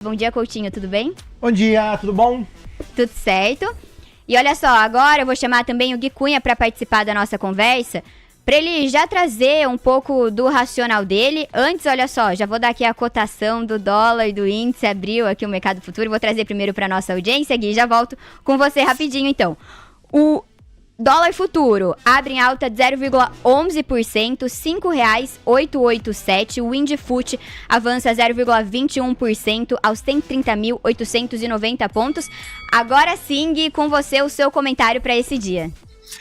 Bom dia, Coutinho, tudo bem? Bom dia, tudo bom? Tudo certo. E olha só, agora eu vou chamar também o Gui Cunha para participar da nossa conversa, para ele já trazer um pouco do racional dele. Antes, olha só, já vou dar aqui a cotação do dólar, do índice, abriu aqui o Mercado Futuro. Vou trazer primeiro para nossa audiência, Gui, já volto com você rapidinho então. O dólar futuro abre em alta de 0,11%, R$ 5,887. O Indifut avança 0,21% aos 130.890 pontos. Agora sim, Gui, com você o seu comentário para esse dia.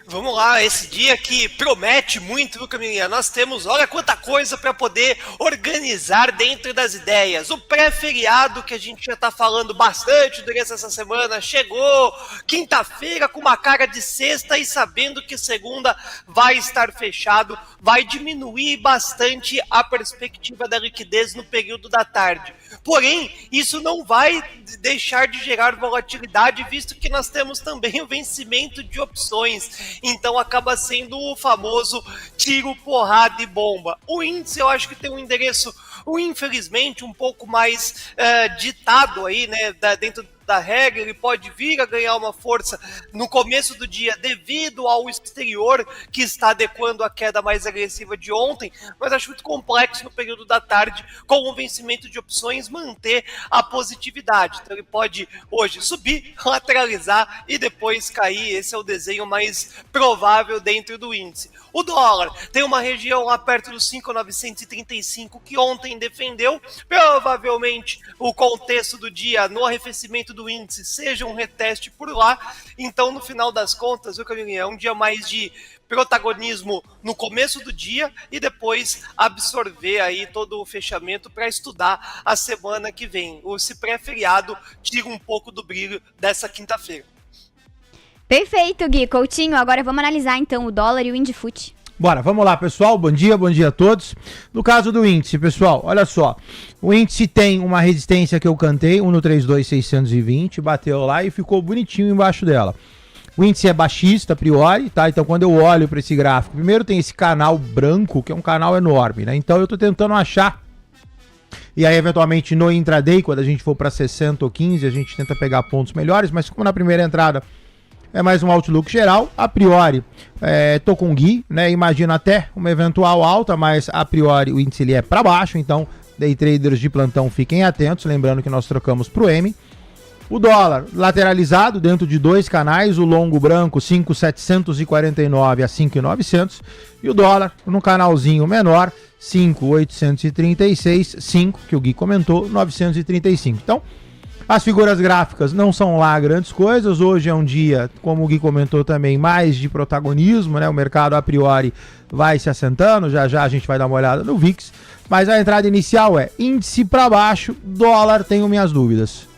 Vamos lá, esse dia que promete muito, viu, Camilinha? Nós temos, olha quanta coisa para poder organizar dentro das ideias. O pré-feriado, que a gente já tá falando bastante durante essa semana, chegou quinta-feira com uma cara de sexta e sabendo que segunda vai estar fechado, vai diminuir bastante a perspectiva da liquidez no período da tarde. Porém, isso não vai deixar de gerar volatilidade, visto que nós temos também o vencimento de opções. Então acaba sendo o famoso tiro, porrada e bomba. O índice eu acho que tem um endereço, infelizmente, um pouco mais ditado aí, né, dentro da regra. Ele pode vir a ganhar uma força no começo do dia devido ao exterior que está adequando a queda mais agressiva de ontem, mas acho muito complexo no período da tarde, com o vencimento de opções, manter a positividade. Então ele pode hoje subir, lateralizar e depois cair. Esse é o desenho mais provável dentro do índice. O dólar tem uma região lá perto dos 5,935 que ontem defendeu. Provavelmente o contexto do dia no arrefecimento do índice seja um reteste por lá. Então, no final das contas, viu, Camilinha, é um dia mais de protagonismo no começo do dia e depois absorver aí todo o fechamento para estudar a semana que vem. Esse pré-feriado tira um pouco do brilho dessa quinta-feira. Perfeito, Gui. Coutinho, agora vamos analisar então o dólar e o Indifut. Bora, vamos lá, pessoal. Bom dia a todos. No caso do índice, pessoal, olha só. O índice tem uma resistência que eu cantei, 1,32,620, bateu lá e ficou bonitinho embaixo dela. O índice é baixista a priori, tá? Então quando eu olho para esse gráfico, primeiro tem esse canal branco, que é um canal enorme, né? Então eu tô tentando achar, e aí eventualmente no intraday, quando a gente for para 60 ou 15, a gente tenta pegar pontos melhores, mas como na primeira entrada é mais um outlook geral, a priori tô com o Gui, né? Imagino até uma eventual alta, mas a priori o índice ele é para baixo, então day traders de plantão fiquem atentos, lembrando que nós trocamos para o M. O dólar lateralizado dentro de dois canais, o longo branco 5,749 a 5,900 e o dólar no canalzinho menor 5,836, 5, que o Gui comentou, 935. Então, as figuras gráficas não são lá grandes coisas. Hoje é um dia, como o Gui comentou também, mais de protagonismo, né? O mercado a priori vai se assentando, já já a gente vai dar uma olhada no VIX, mas a entrada inicial é índice para baixo, dólar, tenho minhas dúvidas.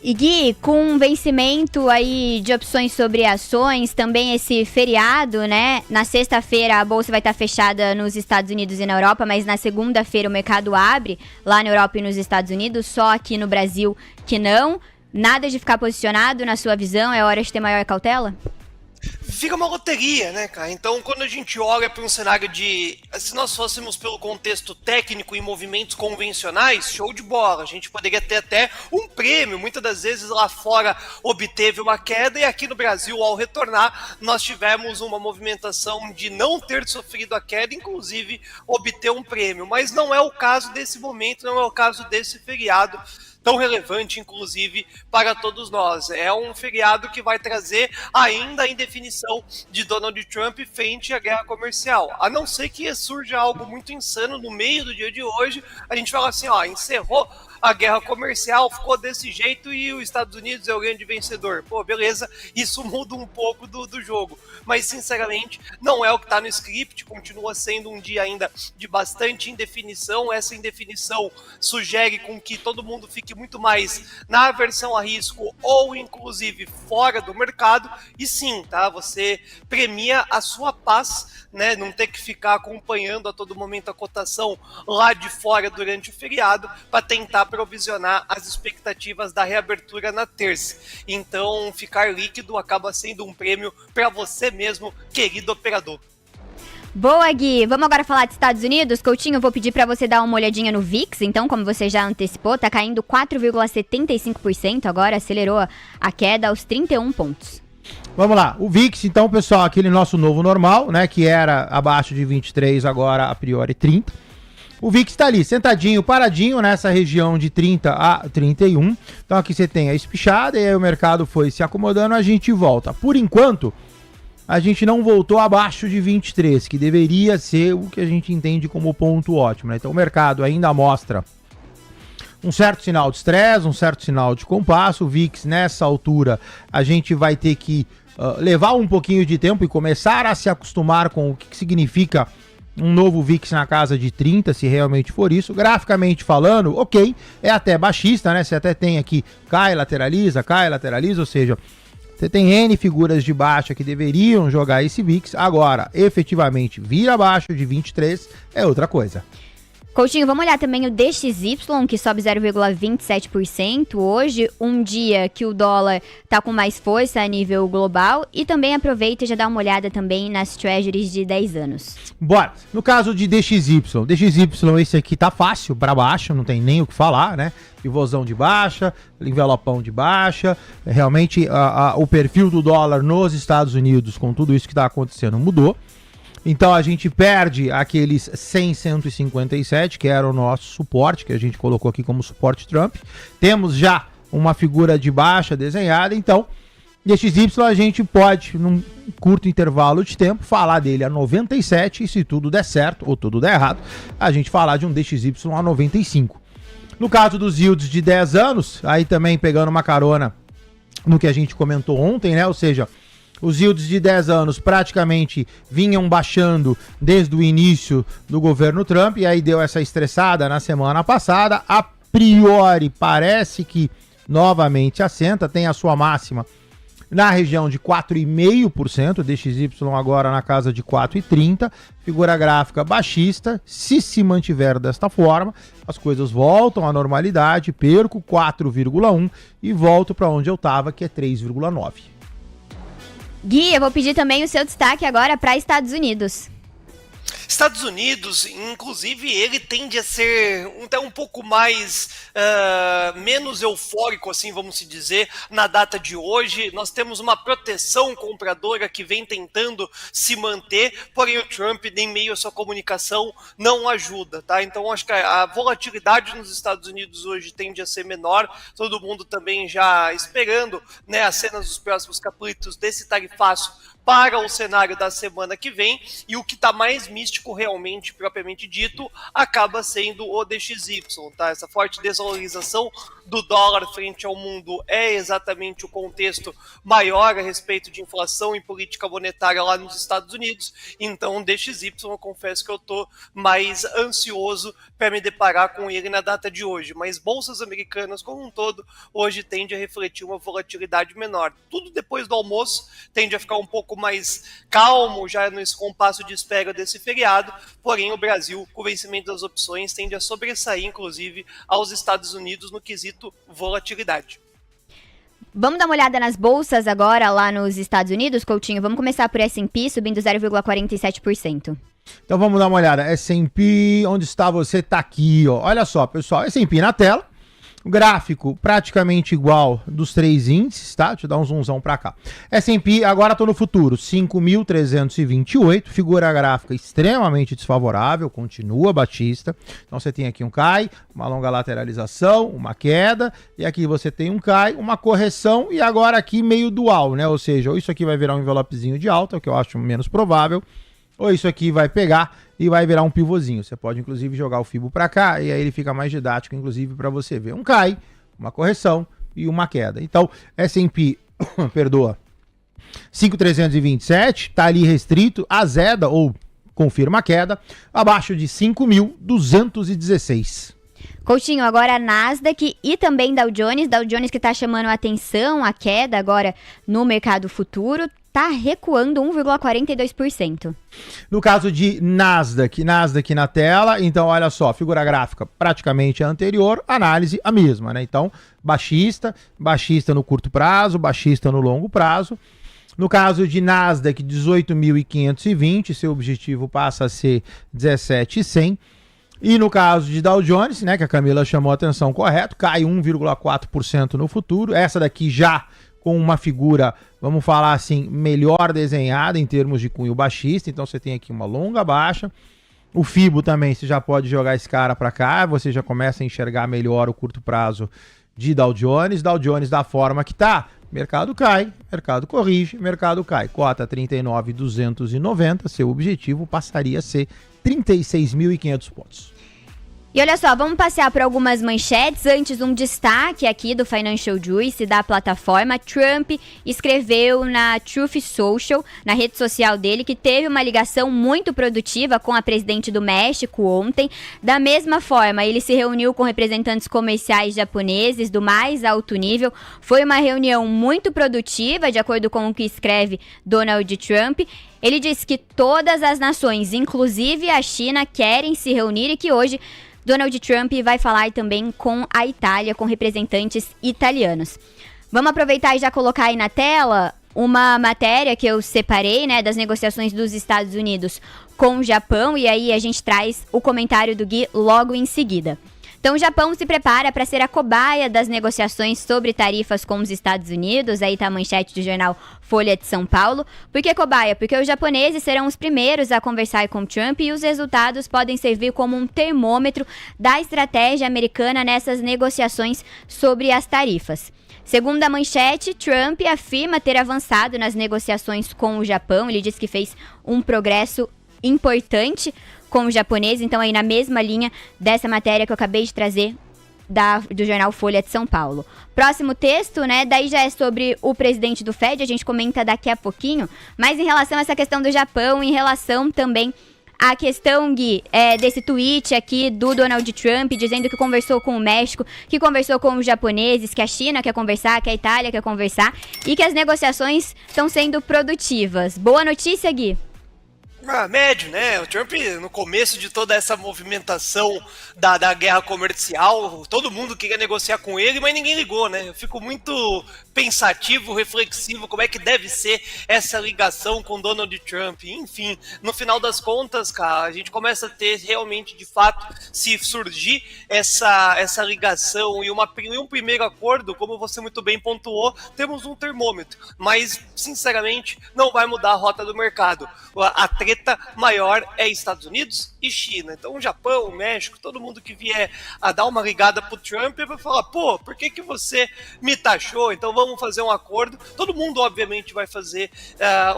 E Gui, com vencimento aí de opções sobre ações, também esse feriado, né? Na sexta-feira a bolsa vai estar fechada nos Estados Unidos e na Europa, mas na segunda-feira o mercado abre lá na Europa e nos Estados Unidos, só aqui no Brasil que não. Nada de ficar posicionado, na sua visão, é hora de ter maior cautela? Fica uma loteria, né, cara? Então, quando a gente olha para um cenário de... Se nós fôssemos pelo contexto técnico e movimentos convencionais, show de bola. A gente poderia ter até um prêmio. Muitas das vezes lá fora obteve uma queda e aqui no Brasil, ao retornar, nós tivemos uma movimentação de não ter sofrido a queda, inclusive obter um prêmio. Mas não é o caso desse momento, não é o caso desse feriado tão relevante, inclusive, para todos nós. É um feriado que vai trazer ainda a indefinição de Donald Trump frente à guerra comercial. A não ser que surja algo muito insano no meio do dia de hoje, a gente fala assim, ó, encerrou a guerra comercial, ficou desse jeito e os Estados Unidos é o grande vencedor. Pô, beleza, isso muda um pouco do jogo. Mas, sinceramente, não é o que está no script, continua sendo um dia ainda de bastante indefinição. Essa indefinição sugere com que todo mundo fique muito mais na aversão a risco ou, inclusive, fora do mercado. E sim, tá? Você premia a sua paz, né? Não ter que ficar acompanhando a todo momento a cotação lá de fora durante o feriado para tentar provisionar as expectativas da reabertura na terça. Então, ficar líquido acaba sendo um prêmio para você mesmo, querido operador. Boa, Gui. Vamos agora falar de Estados Unidos. Coutinho, eu vou pedir para você dar uma olhadinha no VIX. Então, como você já antecipou, tá caindo 4,75% agora, acelerou a queda aos 31 pontos. Vamos lá, o VIX, então, pessoal, aquele nosso novo normal, né, que era abaixo de 23, agora a priori 30. O VIX tá ali, sentadinho, paradinho, nessa região de 30 a 31. Então aqui você tem a espichada e aí o mercado foi se acomodando, a gente volta. Por enquanto, a gente não voltou abaixo de 23, que deveria ser o que a gente entende como ponto ótimo, né? Então o mercado ainda mostra um certo sinal de estresse, um certo sinal de compasso. O VIX, nessa altura, a gente vai ter que levar um pouquinho de tempo e começar a se acostumar com o que significa um novo VIX na casa de 30, se realmente for isso. Graficamente falando, ok, é até baixista, né? Você até tem aqui cai, lateraliza, ou seja, você tem N figuras de baixa que deveriam jogar esse VIX. Agora, efetivamente, vir abaixo de 23 é outra coisa. Coutinho, vamos olhar também o DXY, que sobe 0,27% hoje, um dia que o dólar tá com mais força a nível global, e também aproveita e já dá uma olhada também nas treasuries de 10 anos. Bora, no caso de DXY, esse aqui tá fácil para baixo, não tem nem o que falar, né? Pivôzão de baixa, envelopão de baixa, realmente o perfil do dólar nos Estados Unidos, com tudo isso que tá acontecendo, mudou. Então a gente perde aqueles 100,157, que era o nosso suporte, que a gente colocou aqui como suporte Trump. Temos já uma figura de baixa desenhada, então DXY a gente pode, num curto intervalo de tempo, falar dele a 97 e se tudo der certo ou tudo der errado, a gente falar de um DXY a 95. No caso dos yields de 10 anos, aí também pegando uma carona no que a gente comentou ontem, né? Ou seja, os yields de 10 anos praticamente vinham baixando desde o início do governo Trump, e aí deu essa estressada na semana passada. A priori parece que novamente assenta, tem a sua máxima na região de 4,5%, DXY agora na casa de 4,30%, figura gráfica baixista. Se mantiver desta forma, as coisas voltam à normalidade, perco 4,1% e volto para onde eu estava, que é 3,9%. Gui, eu vou pedir também o seu destaque agora para Estados Unidos. Estados Unidos, inclusive, ele tende a ser até um pouco mais, menos eufórico, assim, vamos se dizer, na data de hoje. Nós temos uma proteção compradora que vem tentando se manter, porém o Trump, em meio à sua comunicação, não ajuda, tá? Então, acho que a volatilidade nos Estados Unidos hoje tende a ser menor, todo mundo também já esperando, né, as cenas dos próximos capítulos desse tarifaço para o cenário da semana que vem, e o que está mais místico realmente, propriamente dito, acaba sendo o DXY, tá? Essa forte desvalorização do dólar frente ao mundo é exatamente o contexto maior a respeito de inflação e política monetária lá nos Estados Unidos. Então, o DXY, eu confesso que eu estou mais ansioso para me deparar com ele na data de hoje, mas bolsas americanas como um todo hoje tende a refletir uma volatilidade menor. Tudo depois do almoço tende a ficar um pouco mais calmo já nesse compasso de espera desse feriado, porém o Brasil, com o vencimento das opções, tende a sobressair inclusive aos Estados Unidos no quesito volatilidade. Vamos dar uma olhada nas bolsas agora lá nos Estados Unidos, Coutinho? Vamos começar por S&P subindo 0,47%. Então vamos dar uma olhada. S&P, onde está você? Tá aqui, ó. Olha só, pessoal, S&P na tela. O gráfico praticamente igual dos três índices, tá? Deixa eu dar um zoomzão pra cá. S&P, agora tô no futuro, 5.328, figura gráfica extremamente desfavorável, continua baixista. Então você tem aqui um cai, uma longa lateralização, uma queda, e aqui você tem um cai, uma correção, e agora aqui meio dual, né? Ou seja, ou isso aqui vai virar um envelopezinho de alta, o que eu acho menos provável, ou isso aqui vai pegar e vai virar um pivôzinho. Você pode, inclusive, jogar o Fibo para cá e aí ele fica mais didático, inclusive, para você ver um cai, uma correção e uma queda. Então, S&P, perdoa, 5.327, tá ali restrito, azeda ou confirma a queda, abaixo de 5.216. Coutinho, agora a Nasdaq e também Dow Jones que tá chamando a atenção, a queda agora no mercado futuro, tá recuando 1,42%. No caso de Nasdaq na tela, então olha só, figura gráfica praticamente a anterior, análise a mesma, né? Então, baixista no curto prazo, baixista no longo prazo. No caso de Nasdaq, 18.520, seu objetivo passa a ser 17.100. E no caso de Dow Jones, né, que a Camila chamou a atenção, correto, cai 1,4% no futuro. Essa daqui já com uma figura, vamos falar assim, melhor desenhada em termos de cunho baixista. Então você tem aqui uma longa baixa. O Fibo também, você já pode jogar esse cara para cá, você já começa a enxergar melhor o curto prazo de Dow Jones. Dow Jones da forma que tá, mercado cai, mercado corrige, mercado cai. Cota 39.290, seu objetivo passaria a ser 36.500 pontos. E olha só, vamos passear por algumas manchetes. Antes, um destaque aqui do Financial Juice da plataforma. Trump escreveu na Truth Social, na rede social dele, que teve uma ligação muito produtiva com a presidente do México ontem. Da mesma forma, ele se reuniu com representantes comerciais japoneses do mais alto nível. Foi uma reunião muito produtiva, de acordo com o que escreve Donald Trump. Ele disse que todas as nações, inclusive a China, querem se reunir e que hoje Donald Trump vai falar também com a Itália, com representantes italianos. Vamos aproveitar e já colocar aí na tela uma matéria que eu separei, né, das negociações dos Estados Unidos com o Japão, e aí a gente traz o comentário do Gui logo em seguida. Então, o Japão se prepara para ser a cobaia das negociações sobre tarifas com os Estados Unidos. Aí tá a manchete do jornal Folha de São Paulo. Por que cobaia? Porque os japoneses serão os primeiros a conversar com Trump e os resultados podem servir como um termômetro da estratégia americana nessas negociações sobre as tarifas. Segundo a manchete, Trump afirma ter avançado nas negociações com o Japão. Ele diz que fez um progresso importante com o japonês, então aí na mesma linha dessa matéria que eu acabei de trazer do jornal Folha de São Paulo. Próximo texto, né, daí já é sobre o presidente do Fed, a gente comenta daqui a pouquinho, mas em relação a essa questão do Japão, em relação também à questão, Gui, desse tweet aqui do Donald Trump, dizendo que conversou com o México, que conversou com os japoneses, que a China quer conversar, que a Itália quer conversar, e que as negociações estão sendo produtivas. Boa notícia, Gui? Médio, né? O Trump, no começo de toda essa movimentação da guerra comercial, todo mundo queria negociar com ele, mas ninguém ligou, né? Eu fico muito pensativo, reflexivo, como é que deve ser essa ligação com Donald Trump. Enfim, no final das contas, cara, a gente começa a ter realmente, de fato, se surgir essa ligação e um primeiro acordo, como você muito bem pontuou, temos um termômetro, mas, sinceramente, não vai mudar a rota do mercado. A treta maior é Estados Unidos e China. Então o Japão, o México, todo mundo que vier a dar uma ligada pro Trump vai falar, pô, por que você me taxou? Então vamos fazer um acordo. Todo mundo, obviamente, vai fazer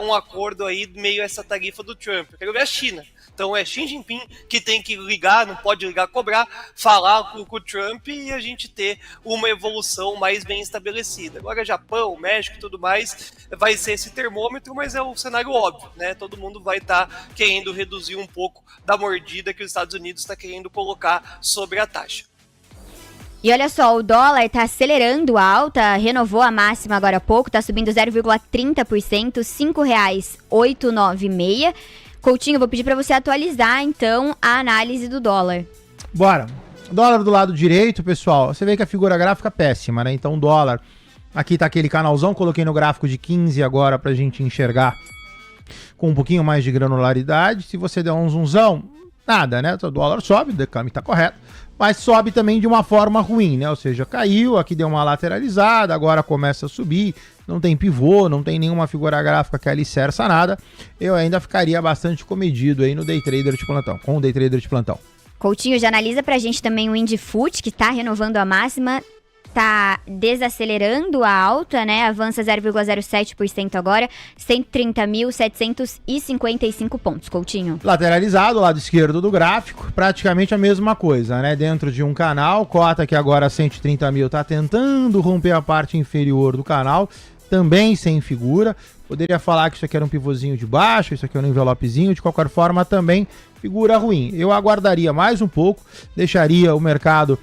um acordo aí meio a essa tarifa do Trump. Eu quero ver a China. Então é Xi Jinping que tem que ligar, não pode ligar, cobrar, falar com o Trump e a gente ter uma evolução mais bem estabelecida. Agora Japão, México e tudo mais vai ser esse termômetro, mas é o cenário óbvio, né? Todo mundo vai estar querendo reduzir um pouco da mordida que os Estados Unidos está querendo colocar sobre a taxa. E olha só, o dólar está acelerando a alta, renovou a máxima agora há pouco, está subindo 0,30%, R$ 5,896. Coutinho, vou pedir para você atualizar, então, a análise do dólar. Bora. Dólar do lado direito, pessoal, você vê que a figura gráfica é péssima, né? Então, dólar, aqui tá aquele canalzão, coloquei no gráfico de 15 agora pra gente enxergar com um pouquinho mais de granularidade. Se você der um zoomzão, nada, né? O dólar sobe, o decame tá correto, mas sobe também de uma forma ruim, né? Ou seja, caiu, aqui deu uma lateralizada, agora começa a subir, não tem pivô, não tem nenhuma figura gráfica que alicerça nada. Eu ainda ficaria bastante comedido aí no day trader de plantão, com o day trader de plantão. Coutinho, já analisa pra gente também o IndiFoot, que tá renovando a máxima, tá desacelerando a alta, né? Avança 0,07% agora, 130.755 pontos, Coutinho. Lateralizado, lado esquerdo do gráfico, praticamente a mesma coisa, né? Dentro de um canal, cota que agora 130 mil tá tentando romper a parte inferior do canal, também sem figura. Poderia falar que isso aqui era um pivôzinho de baixo, isso aqui era um envelopezinho, de qualquer forma também figura ruim. Eu aguardaria mais um pouco, deixaria o mercado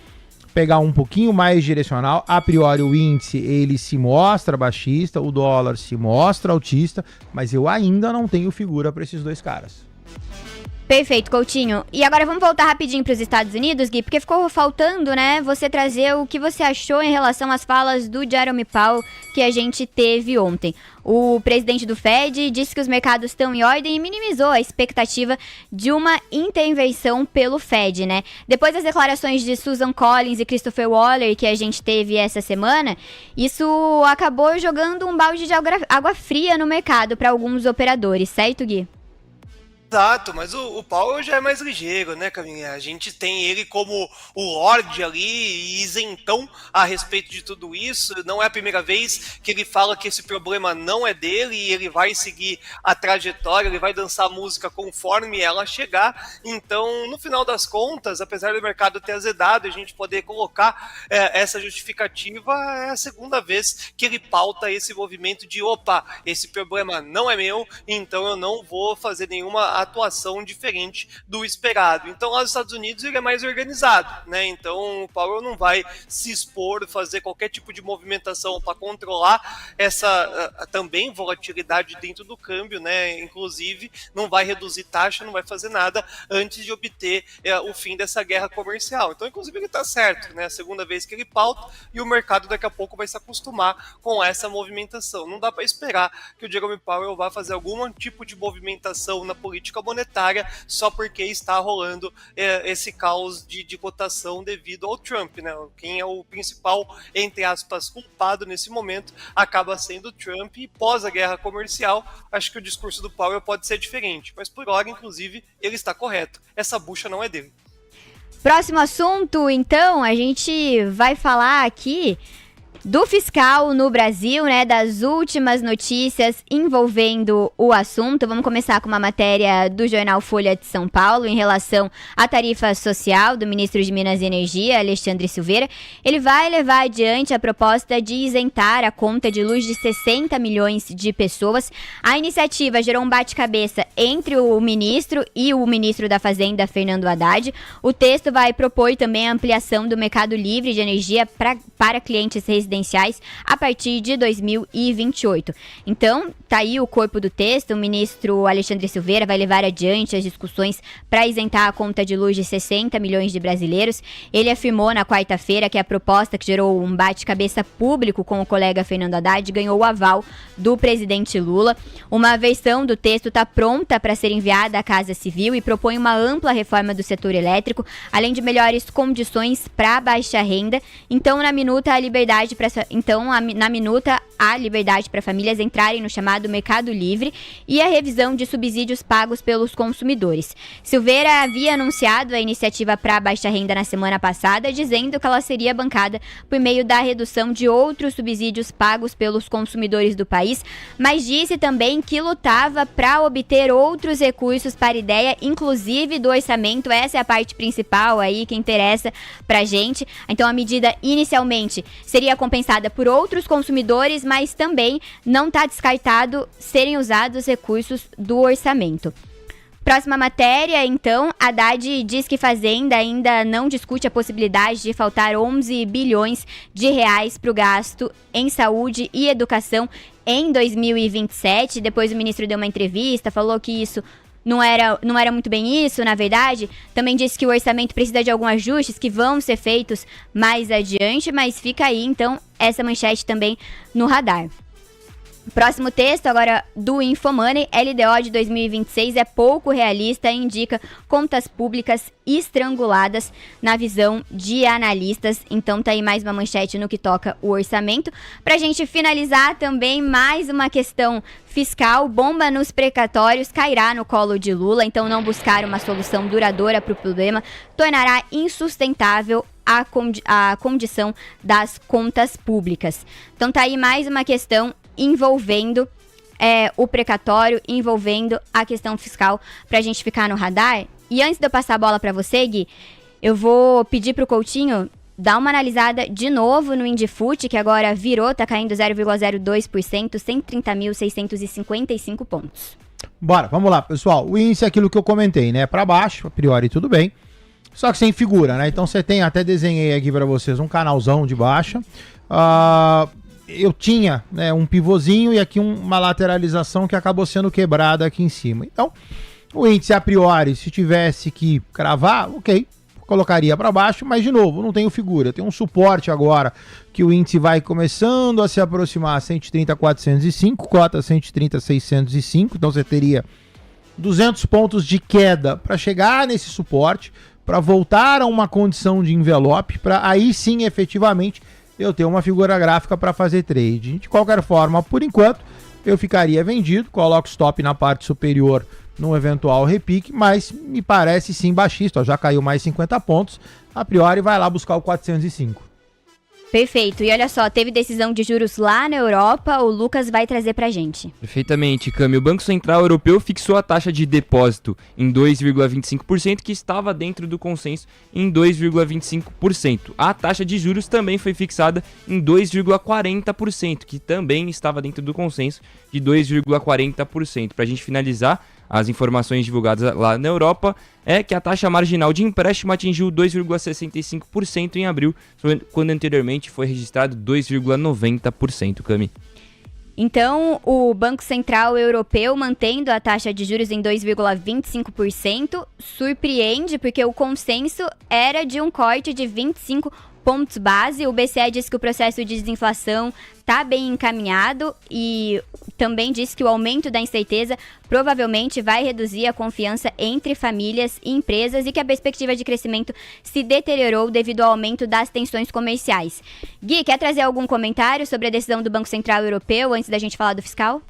pegar um pouquinho mais direcional. A priori o índice ele se mostra baixista, o dólar se mostra altista, mas eu ainda não tenho figura para esses dois caras. Perfeito, Coutinho. E agora vamos voltar rapidinho para os Estados Unidos, Gui, porque ficou faltando, né, você trazer o que você achou em relação às falas do Jerome Powell que a gente teve ontem. O presidente do Fed disse que os mercados estão em ordem e minimizou a expectativa de uma intervenção pelo Fed, né? Depois das declarações de Susan Collins e Christopher Waller que a gente teve essa semana, isso acabou jogando um balde de água fria no mercado para alguns operadores, certo, Gui? Exato, mas o Powell já é mais ligeiro, né, Caminha? A gente tem ele como o Lorde ali e isentão a respeito de tudo isso. Não é a primeira vez que ele fala que esse problema não é dele e ele vai seguir a trajetória, ele vai dançar a música conforme ela chegar. Então, no final das contas, apesar do mercado ter azedado e a gente poder colocar essa justificativa, é a segunda vez que ele pauta esse movimento de opa, esse problema não é meu, então eu não vou fazer nenhuma atuação diferente do esperado. Então lá nos Estados Unidos ele é mais organizado, né? Então o Powell não vai se expor, fazer qualquer tipo de movimentação para controlar essa também volatilidade dentro do câmbio, né? Inclusive não vai reduzir taxa, não vai fazer nada antes de obter o fim dessa guerra comercial. Então inclusive ele está certo, né? A segunda vez que ele pauta e o mercado daqui a pouco vai se acostumar com essa movimentação. Não dá para esperar que o Jerome Powell vá fazer algum tipo de movimentação na política monetária só porque está rolando esse caos de cotação devido ao Trump, né? Quem é o principal, entre aspas, culpado nesse momento acaba sendo o Trump e pós a guerra comercial, acho que o discurso do Powell pode ser diferente, mas por hora, inclusive, ele está correto. Essa bucha não é dele. Próximo assunto, então, a gente vai falar aqui do fiscal no Brasil, né, das últimas notícias envolvendo o assunto. Vamos começar com uma matéria do jornal Folha de São Paulo em relação à tarifa social do ministro de Minas e Energia, Alexandre Silveira. Ele vai levar adiante a proposta de isentar a conta de luz de 60 milhões de pessoas. A iniciativa gerou um bate-cabeça entre o ministro e o ministro da Fazenda, Fernando Haddad. O texto vai propor também a ampliação do mercado livre de energia para clientes residenciais a partir de 2028. Então, tá aí o corpo do texto. O ministro Alexandre Silveira vai levar adiante as discussões para isentar a conta de luz de 60 milhões de brasileiros. Ele afirmou na quarta-feira que a proposta, que gerou um bate-cabeça público com o colega Fernando Haddad, ganhou o aval do presidente Lula. Uma versão do texto está pronta para ser enviada à Casa Civil e propõe uma ampla reforma do setor elétrico, além de melhores condições para a baixa renda. Então, na minuta, a liberdade para famílias entrarem no chamado Mercado Livre e a revisão de subsídios pagos pelos consumidores. Silveira havia anunciado a iniciativa para a baixa renda na semana passada, dizendo que ela seria bancada por meio da redução de outros subsídios pagos pelos consumidores do país, mas disse também que lutava para obter outros recursos para a ideia, inclusive do orçamento. Essa é a parte principal aí que interessa pra gente. Então a medida inicialmente seria compensada por outros consumidores, mas também não está descartado serem usados recursos do orçamento. Próxima matéria, então, Haddad diz que Fazenda ainda não discute a possibilidade de faltar 11 bilhões de reais para o gasto em saúde e educação em 2027. Depois o ministro deu uma entrevista, falou que isso não era muito bem isso, na verdade. Também disse que o orçamento precisa de alguns ajustes que vão ser feitos mais adiante, mas fica aí, então, essa manchete também no radar. Próximo texto, agora do Infomoney. LDO de 2026 é pouco realista e indica contas públicas estranguladas na visão de analistas. Então tá aí mais uma manchete no que toca o orçamento. Pra gente finalizar também mais uma questão fiscal. Bomba nos precatórios cairá no colo de Lula. Então não buscar uma solução duradoura para o problema tornará insustentável a condição das contas públicas. Então tá aí mais uma questão envolvendo o precatório, envolvendo a questão fiscal pra gente ficar no radar. E antes de eu passar a bola pra você, Gui, eu vou pedir pro Coutinho dar uma analisada de novo no Indifut, que agora virou, tá caindo 0,02%, 130.655 pontos. Bora, vamos lá, pessoal. O índice é aquilo que eu comentei, né? Pra baixo, a priori tudo bem, só que sem figura, né? Então você tem, até desenhei aqui pra vocês um canalzão de baixa. Eu tinha, né, um pivôzinho e aqui uma lateralização que acabou sendo quebrada aqui em cima. Então, O índice, a priori, se tivesse que cravar, ok, colocaria para baixo, mas de novo, não tenho figura. Tem um suporte agora que o índice vai começando a se aproximar a 130.405, cota 130.605, então você teria 200 pontos de queda para chegar nesse suporte, para voltar a uma condição de envelope, para aí sim, efetivamente, eu ter uma figura gráfica para fazer trade. De qualquer forma, por enquanto, eu ficaria vendido, coloco stop na parte superior num eventual repique, mas me parece sim baixista, ó, já caiu mais 50 pontos, a priori vai lá buscar o 405. Perfeito. E olha só, teve decisão de juros lá na Europa, o Lucas vai trazer pra gente. Perfeitamente, Cami. O Banco Central Europeu fixou a taxa de depósito em 2,25%, que estava dentro do consenso em 2,25%. A taxa de juros também foi fixada em 2,40%, que também estava dentro do consenso de 2,40%. Para a gente finalizar, as informações divulgadas lá na Europa é que a taxa marginal de empréstimo atingiu 2,65% em abril, quando anteriormente foi registrado 2,90%, Cami. Então, o Banco Central Europeu mantendo a taxa de juros em 2,25% surpreende, porque o consenso era de um corte de 25 pontos base. O BCE disse que o processo de desinflação está bem encaminhado e também disse que o aumento da incerteza provavelmente vai reduzir a confiança entre famílias e empresas e que a perspectiva de crescimento se deteriorou devido ao aumento das tensões comerciais. Gui, quer trazer algum comentário sobre a decisão do Banco Central Europeu antes da gente falar do fiscal?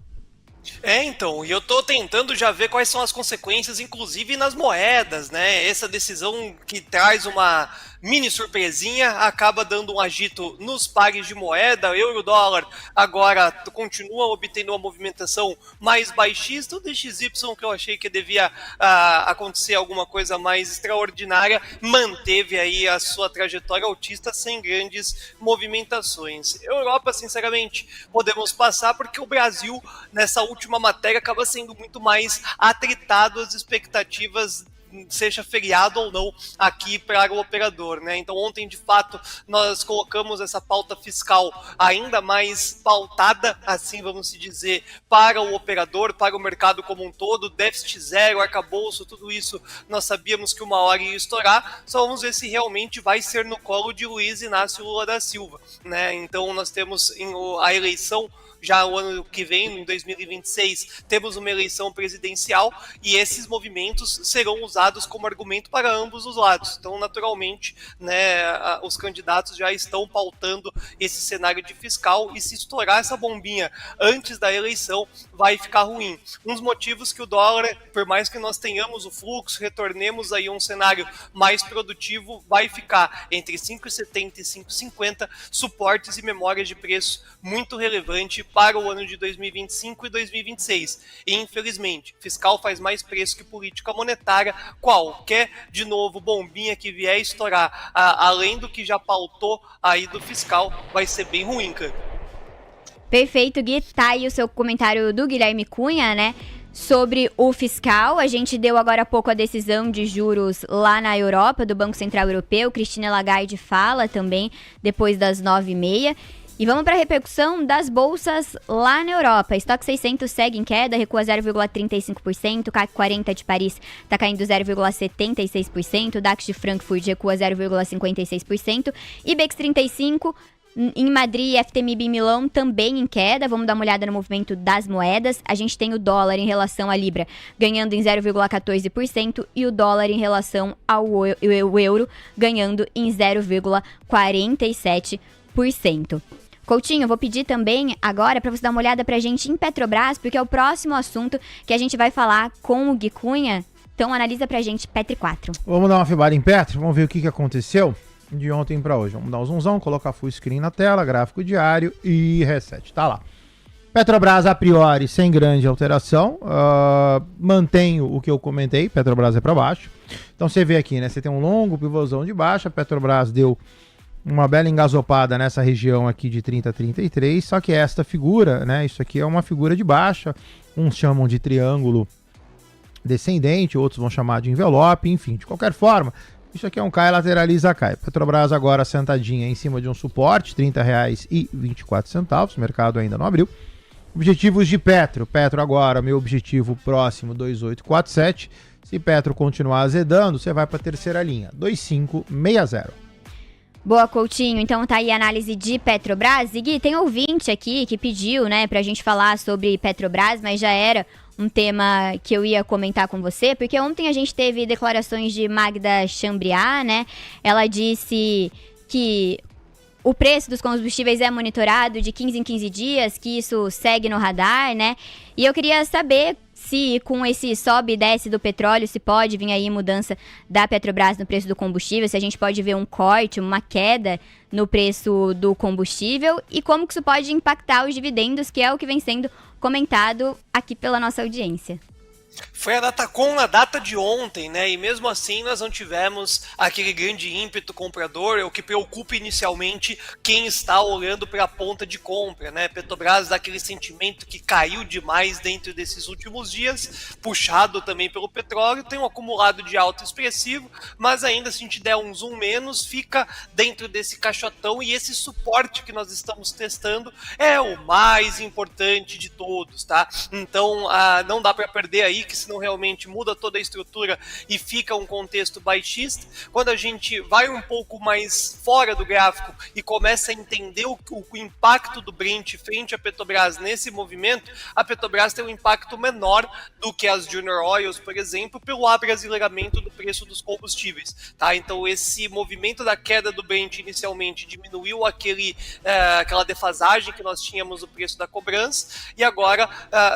Então, e eu tô tentando já ver quais são as consequências, inclusive nas moedas, né? Essa decisão que traz uma mini surpresinha, acaba dando um agito nos pares de moeda, euro e dólar agora continua obtendo uma movimentação mais baixista, o DXY que eu achei que devia acontecer alguma coisa mais extraordinária, manteve aí a sua trajetória altista sem grandes movimentações. Europa, sinceramente, podemos passar porque o Brasil, nessa última matéria, acaba sendo muito mais atritado às expectativas, seja feriado ou não, aqui para o operador, né? Então ontem, de fato, nós colocamos essa pauta fiscal ainda mais pautada, assim vamos se dizer, para o operador, para o mercado como um todo, déficit zero, arcabouço, tudo isso nós sabíamos que uma hora ia estourar, só vamos ver se realmente vai ser no colo de Luiz Inácio Lula da Silva, né? Então nós temos a eleição já o ano que vem, em 2026, temos uma eleição presidencial e esses movimentos serão usados como argumento para ambos os lados. Então, naturalmente, né, os candidatos já estão pautando esse cenário de fiscal e se estourar essa bombinha antes da eleição, vai ficar ruim. Um dos motivos que o dólar, por mais que nós tenhamos o fluxo, retornemos aí a um cenário mais produtivo, vai ficar entre 5,70 e 5,50, suportes e memórias de preço muito relevante para o ano de 2025 e 2026. E, infelizmente, fiscal faz mais preço que política monetária. Qualquer, de novo, bombinha que vier estourar, além do que já pautou aí do fiscal, vai ser bem ruim, cara. Perfeito, Gui. Tá aí o seu comentário do Guilherme Cunha, né? Sobre o fiscal. A gente deu agora há pouco a decisão de juros lá na Europa, do Banco Central Europeu. Christine Lagarde fala também depois das 9h30. E vamos para a repercussão das bolsas lá na Europa. Estoque 600 segue em queda, recua 0,35%. CAC 40 de Paris está caindo 0,76%. DAX de Frankfurt recua 0,56%. IBEX 35 em Madrid e FTMI em Milão também em queda. Vamos dar uma olhada no movimento das moedas. A gente tem o dólar em relação à libra ganhando em 0,14% e o dólar em relação ao euro ganhando em 0,47%. Coutinho, vou pedir também agora para você dar uma olhada pra gente em Petrobras, porque é o próximo assunto que a gente vai falar com o Gui Cunha. Então analisa pra gente Petri 4. Vamos dar uma fibada em Petro, vamos ver o que aconteceu de ontem para hoje. Vamos dar um zoomzão, colocar full screen na tela, gráfico diário e reset. Tá lá. Petrobras, a priori, sem grande alteração. Mantenho o que eu comentei, Petrobras é para baixo. Então você vê aqui, né? Você tem um longo pivôzão de baixa, Petrobras deu uma bela engasopada nessa região aqui de 30 a 33, só que esta figura, né, isso aqui é uma figura de baixa, uns chamam de triângulo descendente, outros vão chamar de envelope, enfim, de qualquer forma, isso aqui é um cai, lateraliza, cai. Petrobras agora sentadinha em cima de um suporte, R$ 30,24, o mercado ainda não abriu, Objetivos de Petro. Petro agora, meu objetivo próximo, 2847. Se Petro continuar azedando, você vai para a terceira linha, 2560. Boa, Coutinho. Então tá aí a análise de Petrobras. E Gui, tem ouvinte aqui que pediu, né, pra gente falar sobre Petrobras, mas já era um tema que eu ia comentar com você, porque ontem a gente teve declarações de Magda Chambriard, né? Ela disse que o preço dos combustíveis é monitorado de 15 em 15 dias, que isso segue no radar, né? E eu queria saber se com esse sobe e desce do petróleo, se pode vir aí mudança da Petrobras no preço do combustível, se a gente pode ver um corte, uma queda no preço do combustível e como que isso pode impactar os dividendos, que é o que vem sendo comentado aqui pela nossa audiência. Foi a Datacom na data de ontem, né? E mesmo assim nós não tivemos aquele grande ímpeto comprador, o que preocupa inicialmente quem está olhando para a ponta de compra, né? Petrobras dá aquele sentimento que caiu demais dentro desses últimos dias, puxado também pelo petróleo, tem um acumulado de alta expressivo, mas ainda se a gente der um zoom menos, fica dentro desse caixotão e esse suporte que nós estamos testando é o mais importante de todos, tá? Então não dá para perder aí, que senão realmente muda toda a estrutura e fica um contexto baixista. Quando a gente vai um pouco mais fora do gráfico e começa a entender o impacto do Brent frente à Petrobras nesse movimento, a Petrobras tem um impacto menor do que as Junior Oils, por exemplo, pelo abrasileiramento do preço dos combustíveis, tá? Então esse movimento da queda do Brent inicialmente diminuiu aquela defasagem que nós tínhamos no preço da cobrança e agora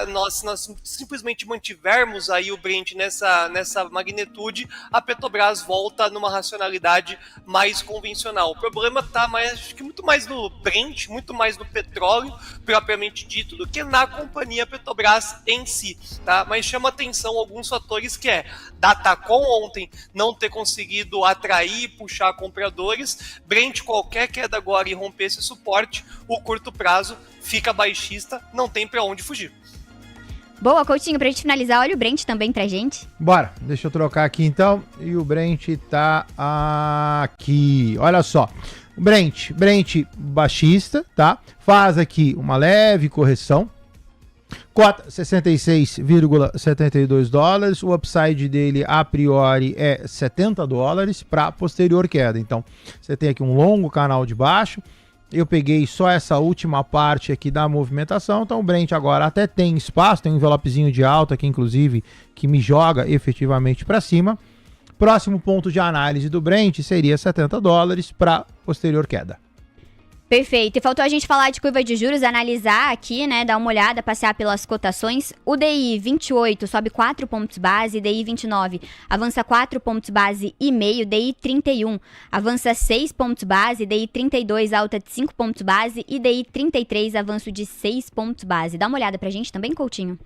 nós simplesmente mantivermos aí o Brent nessa magnitude, a Petrobras volta numa racionalidade mais convencional. O problema está acho que muito mais no Brent, muito mais no petróleo propriamente dito, do que na companhia Petrobras em si, tá? Mas chama atenção alguns fatores que Datacom ontem não ter conseguido atrair e puxar compradores, Brent qualquer queda agora e romper esse suporte, o curto prazo fica baixista, não tem para onde fugir. Boa, Coutinho, pra gente finalizar, olha o Brent também pra gente. Bora, deixa eu trocar aqui então. E o Brent tá aqui. Olha só. O Brent baixista, tá? Faz aqui uma leve correção. Cota 66,72 dólares. O upside dele, a priori, é 70 dólares para posterior queda. Então, você tem aqui um longo canal de baixo. Eu peguei só essa última parte aqui da movimentação, então o Brent agora até tem espaço, tem um envelopezinho de alta aqui, inclusive, que me joga efetivamente para cima. Próximo ponto de análise do Brent seria 70 dólares para posterior queda. Perfeito. E faltou a gente falar de curva de juros, analisar aqui, né, dar uma olhada, passear pelas cotações. O DI 28 sobe 4 pontos base, DI 29 avança 4 pontos base e meio, DI 31 avança 6 pontos base, DI 32 alta de 5 pontos base e DI 33 avanço de 6 pontos base. Dá uma olhada pra gente também, Coutinho.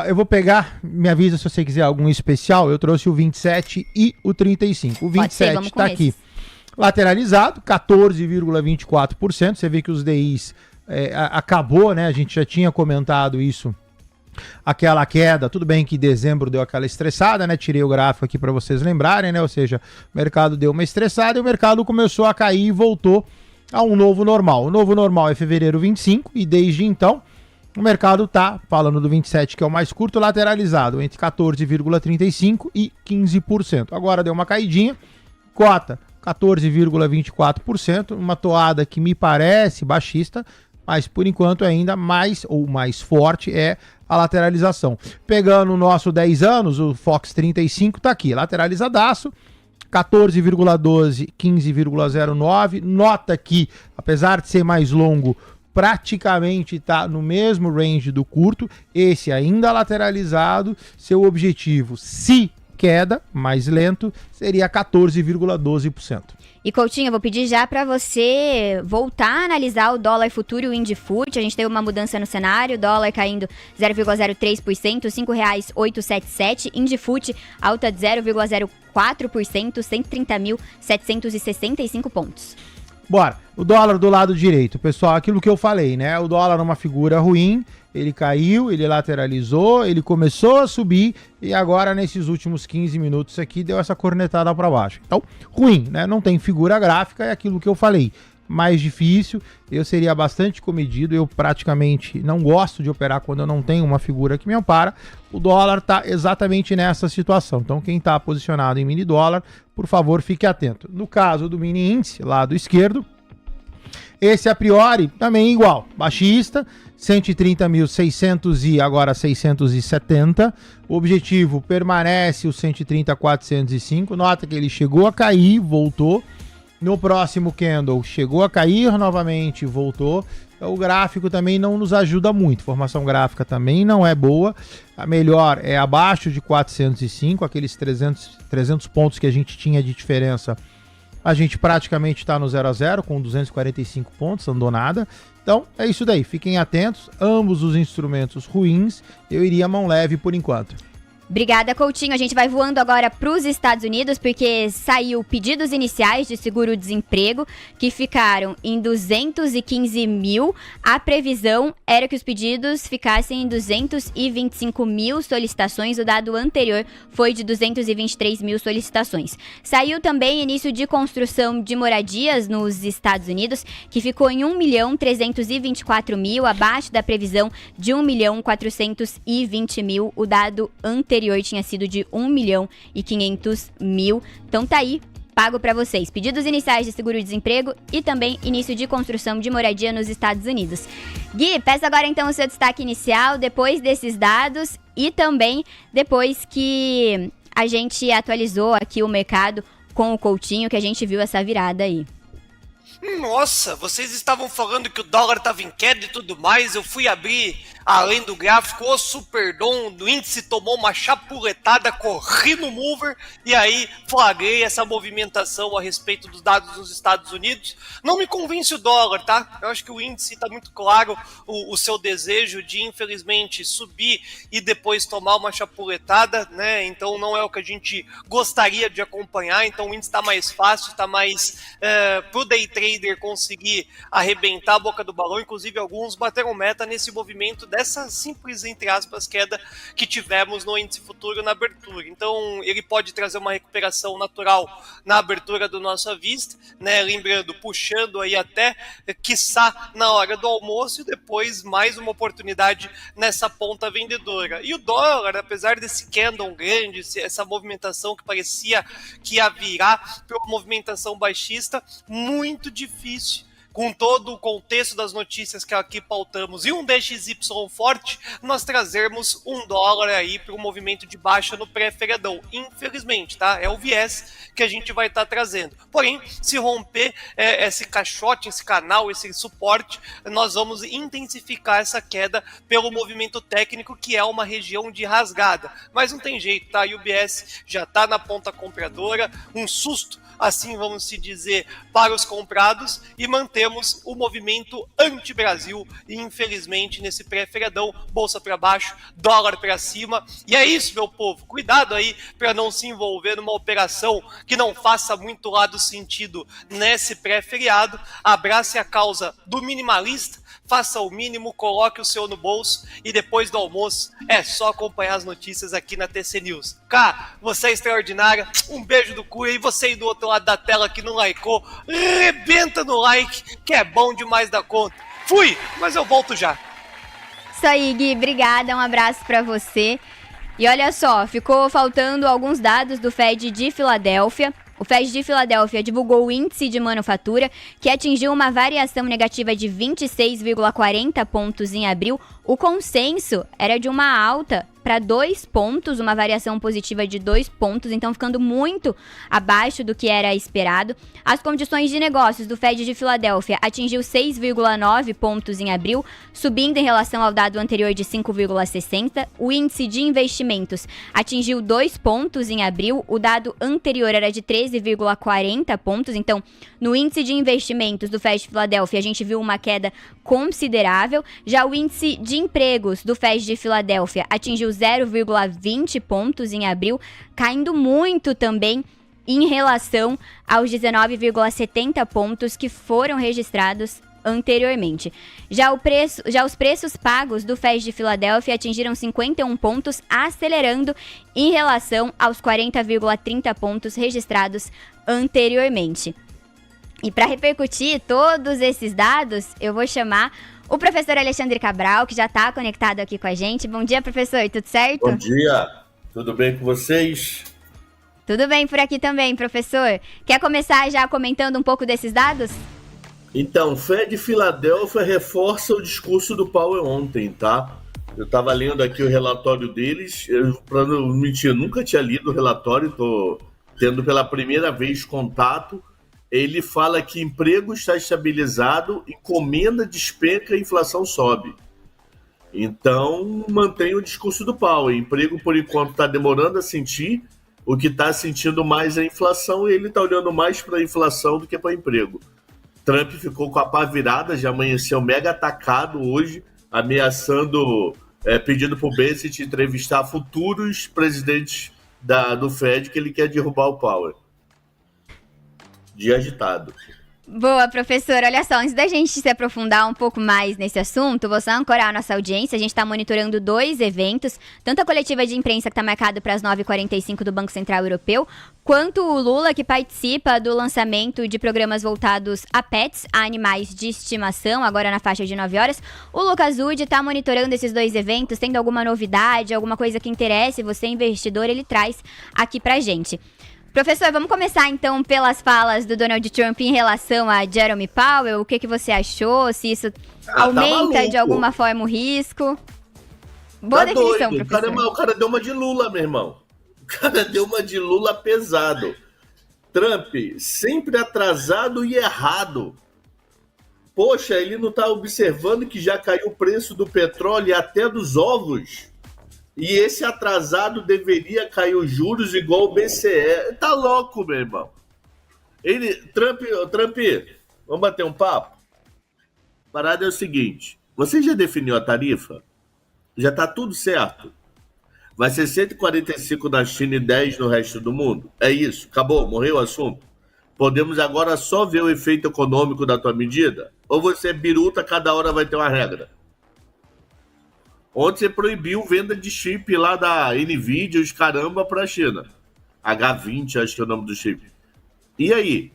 Eu vou pegar, me avisa se você quiser algum especial, eu trouxe o 27 e o 35. O 27 está aqui. Lateralizado, 14,24%. Você vê que os DIs acabou, né? A gente já tinha comentado isso. Aquela queda, tudo bem que dezembro deu aquela estressada, né? Tirei o gráfico aqui para vocês lembrarem, né? Ou seja, o mercado deu uma estressada e o mercado começou a cair e voltou a um novo normal. O novo normal é fevereiro 25 e desde então o mercado tá, falando do 27, que é o mais curto, lateralizado entre 14,35% e 15%. Agora deu uma caidinha, cota 14,24%, uma toada que me parece baixista, mas por enquanto ainda mais forte é a lateralização. Pegando o nosso 10 anos, o Fox 35 tá aqui, lateralizadaço, 14,12, 15,09, nota que, apesar de ser mais longo, praticamente está no mesmo range do curto, esse ainda lateralizado, seu objetivo, se queda, mais lento, seria 14,12%. E Coutinho, eu vou pedir já para você voltar a analisar o dólar futuro e o Indifut. A gente teve uma mudança no cenário, dólar caindo 0,03%, R$ 5,877. Indifut alta de 0,04%, 130.765 pontos. Bora, o dólar do lado direito, pessoal, aquilo que eu falei, né? O dólar é uma figura ruim, ele caiu, ele lateralizou, ele começou a subir e agora nesses últimos 15 minutos aqui deu essa cornetada para baixo. Então, ruim, né? Não tem figura gráfica, é aquilo que eu falei. mais difícil, eu seria bastante comedido, eu praticamente não gosto de operar quando eu não tenho uma figura que me ampara. O dólar está exatamente nessa situação, então quem está posicionado em mini dólar, por favor, fique atento. No caso do mini índice, lado esquerdo, esse a priori também igual, baixista, 130.600 e agora 670, o objetivo permanece o 130.405, nota que ele chegou a cair, voltou, no próximo candle chegou a cair novamente, voltou. O gráfico também não nos ajuda muito, formação gráfica também não é boa, a melhor é abaixo de 405, aqueles 300 pontos que a gente tinha de diferença, a gente praticamente está no 0 a 0 com 245 pontos, andou nada. Então é isso daí, fiquem atentos, ambos os instrumentos ruins, eu iria mão leve por enquanto. Obrigada, Coutinho. A gente vai voando agora para os Estados Unidos, porque saiu pedidos iniciais de seguro-desemprego, que ficaram em 215 mil. A previsão era que os pedidos ficassem em 225 mil solicitações. O dado anterior foi de 223 mil solicitações. Saiu também início de construção de moradias nos Estados Unidos, que ficou em 1.324.000, abaixo da previsão de 1.420.000. O dado anterior tinha sido de 1.500.000. Então tá aí, pago para vocês. Pedidos iniciais de seguro-desemprego e também início de construção de moradia nos Estados Unidos. Gui, peça agora então o seu destaque inicial, depois desses dados e também depois que a gente atualizou aqui o mercado com o Coutinho, que a gente viu essa virada aí. Nossa, vocês estavam falando que o dólar estava em queda e tudo mais, eu fui abrir, além do gráfico, o Superdom, o índice tomou uma chapuletada, corri no mover e aí flagrei essa movimentação a respeito dos dados dos Estados Unidos. Não me convence o dólar, tá? Eu acho que o índice está muito claro, o seu desejo de, infelizmente, subir e depois tomar uma chapuletada, né? Então não é o que a gente gostaria de acompanhar, então o índice está mais fácil, está mais pro day trader conseguir arrebentar a boca do balão, inclusive alguns bateram meta nesse movimento dessa simples, entre aspas, queda que tivemos no índice futuro na abertura. Então ele pode trazer uma recuperação natural na abertura do nosso vista, né? Lembrando, puxando aí até, quiçá, na hora do almoço e depois mais uma oportunidade nessa ponta vendedora. E o dólar, apesar desse candle grande, essa movimentação que parecia que ia virar para uma movimentação baixista, muito difícil, com todo o contexto das notícias que aqui pautamos e um DXY forte, nós trazermos um dólar aí para o movimento de baixa no pré-feriadão. Infelizmente, tá? É o viés que a gente vai estar trazendo. Porém, se romper esse caixote, esse canal, esse suporte, nós vamos intensificar essa queda pelo movimento técnico, que é uma região de rasgada. Mas não tem jeito, tá? A UBS já está na ponta compradora, um susto, assim vamos se dizer, para os comprados, e mantemos o movimento anti-Brasil, e infelizmente nesse pré-feriadão, bolsa para baixo, dólar para cima, e é isso, meu povo, cuidado aí para não se envolver numa operação que não faça muito lado sentido nesse pré-feriado. Abrace a causa do minimalista, faça o mínimo, coloque o seu no bolso e depois do almoço é só acompanhar as notícias aqui na TC News. Cá, você é extraordinária, um beijo do cu, e você aí do outro lado da tela que não likeou, rebenta no like, que é bom demais da conta. Fui, mas eu volto já. Isso aí, Gui, obrigada, um abraço pra você. E olha só, ficou faltando alguns dados do Fed de Filadélfia. O Fed de Filadélfia divulgou o índice de manufatura, que atingiu uma variação negativa de 26,40 pontos em abril. O consenso era de uma alta para 2 pontos, uma variação positiva de 2 pontos, então ficando muito abaixo do que era esperado. As condições de negócios do Fed de Filadélfia atingiu 6,9 pontos em abril, subindo em relação ao dado anterior de 5,60. O índice de investimentos atingiu 2 pontos em abril, o dado anterior era de 13,40 pontos, então no índice de investimentos do Fed de Filadélfia a gente viu uma queda considerável. Já o índice de empregos do Fed de Filadélfia atingiu 0,20 pontos em abril, caindo muito também em relação aos 19,70 pontos que foram registrados anteriormente. Já os preços pagos do Fed de Filadélfia atingiram 51 pontos, acelerando em relação aos 40,30 pontos registrados anteriormente. E para repercutir todos esses dados, eu vou chamar o professor Alexandre Cabral, que já está conectado aqui com a gente. Bom dia, professor, tudo certo? Bom dia, tudo bem com vocês? Tudo bem por aqui também, professor. Quer começar já comentando um pouco desses dados? Então, Fed Filadélfia reforça o discurso do Powell ontem, tá? Eu estava lendo aqui o relatório deles, para não mentir, eu nunca tinha lido o relatório, estou tendo pela primeira vez contato. Ele fala que emprego está estabilizado, encomenda despenca e inflação sobe. Então, mantém o discurso do Powell. Emprego, por enquanto, está demorando a sentir. O que está sentindo mais é a inflação e ele está olhando mais para a inflação do que para o emprego. Trump ficou com a pá virada, já amanheceu mega atacado hoje, ameaçando, pedindo para o Bessent entrevistar futuros presidentes do Fed, que ele quer derrubar o Powell. Dia agitado. Boa, professor. Olha só, antes da gente se aprofundar um pouco mais nesse assunto, vou só ancorar a nossa audiência. A gente está monitorando 2 eventos, tanto a coletiva de imprensa que está marcado para as 9h45 do Banco Central Europeu, quanto o Lula, que participa do lançamento de programas voltados a pets, a animais de estimação, agora na faixa de 9 horas. O Lucas Udi está monitorando esses 2 eventos, tendo alguma novidade, alguma coisa que interesse você, investidor, ele traz aqui pra gente. Professor, vamos começar então pelas falas do Donald Trump em relação a Jerome Powell. O que você achou? Se isso aumenta de alguma forma o risco? Boa definição, doido. professor. O cara deu uma de Lula, meu irmão. O cara deu uma de Lula pesado. Trump sempre atrasado e errado. Poxa, ele não está observando que já caiu o preço do petróleo e até dos ovos? E esse atrasado deveria cair os juros igual o BCE. Tá louco, meu irmão. Trump, vamos bater um papo? A parada é o seguinte. Você já definiu a tarifa? Já tá tudo certo. Vai ser 145 na China e 10 no resto do mundo? É isso, acabou, morreu o assunto. Podemos agora só ver o efeito econômico da tua medida? Ou você é biruta, cada hora vai ter uma regra? Ontem você proibiu venda de chip lá da NVIDIA, os caramba, para a China. H20, acho que é o nome do chip. E aí?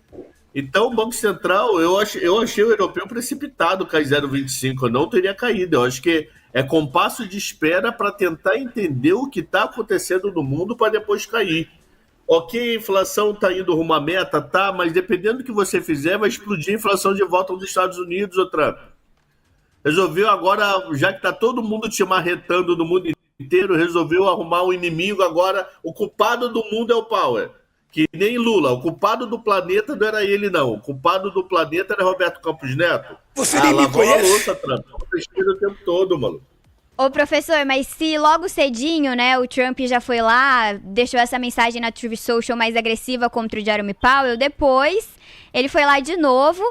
Então, o Banco Central, eu achei o europeu precipitado cair 0,25. Eu não teria caído. Eu acho que é compasso de espera para tentar entender o que está acontecendo no mundo para depois cair. Ok, a inflação está indo rumo à meta, tá, mas dependendo do que você fizer, vai explodir a inflação de volta nos Estados Unidos, ô Trump. Resolveu agora, já que está todo mundo te marretando no mundo inteiro, resolveu arrumar um inimigo agora. O culpado do mundo é o Powell, que nem Lula. O culpado do planeta não era ele, não. O culpado do planeta era Roberto Campos Neto. Você nem me conhece? A louça, Trump. O tempo todo, mano. Ô, professor, mas se logo cedinho, né, o Trump já foi lá, deixou essa mensagem na Truth Social mais agressiva contra o Jerome Powell, depois ele foi lá de novo,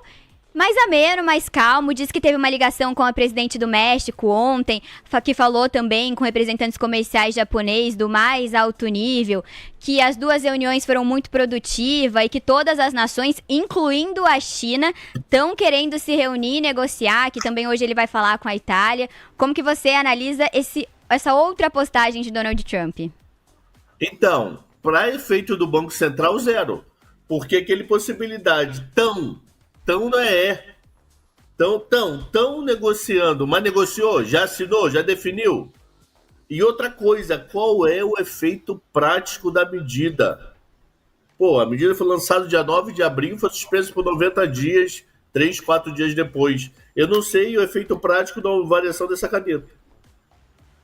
mais ameno, mais calmo, disse que teve uma ligação com a presidente do México ontem, que falou também com representantes comerciais japoneses do mais alto nível, que as 2 reuniões foram muito produtivas e que todas as nações, incluindo a China, estão querendo se reunir e negociar, que também hoje ele vai falar com a Itália. Como que você analisa essa outra postagem de Donald Trump? Então, para efeito do Banco Central, zero. Porque aquele possibilidade tão não é. Tão negociando. Mas negociou? Já assinou? Já definiu? E outra coisa, qual é o efeito prático da medida? Pô, a medida foi lançada dia 9 de abril, foi suspensa por 90 dias, 3, 4 dias depois. Eu não sei o efeito prático da variação dessa caneta.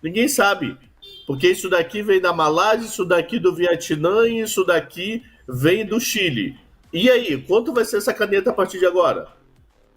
Ninguém sabe. Porque isso daqui vem da Malásia, isso daqui do Vietnã e isso daqui vem do Chile. E aí, quanto vai ser essa caneta a partir de agora?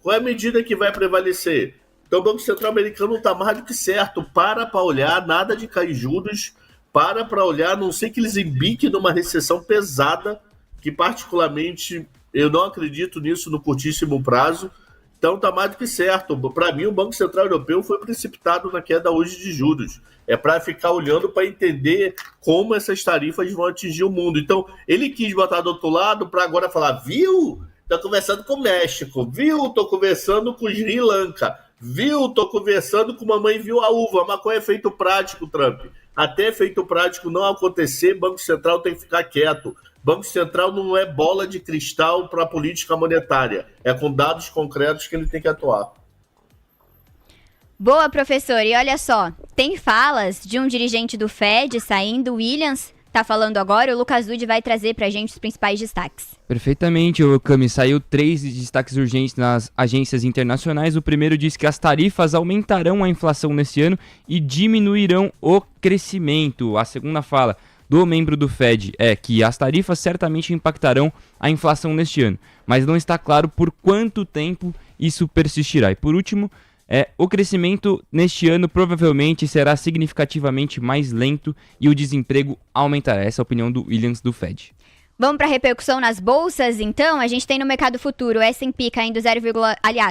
Qual é a medida que vai prevalecer? Então o Banco Central americano está mais do que certo. Para olhar, nada de cair juros. Para olhar, a não sei que eles embiquem numa recessão pesada, que particularmente eu não acredito nisso no curtíssimo prazo. Então está mais do que certo. Para mim, o Banco Central Europeu foi precipitado na queda hoje de juros. É para ficar olhando para entender como essas tarifas vão atingir o mundo. Então, ele quis botar do outro lado para agora falar, viu? Estou conversando com o México, viu? Estou conversando com Sri Lanka, viu? Estou conversando com mamãe viu a uva. Mas qual é efeito prático, Trump? Até efeito prático não acontecer, Banco Central tem que ficar quieto. Banco Central não é bola de cristal para a política monetária. É com dados concretos que ele tem que atuar. Boa, professor. E olha só, tem falas de um dirigente do Fed saindo, o Williams tá falando agora, o Lucas Dude vai trazer pra gente os principais destaques. Perfeitamente, Cami. Saiu 3 destaques urgentes nas agências internacionais. O primeiro diz que as tarifas aumentarão a inflação neste ano e diminuirão o crescimento. A segunda fala do membro do Fed é que as tarifas certamente impactarão a inflação neste ano, mas não está claro por quanto tempo isso persistirá. E por último, o crescimento neste ano provavelmente será significativamente mais lento e o desemprego aumentará. Essa é a opinião do Williams do Fed. Vamos para a repercussão nas bolsas, então? A gente tem no mercado futuro o S&P caindo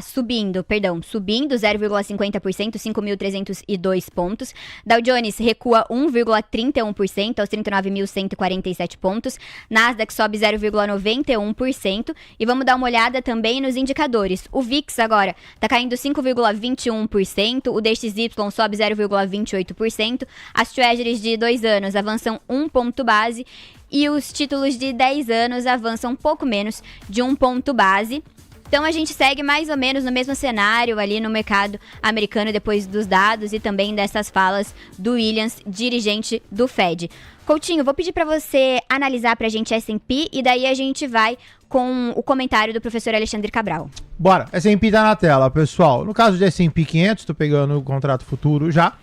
subindo 0,50%, 5.302 pontos. Dow Jones recua 1,31% aos 39.147 pontos. Nasdaq sobe 0,91%. E vamos dar uma olhada também nos indicadores. O VIX agora está caindo 5,21%, o DXY sobe 0,28%, as Treasuries de 2 anos avançam 1 ponto base, e os títulos de 10 anos avançam um pouco menos de 1 ponto base. Então a gente segue mais ou menos no mesmo cenário ali no mercado americano depois dos dados e também dessas falas do Williams, dirigente do Fed. Coutinho, vou pedir para você analisar para a gente S&P e daí a gente vai com o comentário do professor Alexandre Cabral. Bora, S&P tá na tela, pessoal. No caso de S&P 500, tô pegando o contrato futuro já,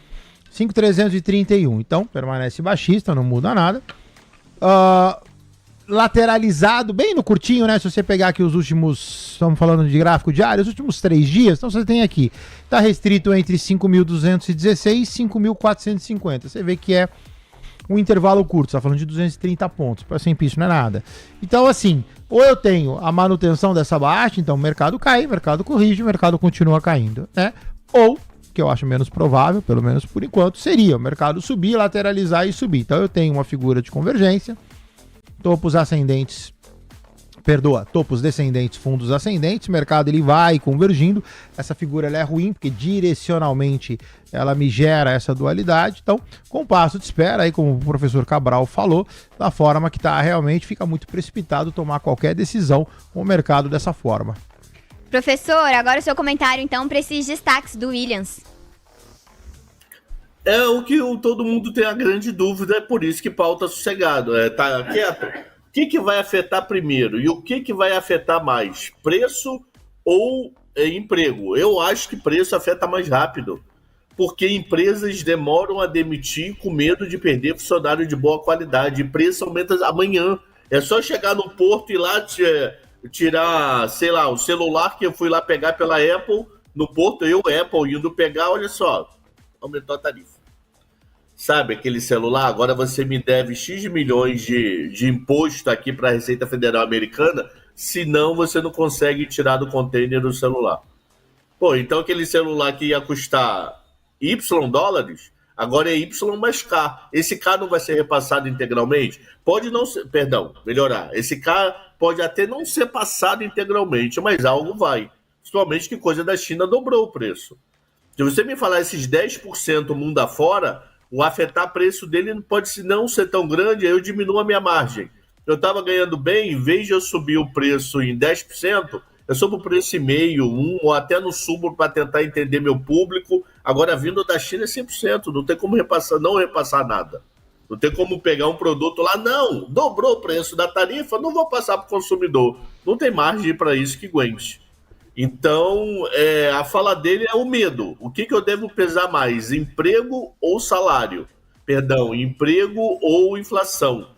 5.331. Então permanece baixista, não muda nada. Lateralizado, bem no curtinho, né? Se você pegar aqui os últimos, estamos falando de gráfico diário, os últimos 3 dias, então você tem aqui, tá restrito entre 5.216 e 5.450. Você vê que é um intervalo curto, tá falando de 230 pontos, para sempre isso não é nada. Então assim, ou eu tenho a manutenção dessa baixa, então o mercado cai, o mercado corrige, o mercado continua caindo, né? Ou que eu acho menos provável, pelo menos por enquanto, seria o mercado subir, lateralizar e subir. Então eu tenho uma figura de convergência, topos descendentes, fundos ascendentes, o mercado ele vai convergindo, essa figura ela é ruim porque direcionalmente ela me gera essa dualidade, então com passo de espera, aí como o professor Cabral falou, da forma que está realmente, fica muito precipitado tomar qualquer decisão com o mercado dessa forma. Professor, agora o seu comentário então para esses destaques do Williams. É o que todo mundo tem a grande dúvida, é por isso que pauta sossegado, tá quieto. O que vai afetar primeiro e o que vai afetar mais? Preço ou emprego? Eu acho que preço afeta mais rápido, porque empresas demoram a demitir com medo de perder funcionário de boa qualidade. E preço aumenta amanhã. É só chegar no porto e lá tirar, sei lá, o celular que eu fui lá pegar pela Apple, no porto, Apple, indo pegar, olha só, aumentou a tarifa. Sabe aquele celular? Agora você me deve X milhões de imposto aqui para a Receita Federal Americana, senão você não consegue tirar do container o celular. Pô, então aquele celular que ia custar Y dólares, agora é Y mais K. Esse K não vai ser repassado integralmente? Pode não ser, melhorar. Esse K pode até não ser passado integralmente, mas algo vai. Principalmente que coisa da China dobrou o preço. Se você me falar esses 10% mundo afora, o afetar preço dele pode não ser tão grande, aí eu diminuo a minha margem. Eu estava ganhando bem, em vez de eu subir o preço em 10%, eu subo o preço em meio, 1%, ou até no subo para tentar entender meu público. Agora, vindo da China é 100%, não tem como não repassar nada. Não tem como pegar um produto lá, não, dobrou o preço da tarifa, não vou passar para o consumidor. Não tem margem para isso que aguente. Então, a fala dele é o medo. O que eu devo pesar mais, emprego ou salário? Emprego ou inflação?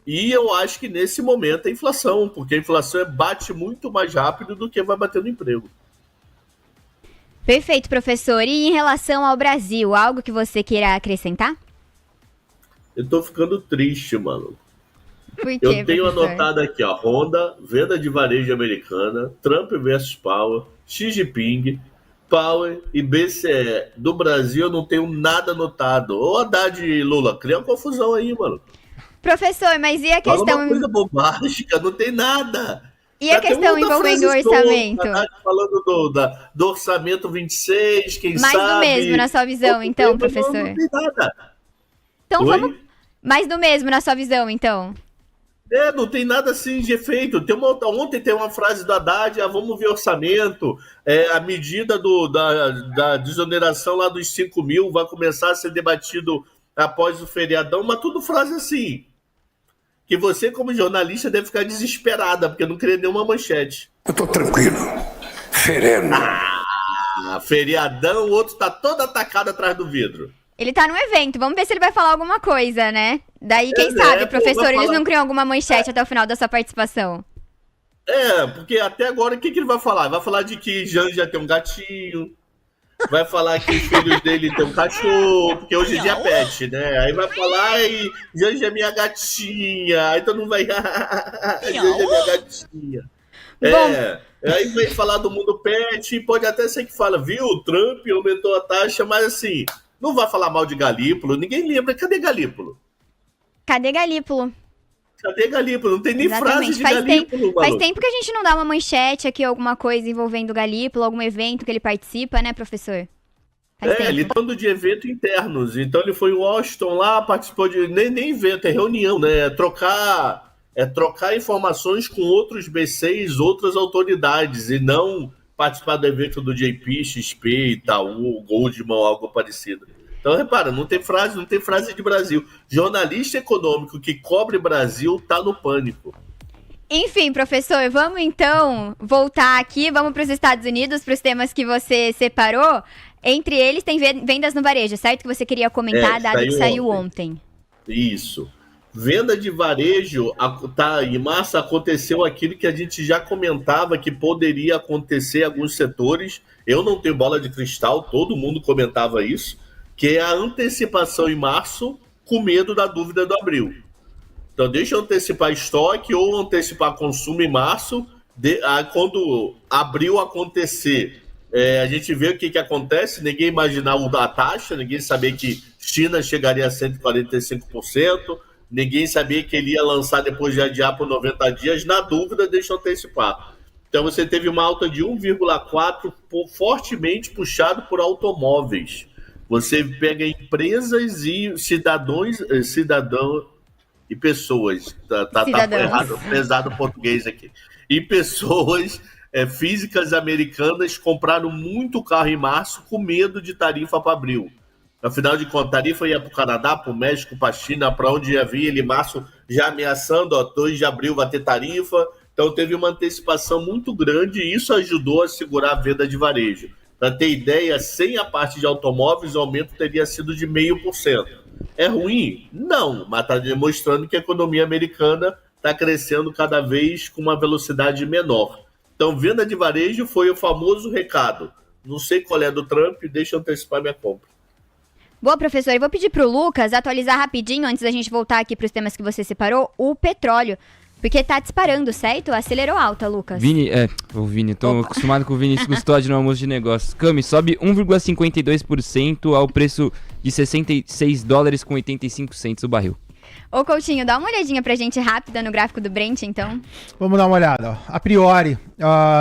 E eu acho que nesse momento é inflação, porque a inflação bate muito mais rápido do que vai bater no emprego. Perfeito, professor. E em relação ao Brasil, algo que você queira acrescentar? Eu tô ficando triste, mano. Por quê, eu tenho professor? anotado aqui, ó, Honda, venda de varejo americana, Trump versus Powell, Xi Jinping, Powell e BCE. Do Brasil eu não tenho nada anotado. Ô Haddad e Lula, cria uma confusão aí, mano. Professor, mas e a questão... Fala uma coisa bobástica, não tem nada. E a questão envolvendo o orçamento? Falando do orçamento 26, quem mais sabe... Mais do mesmo na sua visão, então, professor? Não tem nada. Então vamos... Mais do mesmo na sua visão, então? Não tem nada assim de efeito. Ontem tem uma frase do Haddad, vamos ver orçamento, a medida da desoneração lá dos 5 mil vai começar a ser debatido após o feriadão, mas tudo frase assim, que você como jornalista deve ficar desesperada, porque não queria nenhuma manchete. Eu tô tranquilo, sereno. Feriadão, o outro tá todo atacado atrás do vidro. Ele tá num evento, vamos ver se ele vai falar alguma coisa, né? Daí, quem sabe, professor, eles não criam alguma manchete até o final da sua participação. Porque até agora, o que ele vai falar? Vai falar de que Janja tem um gatinho, vai falar que os filhos dele tem um cachorro, porque hoje em dia é pet, né? Aí vai falar, e Janja é minha gatinha, aí todo mundo vai, Janja é minha gatinha. Aí vem falar do mundo pet, pode até ser que fala, viu, o Trump aumentou a taxa, mas assim... Não vai falar mal de Galípolo, ninguém lembra. Cadê Galípolo? Cadê Galípolo? Cadê Galípolo? Não tem nem Exatamente. frase de Galípolo, Faz tempo que a gente não dá uma manchete aqui, alguma coisa envolvendo o Galípolo, algum evento que ele participa, né, professor? Ele tá falando de eventos internos. Então ele foi em Washington lá, participou de... Nem evento, é reunião, né? É trocar informações com outros B6, outras autoridades, e não... participar do evento do JP, XP, Itaú, Goldman, algo parecido. Então, repara, não tem frase de Brasil. Jornalista econômico que cobre Brasil tá no pânico. Enfim, professor, vamos então voltar aqui, vamos para os Estados Unidos, para os temas que você separou. Entre eles tem vendas no varejo, certo? Que você queria comentar, dado que saiu ontem. Isso. Venda de varejo, em março aconteceu aquilo que a gente já comentava que poderia acontecer em alguns setores. Eu não tenho bola de cristal, todo mundo comentava isso, que é a antecipação em março com medo da dúvida do abril. Então deixa eu antecipar estoque ou antecipar consumo em março, quando abril acontecer, a gente vê o que acontece, ninguém imaginava a taxa, ninguém sabia que China chegaria a 145%, ninguém sabia que ele ia lançar depois de adiar por 90 dias. Na dúvida, deixa eu antecipar. Então você teve uma alta de 1,4%, fortemente puxado por automóveis. Você pega empresas e cidadãos e pessoas. Tá errado, pesado o português aqui. E pessoas físicas americanas compraram muito carro em março com medo de tarifa para abril. Afinal de contas, a tarifa ia para o Canadá, para o México, para a China, para onde ia vir, ele março já ameaçando, 2 de abril vai ter tarifa. Então teve uma antecipação muito grande e isso ajudou a segurar a venda de varejo. Para ter ideia, sem a parte de automóveis, o aumento teria sido de 0,5%. É ruim? Não, mas está demonstrando que a economia americana está crescendo cada vez com uma velocidade menor. Então, venda de varejo foi o famoso recado. Não sei qual é do Trump, deixa eu antecipar minha compra. Boa, professor. Eu vou pedir pro Lucas atualizar rapidinho, antes da gente voltar aqui pros temas que você separou, o petróleo. Porque tá disparando, certo? Acelerou alta, Lucas. Vini, tô acostumado com o Vinícius Custódio no almoço de negócios. Cami, sobe 1,52% ao preço de $66,85 o barril. Ô, Coutinho, dá uma olhadinha pra gente rápida no gráfico do Brent, então. Vamos dar uma olhada. Ó. A priori,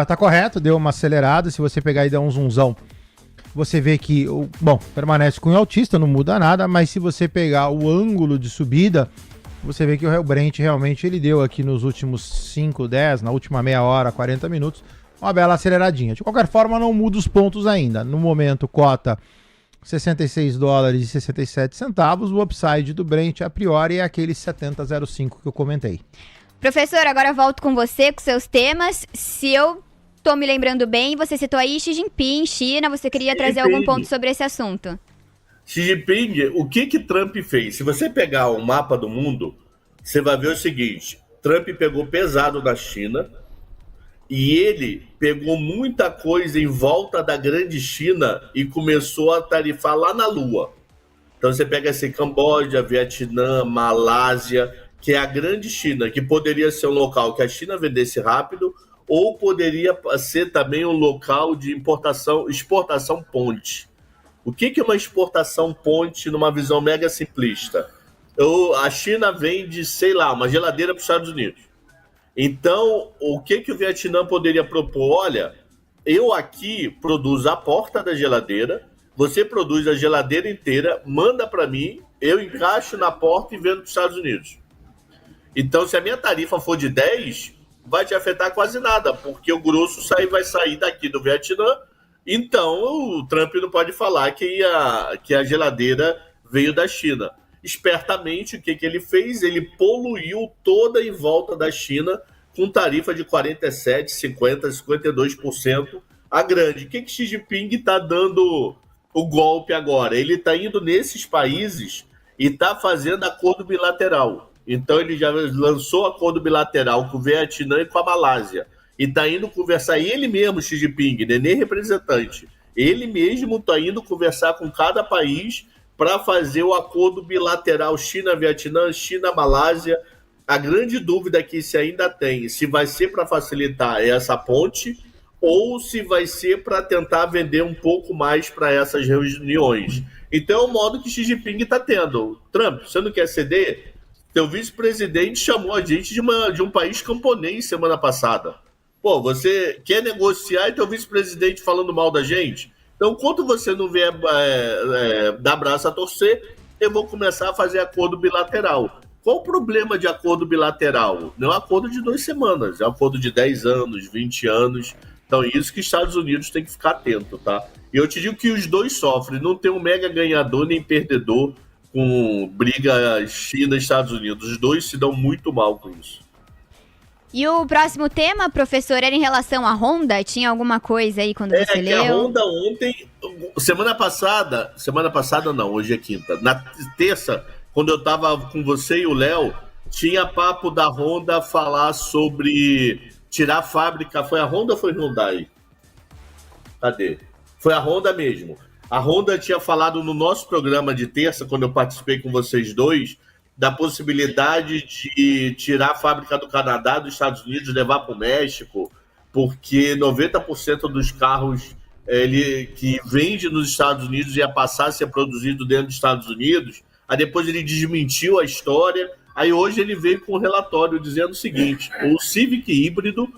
tá correto, deu uma acelerada. Se você pegar e dar um zoomzão, você vê que, permanece com o altista, não muda nada, mas se você pegar o ângulo de subida, você vê que o Brent realmente ele deu aqui nos últimos 5, 10, na última meia hora, 40 minutos, uma bela aceleradinha. De qualquer forma, não muda os pontos ainda. No momento, cota $66,67. O upside do Brent, a priori, é aquele 70,05 que eu comentei. Professor, agora eu volto com você, com seus temas. Se eu tô me lembrando bem, você citou aí Xi Jinping, China, você queria trazer algum ponto sobre esse assunto? Xi Jinping, o que Trump fez? Se você pegar o mapa do mundo, você vai ver o seguinte, Trump pegou pesado na China e ele pegou muita coisa em volta da grande China e começou a tarifar lá na Lua. Então você pega assim, Camboja, Vietnã, Malásia, que é a grande China, que poderia ser um local que a China vendesse rápido, ou poderia ser também um local de exportação ponte. O que é uma exportação ponte numa visão mega simplista? A China vende, uma geladeira para os Estados Unidos. Então, o que o Vietnã poderia propor? Olha, eu aqui produzo a porta da geladeira, você produz a geladeira inteira, manda para mim, eu encaixo na porta e vendo para os Estados Unidos. Então, se a minha tarifa for de 10, vai te afetar quase nada, porque o grosso vai sair daqui do Vietnã. Então, o Trump não pode falar que a geladeira veio da China. Espertamente, o que ele fez? Ele poluiu toda em volta da China com tarifa de 47%, 50%, 52% a grande. O que Xi Jinping está dando o golpe agora? Ele está indo nesses países e está fazendo acordo bilateral. Então, ele já lançou acordo bilateral com o Vietnã e com a Malásia. E está indo conversar, ele mesmo, Xi Jinping, né? Nem representante. Ele mesmo está indo conversar com cada país para fazer o acordo bilateral China-Vietnã, China-Malásia. A grande dúvida que se ainda tem, se vai ser para facilitar essa ponte ou se vai ser para tentar vender um pouco mais para essas reuniões. Então, é o modo que Xi Jinping está tendo. Trump, você não quer ceder? Teu vice-presidente chamou a gente de um país camponês semana passada. Pô, você quer negociar e teu vice-presidente falando mal da gente? Então, enquanto você não vier dar braço a torcer, eu vou começar a fazer acordo bilateral. Qual o problema de acordo bilateral? Não é um acordo de 2 semanas, é um acordo de 10 anos, 20 anos. Então, isso que os Estados Unidos tem que ficar atento, tá? E eu te digo que os dois sofrem, não tem um mega ganhador nem perdedor com briga China e Estados Unidos. Os dois se dão muito mal com isso. E o próximo tema, professor, era em relação à Honda? Tinha alguma coisa aí quando você leu? A Honda ontem, semana passada não, hoje é quinta. Na terça, quando eu tava com você e o Léo, tinha papo da Honda falar sobre tirar a fábrica. Foi a Honda ou foi a Hyundai? Cadê? Foi a Honda mesmo. A Honda tinha falado no nosso programa de terça, quando eu participei com vocês dois, da possibilidade de tirar a fábrica do Canadá, dos Estados Unidos, levar para o México, porque 90% dos carros que vende nos Estados Unidos ia passar a ser produzido dentro dos Estados Unidos. Aí depois ele desmentiu a história. Aí hoje ele veio com um relatório dizendo o seguinte: o Civic híbrido,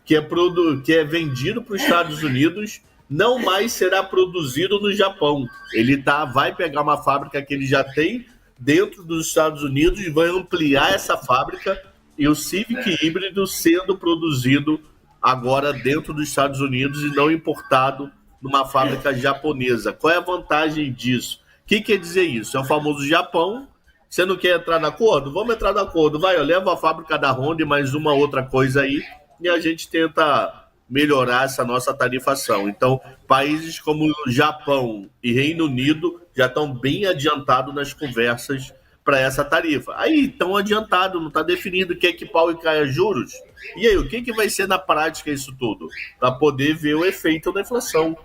que é vendido para os Estados Unidos, não mais será produzido no Japão. Ele vai pegar uma fábrica que ele já tem dentro dos Estados Unidos e vai ampliar essa fábrica, e o Civic híbrido sendo produzido agora dentro dos Estados Unidos e não importado numa fábrica japonesa. Qual é a vantagem disso? O que quer dizer isso? É o famoso Japão. Você não quer entrar no acordo? Vamos entrar no acordo. Vai, eu levo a fábrica da Honda e mais uma outra coisa aí, e a gente tenta melhorar essa nossa tarifação. Então, países como Japão e Reino Unido já estão bem adiantados nas conversas para essa tarifa. Aí, tão adiantado, não está definido que pau e caia juros. E aí, o que vai ser na prática isso tudo? Para poder ver o efeito da inflação.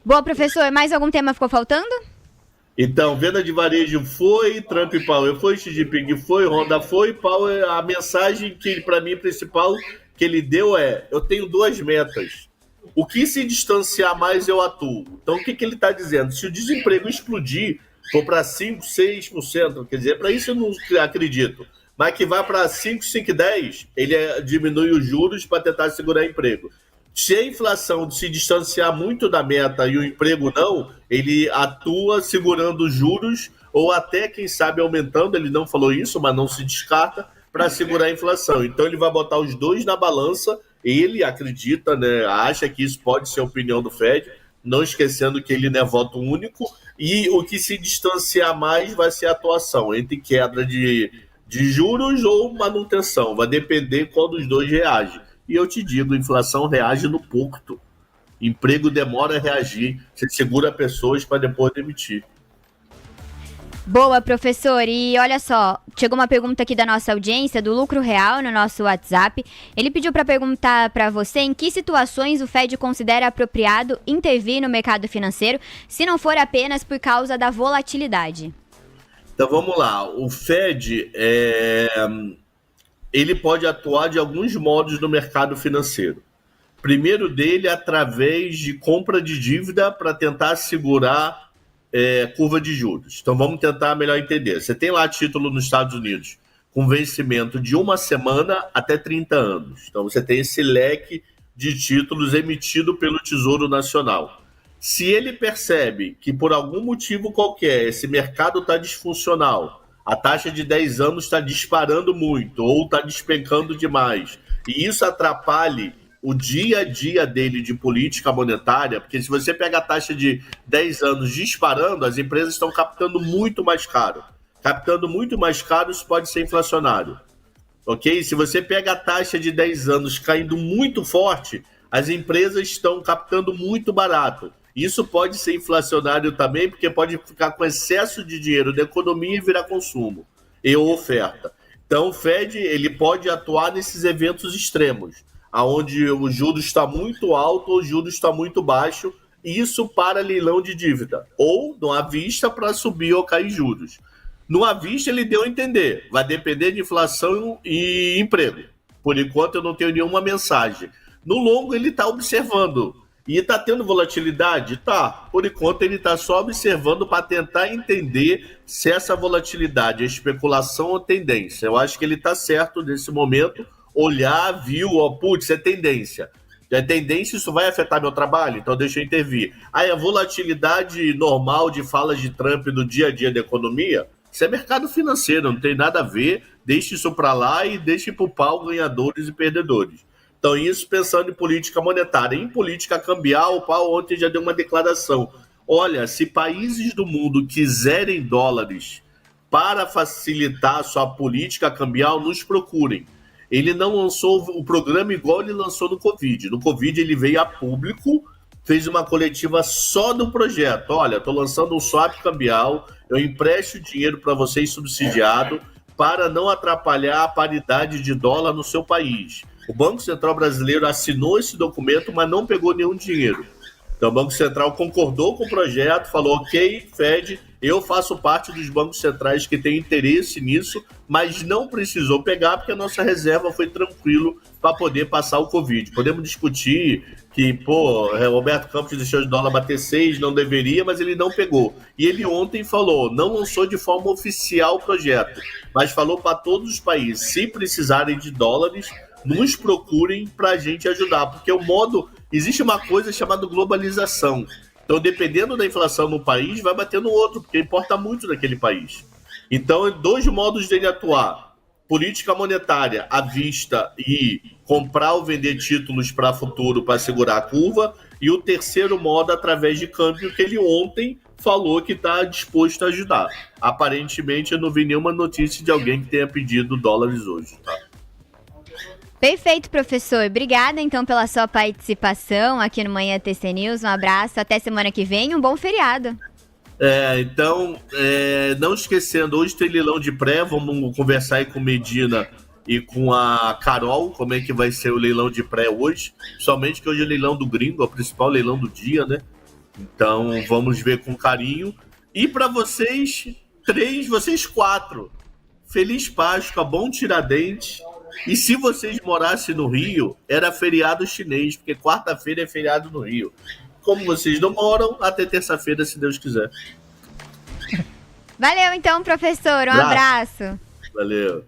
Boa, professor. Mais algum tema ficou faltando? Então, venda de varejo foi, Trump e Powell foi, Xi Jinping foi, Honda foi, Powell. A mensagem que, para mim, principal que ele deu eu tenho 2 metas. O que se distanciar mais, eu atuo. Então, o que ele está dizendo? Se o desemprego explodir, for para 5%, 6%, quer dizer, para isso eu não acredito, mas que vai para 5, 5, 10%, ele diminui os juros para tentar segurar emprego. Se a inflação se distanciar muito da meta e o emprego não, ele atua segurando os juros ou até, quem sabe, aumentando. Ele não falou isso, mas não se descarta, para segurar a inflação. Então ele vai botar os dois na balança. Ele acredita, né, acha que isso pode ser a opinião do Fed, não esquecendo que ele não é voto único, e o que se distanciar mais vai ser a atuação entre queda de juros ou manutenção. Vai depender qual dos dois reage. E eu te digo, a inflação reage no curto. Emprego demora a reagir. Você segura pessoas para depois demitir. Boa, professor. E olha só, chegou uma pergunta aqui da nossa audiência, do Lucro Real, no nosso WhatsApp. Ele pediu para perguntar para você em que situações o Fed considera apropriado intervir no mercado financeiro, se não for apenas por causa da volatilidade. Então vamos lá. O Fed ele pode atuar de alguns modos no mercado financeiro. Primeiro dele, através de compra de dívida para tentar segurar curva de juros. Então vamos tentar melhor entender. Você tem lá título nos Estados Unidos com vencimento de 1 semana até 30 anos. Então você tem esse leque de títulos emitido pelo Tesouro Nacional. Se ele percebe que por algum motivo qualquer esse mercado está disfuncional, a taxa de 10 anos está disparando muito ou está despencando demais, e isso atrapalhe o dia a dia dele de política monetária, porque se você pega a taxa de 10 anos disparando, as empresas estão captando muito mais caro. Captando muito mais caro, isso pode ser inflacionário. Ok? Se você pega a taxa de 10 anos caindo muito forte, as empresas estão captando muito barato. Isso pode ser inflacionário também, porque pode ficar com excesso de dinheiro da economia e virar consumo e oferta. Então, o Fed ele pode atuar nesses eventos extremos, onde o juros está muito alto ou o juros está muito baixo, e isso para leilão de dívida, ou no à vista para subir ou cair juros. No à vista, ele deu a entender. Vai depender de inflação e emprego. Por enquanto, eu não tenho nenhuma mensagem. No longo, ele está observando. E está tendo volatilidade? Tá. Por enquanto, ele está só observando para tentar entender se essa volatilidade é especulação ou tendência. Eu acho que ele está certo nesse momento. Olhar, viu, putz, é tendência. É tendência, isso vai afetar meu trabalho? Então deixa eu intervir. Aí a volatilidade normal de falas de Trump no dia a dia da economia... Isso é mercado financeiro, não tem nada a ver. Deixe isso para lá e deixe para o pau ganhadores e perdedores. Então, isso pensando em política monetária. Em política cambial, o Paulo ontem já deu uma declaração. Olha, se países do mundo quiserem dólares para facilitar a sua política cambial, nos procurem. Ele não lançou o programa igual ele lançou no Covid. No Covid, ele veio a público, fez uma coletiva só do projeto. Olha, estou lançando um swap cambial, eu empresto dinheiro para vocês subsidiado para não atrapalhar a paridade de dólar no seu país. O Banco Central brasileiro assinou esse documento, mas não pegou nenhum dinheiro. Então o Banco Central concordou com o projeto, falou, ok, Fed, eu faço parte dos bancos centrais que têm interesse nisso, mas não precisou pegar porque a nossa reserva foi tranquilo para poder passar o Covid. Podemos discutir que, Roberto Campos deixou o dólar bater 6, não deveria, mas ele não pegou. E ele ontem falou, não lançou de forma oficial o projeto, mas falou para todos os países, se precisarem de dólares, nos procurem para a gente ajudar, porque o modo... Existe uma coisa chamada globalização. Então, dependendo da inflação no país, vai bater no outro, porque importa muito daquele país. Então, 2 modos dele atuar. Política monetária à vista e comprar ou vender títulos para futuro para segurar a curva. E o terceiro modo, através de câmbio, que ele ontem falou que está disposto a ajudar. Aparentemente, eu não vi nenhuma notícia de alguém que tenha pedido dólares hoje, tá? Perfeito, professor. Obrigada, então, pela sua participação aqui no Manhã TC News. Um abraço, até semana que vem, um bom feriado. Então, não esquecendo, hoje tem leilão de pré, vamos conversar aí com Medina e com a Carol, como é que vai ser o leilão de pré hoje, somente que hoje é o leilão do gringo, é o principal leilão do dia, né? Então, vamos ver com carinho. E para vocês 4, Feliz Páscoa, bom Tiradentes. E se vocês morassem no Rio, era feriado chinês, porque quarta-feira é feriado no Rio. Como vocês não moram, até terça-feira, se Deus quiser. Valeu, então, professor. Um abraço. Valeu.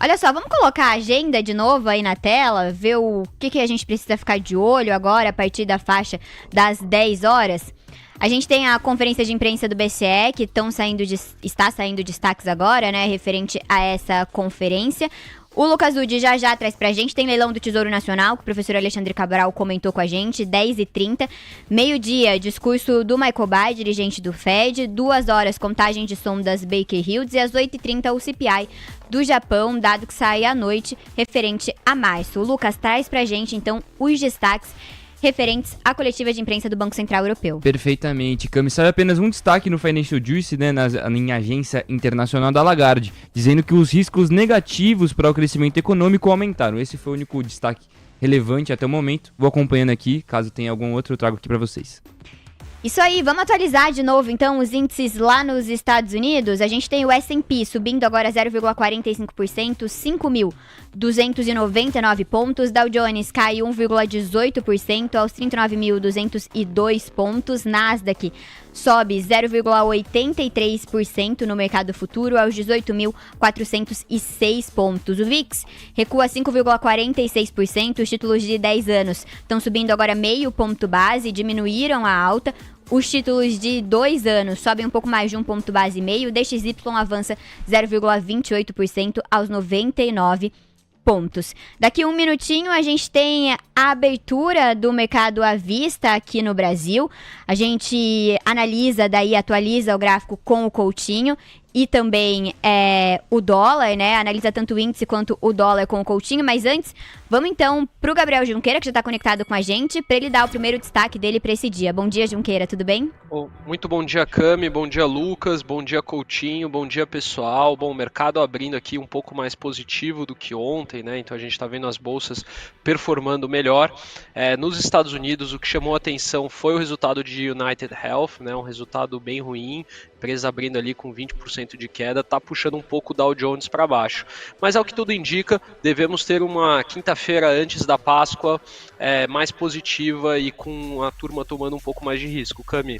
Olha só, vamos colocar a agenda de novo aí na tela, ver o que a gente precisa ficar de olho agora, a partir da faixa das 10 horas. A gente tem a conferência de imprensa do BCE, que está saindo destaques agora, né, referente a essa conferência. O Lucas Ude já traz pra gente, tem leilão do Tesouro Nacional, que o professor Alexandre Cabral comentou com a gente, 10h30, meio-dia, discurso do Michael Bay, dirigente do Fed, 2 horas, contagem de som das Baker Hughes, e às 8h30 o CPI do Japão, dado que sai à noite, referente a março. O Lucas traz pra gente, então, os destaques referentes à coletiva de imprensa do Banco Central Europeu. Perfeitamente, Cami. Saiu apenas um destaque no Financial Juice, né, em agência internacional da Lagarde, dizendo que os riscos negativos para o crescimento econômico aumentaram. Esse foi o único destaque relevante até o momento. Vou acompanhando aqui, caso tenha algum outro eu trago aqui para vocês. Isso aí, vamos atualizar de novo então os índices lá nos Estados Unidos. A gente tem o S&P subindo agora 0,45%, 5.299 pontos. Dow Jones cai 1,18% aos 39.202 pontos. Nasdaq sobe 0,83% no mercado futuro aos 18.406 pontos. O VIX recua 5,46%. Os títulos de 10 anos estão subindo agora meio ponto base, diminuíram a alta. Os títulos de 2 anos sobem um pouco mais de 1 ponto base e meio. O DXY avança 0,28% aos 99 pontos. Daqui um minutinho a gente tem a abertura do mercado à vista aqui no Brasil. A gente atualiza o gráfico com o Coutinho e também o dólar, né? Analisa tanto o índice quanto o dólar com o Coutinho. Mas antes, vamos então pro Gabriel Junqueira, que já está conectado com a gente, para ele dar o primeiro destaque dele para esse dia. Bom dia, Junqueira, tudo bem? Muito bom dia, Cami, bom dia, Lucas, bom dia, Coutinho, bom dia, pessoal. Bom, o mercado abrindo aqui um pouco mais positivo do que ontem, né? Então a gente está vendo as bolsas performando melhor. Nos Estados Unidos, o que chamou a atenção foi o resultado de United Health, né? Um resultado bem ruim, empresa abrindo ali com 20% de queda, está puxando um pouco o Dow Jones para baixo. Mas ao que tudo indica, devemos ter uma quinta-feira antes da Páscoa mais positiva e com a turma tomando um pouco mais de risco. Cami.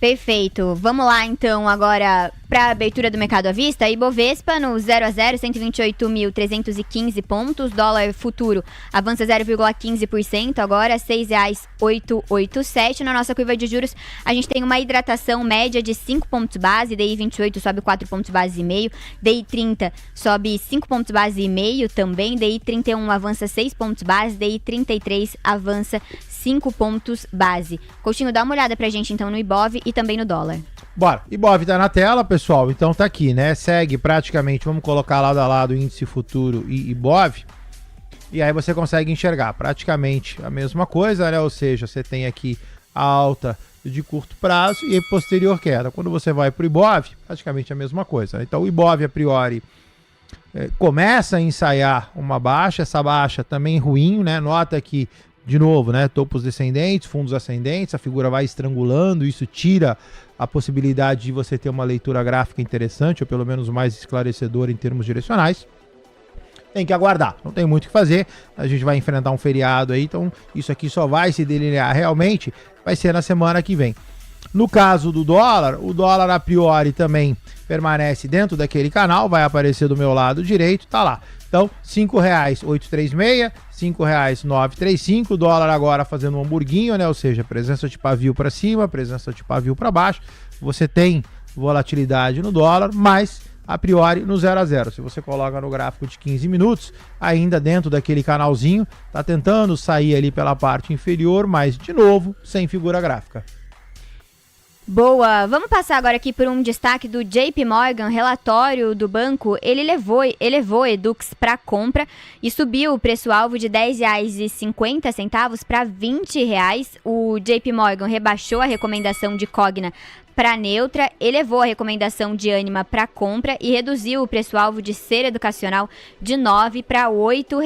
Perfeito. Vamos lá, então, agora para a abertura do mercado à vista. Ibovespa no 0 a 0, 128.315 pontos. Dólar futuro avança 0,15%, agora R$ 6,887. Na nossa curva de juros, a gente tem uma hidratação média de 5 pontos base. DI 28 sobe 4 pontos base e meio. DI 30 sobe 5 pontos base e meio também. DI 31 avança 6 pontos base. DI 33 avança 5 pontos base. Coutinho, dá uma olhada pra gente então no Ibov e também no dólar. Bora, Ibov tá na tela, pessoal, então tá aqui, né? Segue praticamente, vamos colocar lado a lado o índice futuro e Ibov, e aí você consegue enxergar praticamente a mesma coisa, né? Ou seja, você tem aqui a alta de curto prazo e posterior queda. Quando você vai pro Ibov, praticamente a mesma coisa. Então o Ibov, a priori, começa a ensaiar uma baixa, essa baixa também ruim, né? Nota que de novo, né, topos descendentes, fundos ascendentes, a figura vai estrangulando, isso tira a possibilidade de você ter uma leitura gráfica interessante, ou pelo menos mais esclarecedora em termos direcionais. Tem que aguardar, não tem muito o que fazer, a gente vai enfrentar um feriado aí, então isso aqui só vai se delinear realmente, vai ser na semana que vem. No caso do dólar, o dólar a priori também permanece dentro daquele canal, vai aparecer do meu lado direito, tá lá. Então, R$ 5,836, R$ 5,935, o dólar agora fazendo um hamburguinho, né? Ou seja, presença de pavio para cima, presença de pavio para baixo. Você tem volatilidade no dólar, mas a priori no 0 a 0. Se você coloca no gráfico de 15 minutos, ainda dentro daquele canalzinho, tá tentando sair ali pela parte inferior, mas de novo, sem figura gráfica. Boa, vamos passar agora aqui por um destaque do JP Morgan, relatório do banco. Ele elevou Edux para compra e subiu o preço-alvo de R$ 10,50 para R$ 20. O JP Morgan rebaixou a recomendação de Cogna para neutra, elevou a recomendação de Ânima para compra e reduziu o preço-alvo de Ser Educacional de R$ 9 para R$ 8.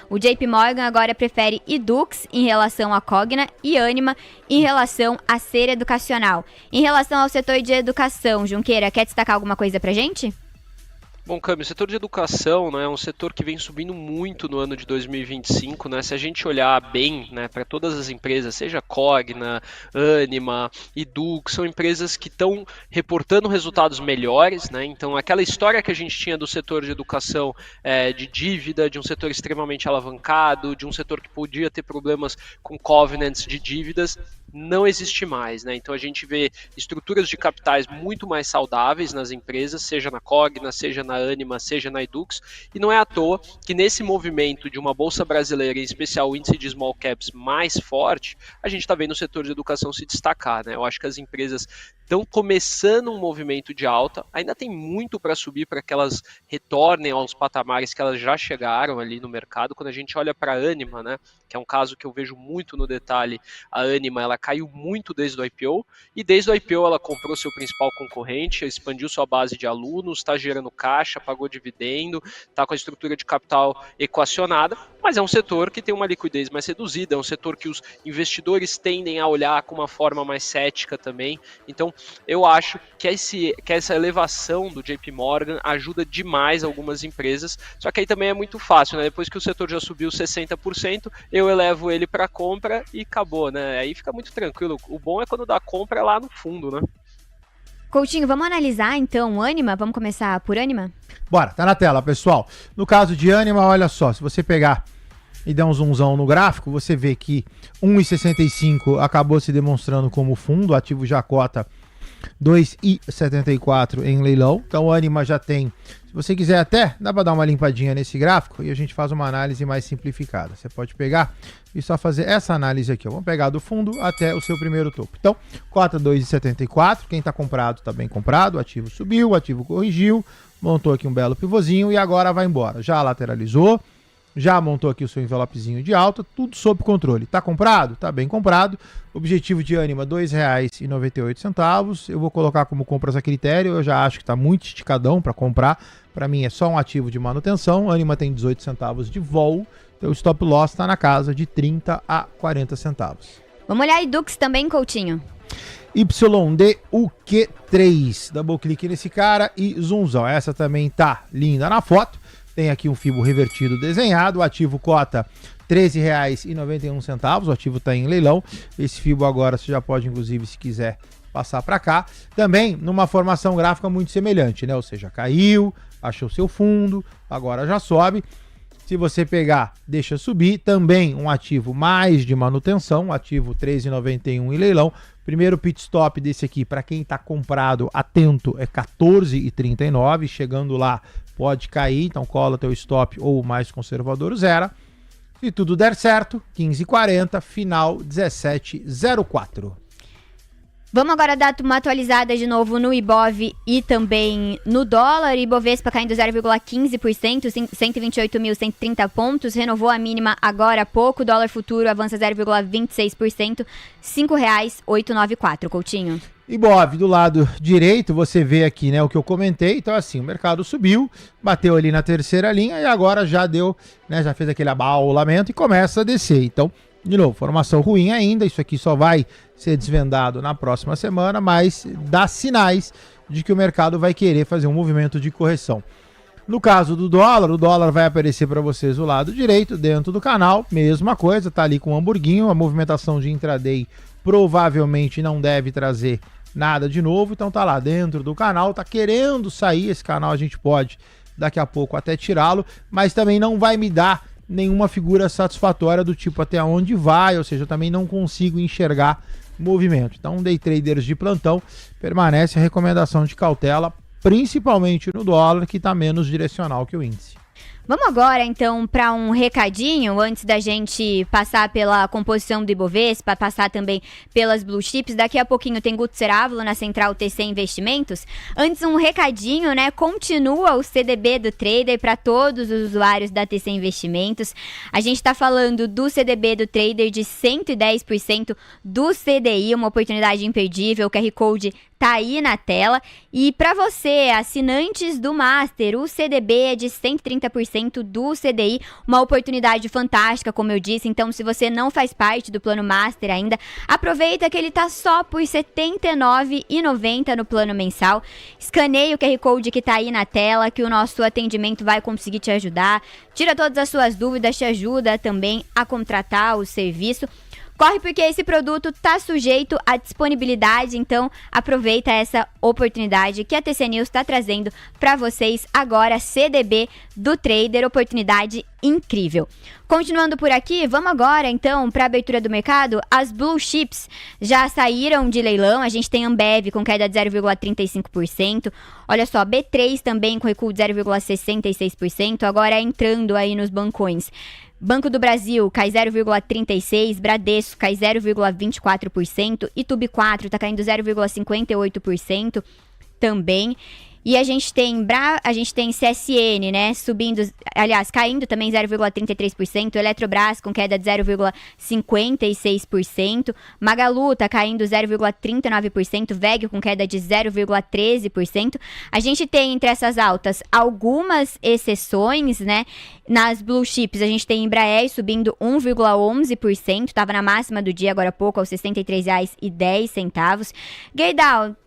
O JP Morgan agora prefere Edux em relação a Cogna e Ânima em relação a Ser Educacional. Em relação ao setor de educação, Junqueira, quer destacar alguma coisa pra gente? Bom, Cami, o setor de educação, né, é um setor que vem subindo muito no ano de 2025, né? Se a gente olhar bem, né, para todas as empresas, seja Cogna, Ânima, Edux, são empresas que estão reportando resultados melhores, né? Então, aquela história que a gente tinha do setor de educação de dívida, de um setor extremamente alavancado, de um setor que podia ter problemas com covenants de dívidas, não existe mais, né? Então a gente vê estruturas de capitais muito mais saudáveis nas empresas, seja na Cogna, seja na Ânima, seja na Edux, e não é à toa que nesse movimento de uma bolsa brasileira, em especial o índice de small caps mais forte, a gente está vendo o setor de educação se destacar, né? Eu acho que as empresas estão começando um movimento de alta, ainda tem muito para subir para que elas retornem aos patamares que elas já chegaram ali no mercado. Quando a gente olha para a Ânima, né, que é um caso que eu vejo muito no detalhe, a Ânima ela caiu muito desde o IPO, e desde o IPO ela comprou seu principal concorrente, expandiu sua base de alunos, está gerando caixa, pagou dividendo, está com a estrutura de capital equacionada, mas é um setor que tem uma liquidez mais reduzida, é um setor que os investidores tendem a olhar com uma forma mais cética também. Então eu acho que essa elevação do JP Morgan ajuda demais algumas empresas, só que aí também é muito fácil, né? Depois que o setor já subiu 60%, eu elevo ele para compra e acabou, né? Aí fica muito tranquilo. O bom é quando dá compra lá no fundo, né? Coutinho, vamos analisar então Ânima? Vamos começar por Ânima? Bora, tá na tela, pessoal. No caso de Ânima, olha só, se você pegar e der um zoomzão no gráfico, você vê que 1,65 acabou se demonstrando como fundo, o ativo já cota 2,74 em leilão. Então o Ânima já tem, se você quiser até, dá para dar uma limpadinha nesse gráfico e a gente faz uma análise mais simplificada. Você pode pegar e só fazer essa análise aqui, ó. Vamos pegar do fundo até o seu primeiro topo. Então, cota 2,74, quem está comprado está bem comprado, o ativo subiu, o ativo corrigiu, montou aqui um belo pivôzinho e agora vai embora. Já lateralizou, já montou aqui o seu envelopezinho de alta, tudo sob controle. Tá comprado? Tá bem comprado. Objetivo de Ânima, R$ 2,98. Eu vou colocar como compras a critério, eu já acho que tá muito esticadão para comprar. Para mim é só um ativo de manutenção. Ânima tem 18 centavos de vol, então o stop loss está na casa de 30 a 40 centavos. Vamos olhar Edux também, Coutinho. YDUQ3. Double clique nesse cara e zoomzão. Essa também tá linda na foto. Tem aqui um fibo revertido desenhado, o ativo cota R$ 13,91, o ativo está em leilão. Esse fibo agora você já pode, inclusive, se quiser, passar para cá. Também numa formação gráfica muito semelhante, né? Ou seja, caiu, achou seu fundo, agora já sobe. Se você pegar, deixa subir. Também um ativo mais de manutenção, ativo R$ 13,91 em leilão. Primeiro pit stop desse aqui, para quem está comprado, atento, é 14,39. Chegando lá, pode cair, então cola teu stop ou mais conservador zero. Se tudo der certo, 15,40, final 17,04. Vamos agora dar uma atualizada de novo no Ibov e também no dólar. Ibovespa caindo 0,15%, 128.130 pontos. Renovou a mínima agora há pouco. Dólar futuro avança 0,26%, R$ 5,894, Coutinho. Ibov, do lado direito, você vê aqui, né, o que eu comentei. Então, assim, o mercado subiu, bateu ali na terceira linha e agora já deu, né, já fez aquele abaulamento e começa a descer. Então, de novo, formação ruim ainda, isso aqui só vai ser desvendado na próxima semana, mas dá sinais de que o mercado vai querer fazer um movimento de correção. No caso do dólar, o dólar vai aparecer para vocês do lado direito, dentro do canal, mesma coisa, tá ali com um hamburguinho, a movimentação de intraday provavelmente não deve trazer nada de novo, então tá lá dentro do canal, tá querendo sair, esse canal a gente pode daqui a pouco até tirá-lo, mas também não vai me dar nenhuma figura satisfatória do tipo até onde vai, ou seja, eu também não consigo enxergar movimento. Então, day traders de plantão, permanece a recomendação de cautela, principalmente no dólar, que está menos direcional que o índice. Vamos agora, então, para um recadinho, antes da gente passar pela composição do Ibovespa, passar também pelas Blue Chips. Daqui a pouquinho tem Guto Cerávulo na Central TC Investimentos. Antes, um recadinho, né? Continua o CDB do Trader para todos os usuários da TC Investimentos. A gente está falando do CDB do Trader de 110% do CDI, uma oportunidade imperdível. O QR Code tá aí na tela. E para você, assinantes do Master, o CDB é de 130% do CDI, uma oportunidade fantástica, como eu disse. Então, se você não faz parte do plano Master ainda, aproveita que ele tá só por R$ 79,90 no plano mensal. Escaneie o QR Code que tá aí na tela, que o nosso atendimento vai conseguir te ajudar. Tira todas as suas dúvidas, te ajuda também a contratar o serviço. Corre porque esse produto está sujeito à disponibilidade, então aproveita essa oportunidade que a TC News está trazendo para vocês agora, CDB do Trader, oportunidade incrível. Continuando por aqui, vamos agora então para a abertura do mercado. As Blue Chips já saíram de leilão, a gente tem Ambev com queda de 0,35%, olha só, B3 também com recuo de 0,66%, agora entrando aí nos bancões. Banco do Brasil cai 0,36%, Bradesco cai 0,24%, Itube 4 está caindo 0,58% também. E a gente tem CSN, né, caindo também 0,33%, Eletrobras com queda de 0,56%, Magalu tá caindo 0,39%, VEG com queda de 0,13%. A gente tem entre essas altas algumas exceções, né? Nas Blue Chips, a gente tem Embraer subindo 1,11%, estava na máxima do dia agora há pouco, aos R$ 63,10. Gerdau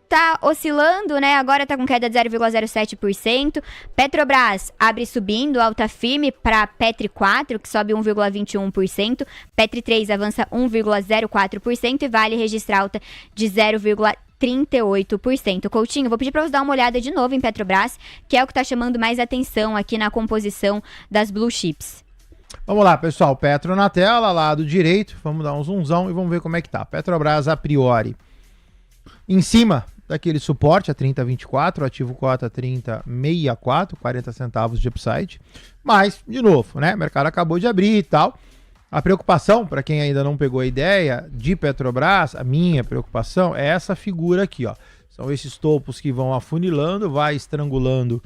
tá oscilando, né? Agora tá com queda de 0,07%. Petrobras abre subindo, alta firme para Petri 4, que sobe 1,21%. Petri 3 avança 1,04% e Vale registra alta de 0,38%. Coutinho, vou pedir para você dar uma olhada de novo em Petrobras, que é o que está chamando mais atenção aqui na composição das Blue Chips. Vamos lá, pessoal. Petro na tela, lado direito. Vamos dar um zoomzão e vamos ver como é que tá. Petrobras, a priori, em cima daquele suporte a 30,24, ativo cota 30,64, 40 centavos de upside. Mas, de novo, né? O mercado acabou de abrir e tal. A preocupação, para quem ainda não pegou a ideia, de Petrobras, a minha preocupação é essa figura aqui, ó. São esses topos que vão afunilando, vai estrangulando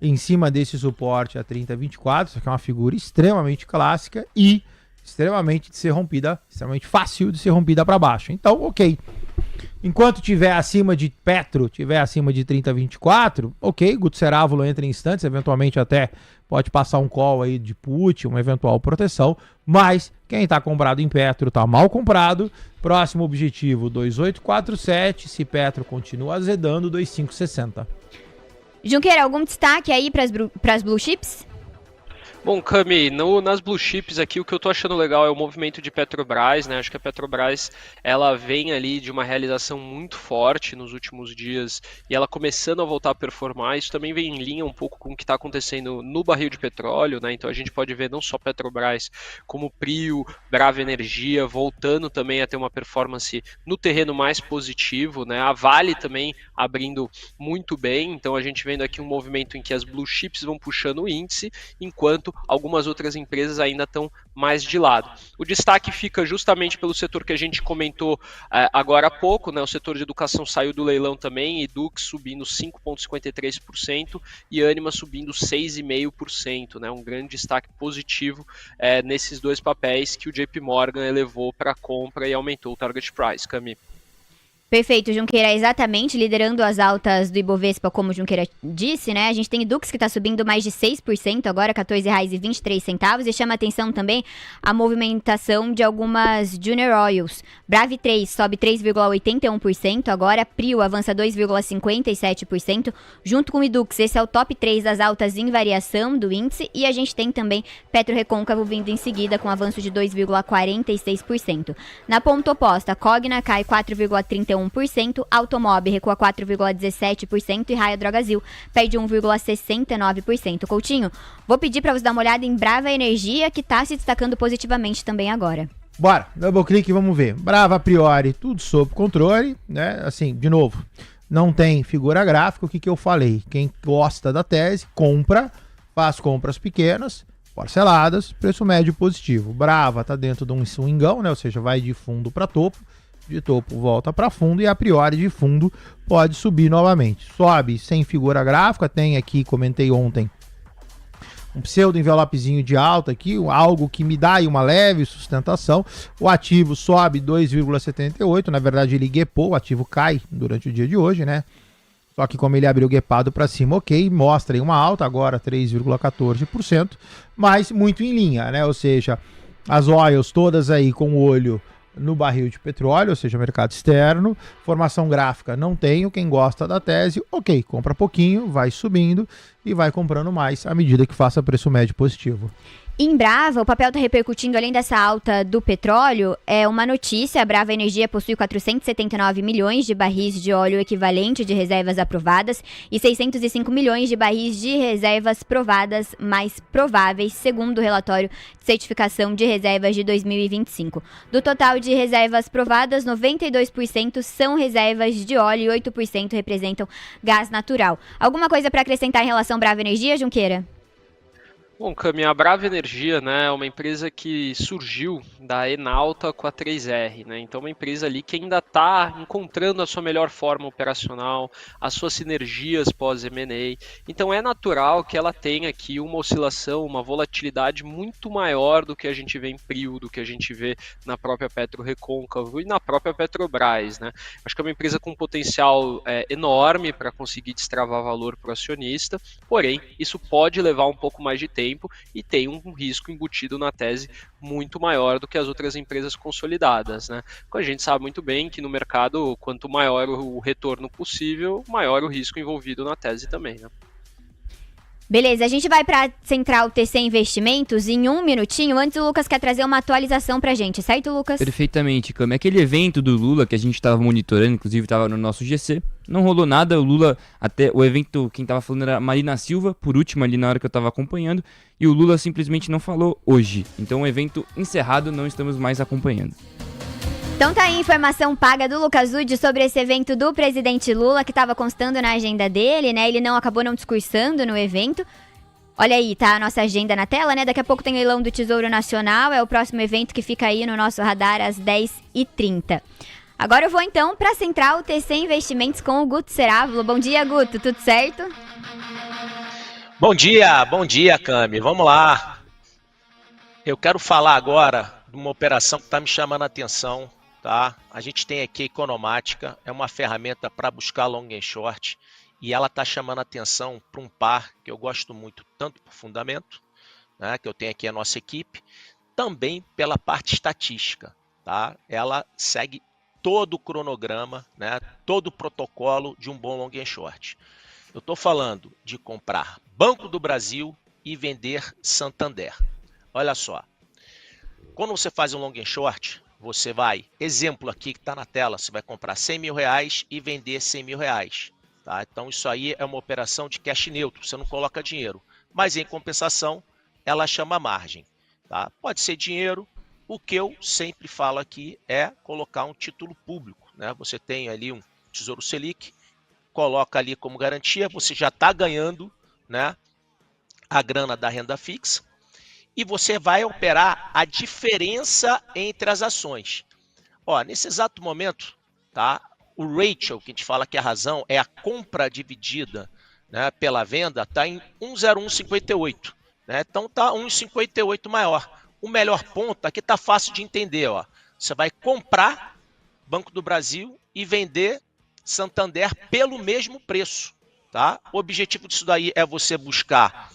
em cima desse suporte a 30,24. Isso aqui é uma figura extremamente clássica e extremamente de ser rompida, extremamente fácil de ser rompida para baixo. Então, ok. Enquanto tiver acima de Petro, tiver acima de 30,24, ok, Gutserávulo entra em instantes, eventualmente até pode passar um call aí de put, uma eventual proteção, mas quem está comprado em Petro está mal comprado. Próximo objetivo 2,847, se Petro continua azedando, 2,560. Junqueira, algum destaque aí para as blue chips? Bom, Cami, nas blue chips aqui, o que eu tô achando legal é o movimento de Petrobras, né? Acho que a Petrobras, ela vem ali de uma realização muito forte nos últimos dias e ela começando a voltar a performar. Isso também vem em linha um pouco com o que está acontecendo no barril de petróleo, né? Então a gente pode ver não só Petrobras, como Prio, Brava Energia, voltando também a ter uma performance no terreno mais positivo, né? A Vale também abrindo muito bem. Então a gente vendo aqui um movimento em que as blue chips vão puxando o índice, enquanto algumas outras empresas ainda estão mais de lado. O destaque fica justamente pelo setor que a gente comentou agora há pouco, né? O setor de educação saiu do leilão também, Edux subindo 5,53% e Ânima subindo 6,5%, né? Um grande destaque positivo nesses dois papéis que o JP Morgan elevou para compra e aumentou o target price, Cami. Perfeito, Junqueira, exatamente, liderando as altas do Ibovespa, como o Junqueira disse, né? A gente tem Edux que está subindo mais de 6%, agora R$ 14,23, e chama atenção também a movimentação de algumas Junior Oils. Brave 3 sobe 3,81%, agora Prio avança 2,57%, junto com o Edux. Esse é o top 3 das altas em variação do índice, e a gente tem também Petro Recôncavo vindo em seguida com avanço de 2,46%. Na ponta oposta, Cogna cai 4,31%, Automob recua 4,17% e Raia Drogasil perde 1,69%. Coutinho, vou pedir para você dar uma olhada em Brava Energia, que está se destacando positivamente também agora. Bora, double clique e vamos ver. Brava a priori, tudo sob controle, né? Assim, de novo, não tem figura gráfica, o que eu falei? Quem gosta da tese, compra, faz compras pequenas, parceladas, preço médio positivo. Brava tá dentro de um swingão, né? Ou seja, vai de fundo para topo. De topo volta para fundo e a priori de fundo pode subir novamente. Sobe sem figura gráfica, tem aqui, comentei ontem, um pseudo envelopezinho de alta aqui, algo que me dá aí uma leve sustentação. O ativo sobe 2,78, na verdade ele guepou, o ativo cai durante o dia de hoje, né? Só que como ele abriu guepado para cima, ok, mostra aí uma alta, agora 3,14%, mas muito em linha, né? Ou seja, as oils todas aí com o olho no barril de petróleo, ou seja, mercado externo. Formação gráfica não tenho, quem gosta da tese, ok, compra pouquinho, vai subindo e vai comprando mais à medida que faça preço médio positivo. Em Brava, o papel está repercutindo, além dessa alta do petróleo, é uma notícia. A Brava Energia possui 479 milhões de barris de óleo equivalente de reservas aprovadas e 605 milhões de barris de reservas provadas mais prováveis, segundo o relatório de certificação de reservas de 2025. Do total de reservas provadas, 92% são reservas de óleo e 8% representam gás natural. Alguma coisa para acrescentar em relação à Brava Energia, Junqueira? Bom, Cami, a Brava Energia, né, é uma empresa que surgiu da Enalta com a 3R, né? Então uma empresa ali que ainda está encontrando a sua melhor forma operacional, as suas sinergias pós-M&A. Então é natural que ela tenha aqui uma oscilação, uma volatilidade muito maior do que a gente vê em Prio, do que a gente vê na própria Petro Recôncavo e na própria Petrobras, né? Acho que é uma empresa com potencial enorme para conseguir destravar valor para o acionista, porém isso pode levar um pouco mais de tempo e tem um risco embutido na tese muito maior do que as outras empresas consolidadas, né? A gente sabe muito bem que no mercado, quanto maior o retorno possível, maior o risco envolvido na tese também, né? Beleza, a gente vai para a Central TC Investimentos em um minutinho. Antes o Lucas quer trazer uma atualização pra gente, certo, Lucas? Perfeitamente, Cami. Aquele evento do Lula que a gente estava monitorando, inclusive estava no nosso GC, não rolou nada. O Lula, até o evento, quem tava falando era a Marina Silva, por último ali na hora que eu tava acompanhando, e o Lula simplesmente não falou hoje. Então o evento encerrado, não estamos mais acompanhando. Então tá aí informação paga do Lucas Uddi sobre esse evento do presidente Lula, que estava constando na agenda dele, né? Ele acabou não discursando no evento. Olha aí, tá a nossa agenda na tela, né? Daqui a pouco tem leilão do Tesouro Nacional, é o próximo evento que fica aí no nosso radar às 10h30. Agora eu vou então para a Central TC Investimentos com o Guto Cerávulo. Bom dia, Guto, tudo certo? Bom dia, Cami. Vamos lá. Eu quero falar agora de uma operação que está me chamando a atenção, tá? A gente tem aqui a Economática, é uma ferramenta para buscar long and short, e ela está chamando a atenção para um par que eu gosto muito, tanto por fundamento, né, que eu tenho aqui a nossa equipe, também pela parte estatística, tá? Ela segue todo o cronograma, né, todo o protocolo de um bom long and short. Eu estou falando de comprar Banco do Brasil e vender Santander. Olha só, quando você faz um long and short, você vai, exemplo aqui que está na tela, você vai comprar R$100 mil e vender R$100 mil. Tá? Então isso aí é uma operação de cash neutro, você não coloca dinheiro, mas em compensação ela chama margem. Tá? Pode ser dinheiro, o que eu sempre falo aqui é colocar um título público. Né? Você tem ali um Tesouro Selic, coloca ali como garantia, você já está ganhando, né, a grana da renda fixa e você vai operar a diferença entre as ações. Ó, nesse exato momento, tá? O ratio, que a gente fala que a razão é a compra dividida, né, pela venda, está em 1,0158. Né? Então está 1,58 maior. O melhor ponto aqui está fácil de entender. Ó. Você vai comprar Banco do Brasil e vender Santander pelo mesmo preço. Tá? O objetivo disso daí é você buscar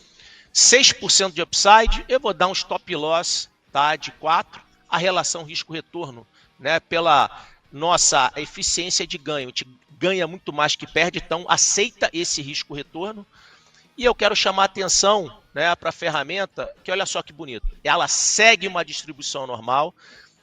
6% de upside. Eu vou dar um stop loss, tá, de 4. A relação risco-retorno, né, pela nossa eficiência de ganho, a gente ganha muito mais que perde, então aceita esse risco-retorno. E eu quero chamar a atenção, né, para a ferramenta, que olha só que bonito, ela segue uma distribuição normal,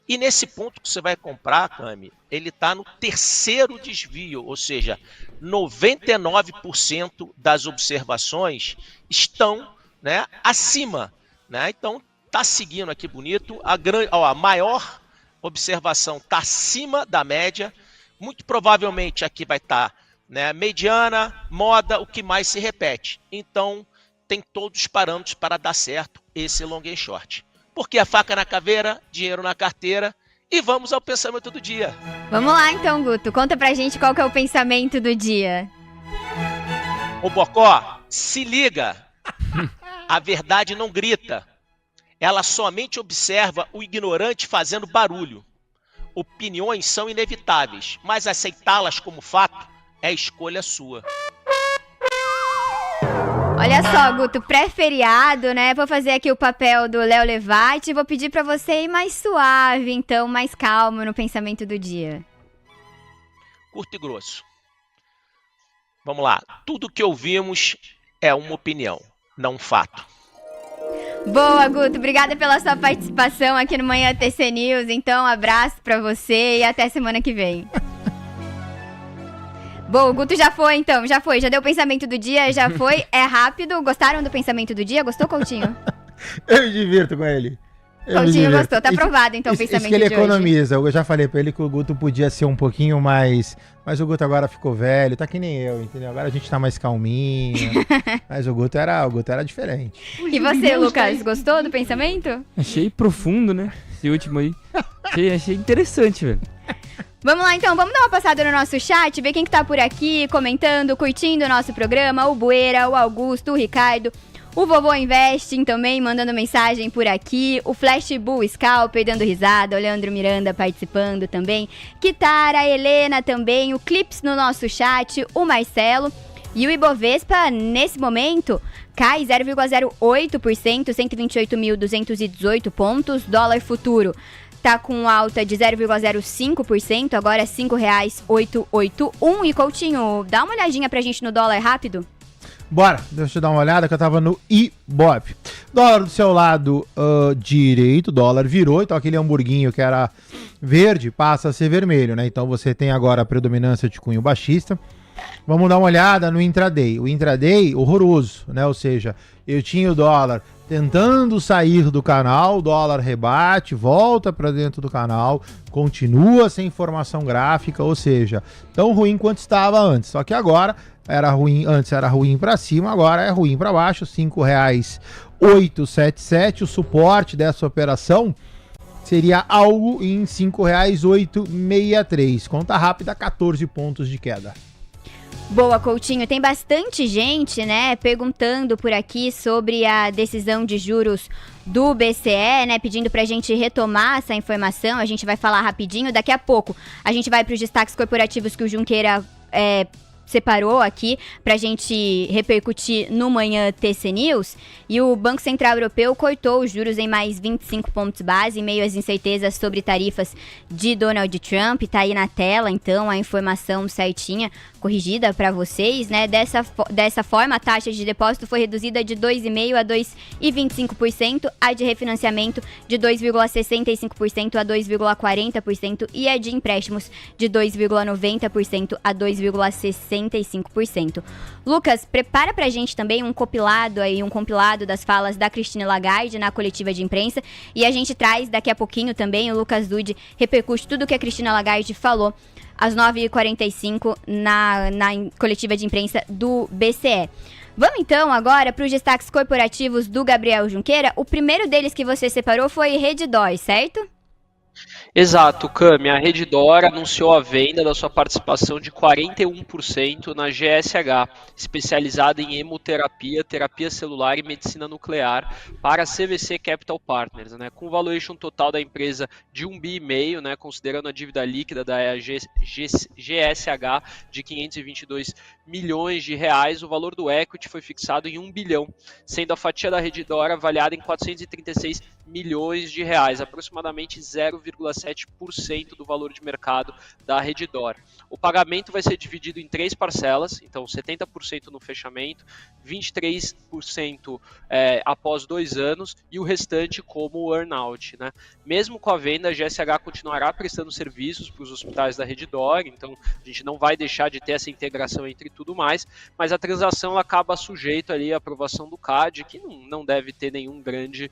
e nesse ponto que você vai comprar, Cami, ele está no terceiro desvio, ou seja, 99% das observações estão, né, acima. Né? Então está seguindo aqui bonito, a maior observação está acima da média, muito provavelmente aqui vai estar, né, mediana, moda, o que mais se repete. Então, tem todos os parâmetros para dar certo esse long and short. Porque a faca na caveira, dinheiro na carteira, e vamos ao pensamento do dia. Vamos lá então, Guto, conta pra gente qual que é o pensamento do dia. Ô Bocó, se liga, a verdade não grita. Ela somente observa o ignorante fazendo barulho. Opiniões são inevitáveis, mas aceitá-las como fato é escolha sua. Olha só, Guto, pré-feriado, né? Vou fazer aqui o papel do Léo Levati e vou pedir pra você ir mais suave, então, mais calmo no pensamento do dia. Curto e grosso. Vamos lá. Tudo que ouvimos é uma opinião, não um fato. Boa, Guto. Obrigada pela sua participação aqui no Manhã TC News. Então, um abraço pra você e até semana que vem. Boa, o Guto já foi, então. Já foi. Já deu o pensamento do dia, já foi. É rápido. Gostaram do pensamento do dia? Gostou, Coutinho? Eu me divirto com ele. Coutinho gostou. Tá aprovado, então, o pensamento que ele de economiza. Hoje. Eu já falei pra ele que o Guto podia ser um pouquinho mais... Mas o Guto agora ficou velho, tá que nem eu, entendeu? Agora a gente tá mais calminho. Mas o Guto era diferente. E você, Lucas, gostou do pensamento? Achei profundo, né? Esse último aí. Achei interessante, velho. Vamos lá, então. Vamos dar uma passada no nosso chat, ver quem que tá por aqui, comentando, curtindo o nosso programa. O Bueira, o Augusto, o Ricardo, o Vovô Investing também, mandando mensagem por aqui. O Flash Bull Scalper dando risada. O Leandro Miranda participando também. Kitara, a Helena também. O Clips no nosso chat. O Marcelo. E o Ibovespa, nesse momento, cai 0,08%, 128.218 pontos. Dólar futuro tá com alta de 0,05%, agora é R$ 5,881. E Coutinho, dá uma olhadinha pra gente no dólar rápido. Bora, deixa eu dar uma olhada que eu tava no Ibov. Dólar do seu lado direito, dólar virou, então aquele hamburguinho que era verde passa a ser vermelho, né? Então você tem agora a predominância de cunho baixista. Vamos dar uma olhada no intraday. O intraday, horroroso, né? Ou seja, eu tinha o dólar tentando sair do canal, o dólar rebate, volta para dentro do canal, continua sem formação gráfica, ou seja, tão ruim quanto estava antes. Só que agora era ruim, antes era ruim para cima, agora é ruim para baixo, R$ 5,877. O suporte dessa operação seria algo em R$ 5,863. Conta rápida, 14 pontos de queda. Boa, Coutinho. Tem bastante gente, né, perguntando por aqui sobre a decisão de juros do BCE, né, pedindo pra gente retomar essa informação. A gente vai falar rapidinho. Daqui a pouco a gente vai para os destaques corporativos que o Junqueira separou aqui pra gente repercutir no Manhã TC News. E o Banco Central Europeu cortou os juros em mais 25 pontos base em meio às incertezas sobre tarifas de Donald Trump. Tá aí na tela, então, a informação certinha, corrigida para vocês, né? Dessa forma, a taxa de depósito foi reduzida de 2,5% a 2,25%, a de refinanciamento de 2,65% a 2,40% e a de empréstimos de 2,90% a 2,65%. Lucas, prepara pra gente também um compilado das falas da Christine Lagarde na coletiva de imprensa, e a gente traz daqui a pouquinho também, o Lucas Dude repercute tudo que a Christine Lagarde falou às 9h45 na coletiva de imprensa do BCE. Vamos então agora para os destaques corporativos do Gabriel Junqueira. O primeiro deles que você separou foi Redditor, certo? Exato, Cami. A Redditor anunciou a venda da sua participação de 41% na GSH, especializada em hemoterapia, terapia celular e medicina nuclear, para a CVC Capital Partners, né, com valuation total da empresa de 1,5 bi, né, considerando a dívida líquida da GSH de 522 milhões de reais. O valor do equity foi fixado em 1 bilhão, sendo a fatia da Redditor avaliada em 436 milhões de reais, aproximadamente 0,7% do valor de mercado da Redditor. O pagamento vai ser dividido em 3 parcelas, então 70% no fechamento, 23% após 2 anos e o restante como earn-out, né? Mesmo com a venda, a GSH continuará prestando serviços para os hospitais da Redditor, então a gente não vai deixar de ter essa integração entre tudo mais, mas a transação acaba sujeita ali à aprovação do CAD, que não deve ter nenhum grande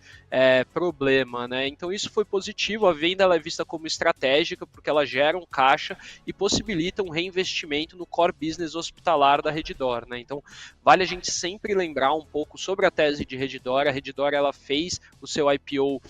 problema, né? Então isso foi positivo. A venda ela é vista como estratégica porque ela gera um caixa e possibilita um reinvestimento no core business hospitalar da Redditor, né? Então vale a gente sempre lembrar um pouco sobre a tese de Redditor. A Redditor ela fez o seu IPO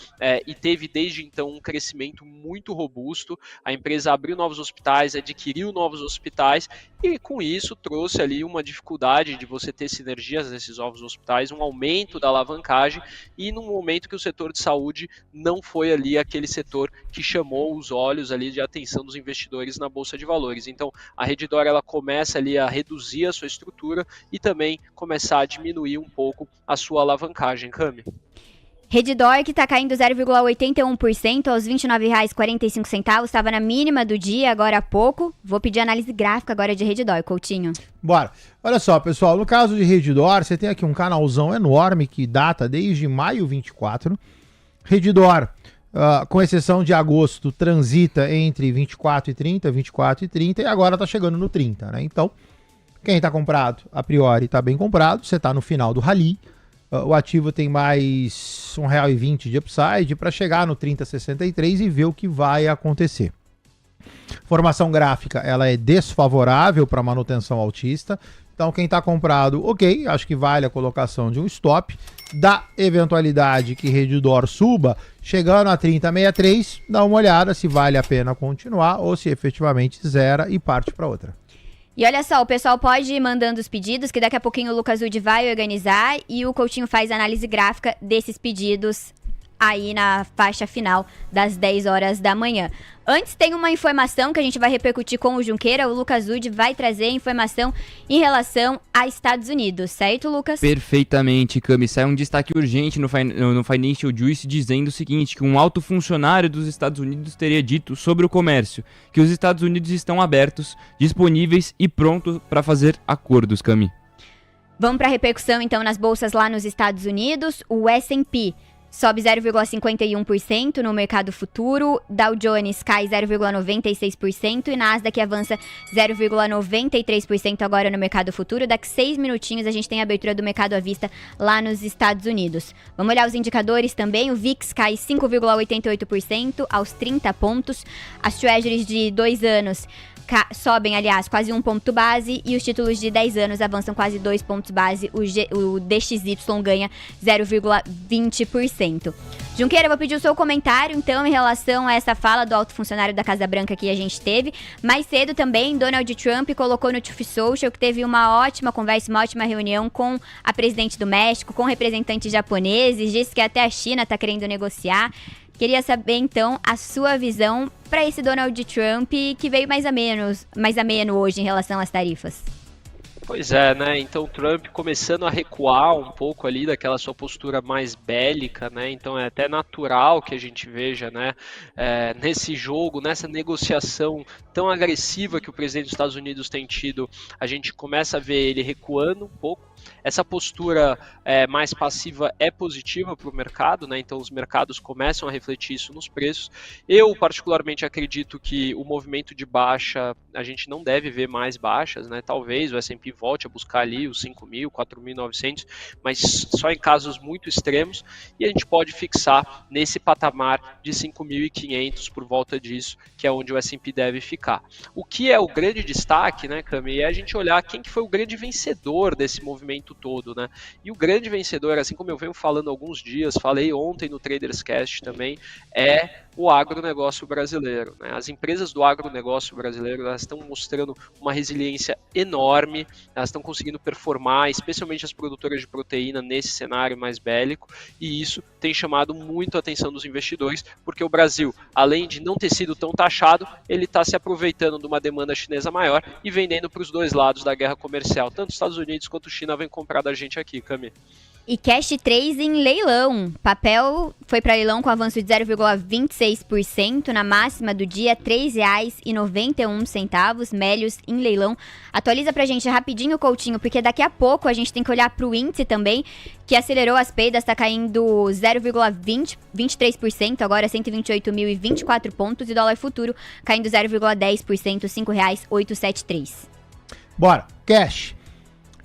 e teve desde então um crescimento muito robusto. A empresa abriu novos hospitais, adquiriu novos hospitais e com isso trouxe ali uma dificuldade de você ter sinergias nesses novos hospitais, um aumento da alavancagem e num momento que o setor de saúde não foi ali aquele setor que chamou os olhos ali de atenção dos investidores na Bolsa de Valores. Então a Redditor ela começa ali a reduzir a sua estrutura e também começar a diminuir um pouco a sua alavancagem, Cami. Redditor, que está caindo 0,81% aos R$ 29,45, estava na mínima do dia, agora há pouco. Vou pedir análise gráfica agora de Redditor, Coutinho. Bora. Olha só, pessoal, no caso de Redditor, você tem aqui um canalzão enorme que data desde maio 24. Redditor, com exceção de agosto, transita entre 24 e 30, 24 e 30, e agora está chegando no 30, né? Então, quem está comprado, a priori, está bem comprado. Você está no final do rally. O ativo tem mais R$ 1,20 de upside para chegar no 30,63 e ver o que vai acontecer. Formação gráfica ela é desfavorável para manutenção altista. Então quem está comprado, ok, acho que vale a colocação de um stop. Da eventualidade que Redditor suba, chegando a 30,63, dá uma olhada se vale a pena continuar ou se efetivamente zera e parte para outra. E olha só, o pessoal pode ir mandando os pedidos, que daqui a pouquinho o Lucas Dude vai organizar e o Coutinho faz a análise gráfica desses pedidos aí na faixa final das 10 horas da manhã. Antes tem uma informação que a gente vai repercutir com o Junqueira. O Lucas Dude vai trazer informação em relação a Estados Unidos, certo, Lucas? Perfeitamente, Cami. Sai um destaque urgente no Financial Juice dizendo o seguinte, que um alto funcionário dos Estados Unidos teria dito sobre o comércio, que os Estados Unidos estão abertos, disponíveis e prontos para fazer acordos, Cami. Vamos para a repercussão então nas bolsas lá nos Estados Unidos. O S&P sobe 0,51% no mercado futuro, Dow Jones cai 0,96% e Nasdaq avança 0,93% agora no mercado futuro. Daqui 6 minutinhos a gente tem a abertura do mercado à vista lá nos Estados Unidos. Vamos olhar os indicadores também. O VIX cai 5,88% aos 30 pontos. As treasuries de 2 anos sobem, aliás, quase 1 ponto base e os títulos de 10 anos avançam quase 2 pontos base. O DXY ganha 0,20%. Junqueira, eu vou pedir o seu comentário, então, em relação a essa fala do alto funcionário da Casa Branca que a gente teve. Mais cedo também, Donald Trump colocou no Truth Social que teve uma ótima conversa, uma ótima reunião com a presidente do México, com representantes japoneses, disse que até a China está querendo negociar. Queria saber, então, a sua visão para esse Donald Trump que veio mais ameno hoje em relação às tarifas. Pois é, né? Então o Trump começando a recuar um pouco ali daquela sua postura mais bélica, né? Então é até natural que a gente veja, né? Nesse jogo, nessa negociação tão agressiva que o presidente dos Estados Unidos tem tido, a gente começa a ver ele recuando um pouco. Essa postura mais passiva é positiva para o mercado, né? Então os mercados começam a refletir isso nos preços. Eu particularmente acredito que o movimento de baixa, a gente não deve ver mais baixas, né? Talvez o S&P volte a buscar ali os 5.000, 4.900, mas só em casos muito extremos, e a gente pode fixar nesse patamar de 5.500 por volta disso, que é onde o S&P deve ficar. O que é o grande destaque, né, Cami, é a gente olhar quem que foi o grande vencedor desse movimento todo, né? E o grande vencedor, assim como eu venho falando há alguns dias, falei ontem no Traders Cast também, é o agronegócio brasileiro, né? As empresas do agronegócio brasileiro, elas estão mostrando uma resiliência enorme, elas estão conseguindo performar, especialmente as produtoras de proteína nesse cenário mais bélico, e isso tem chamado muito a atenção dos investidores, porque o Brasil, além de não ter sido tão taxado, ele está se aproveitando de uma demanda chinesa maior e vendendo para os dois lados da guerra comercial, tanto os Estados Unidos quanto a China vem comprar da gente aqui, Cami. E Cash 3 em leilão. Papel foi para leilão com avanço de 0,26% na máxima do dia, R$ 3,91. Mélios em leilão. Atualiza pra gente rapidinho, Coutinho, porque daqui a pouco a gente tem que olhar pro índice também, que acelerou as perdas, está caindo 0,23%, agora 128.024 pontos, e dólar futuro caindo 0,10%, R$ 5,873. Bora, Cash.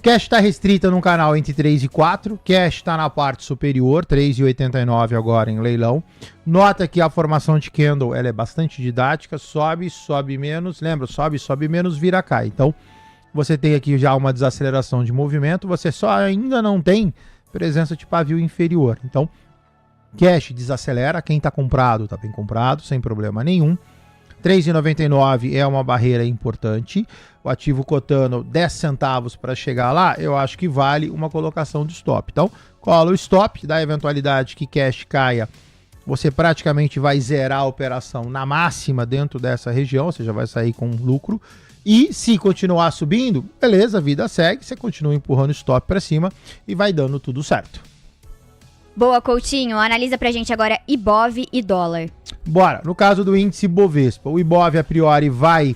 Cash está restrita num canal entre 3 e 4. Cash está na parte superior, 3,89 agora em leilão. Nota que a formação de candle ela é bastante didática. Sobe, sobe menos. Lembra, sobe, sobe menos, vira, cai. Então, você tem aqui já uma desaceleração de movimento. Você só ainda não tem presença de pavio inferior. Então, Cash desacelera. Quem está comprado, está bem comprado, sem problema nenhum. 3,99 é uma barreira importante. O ativo cotando 10 centavos para chegar lá, eu acho que vale uma colocação de stop. Então, cola o stop, da eventualidade que cash caia, você praticamente vai zerar a operação na máxima dentro dessa região, ou seja, vai sair com lucro. E se continuar subindo, beleza, a vida segue, você continua empurrando o stop para cima e vai dando tudo certo. Boa, Coutinho. Analisa pra gente agora Ibov e dólar. Bora. No caso do índice Bovespa, o Ibov a priori vai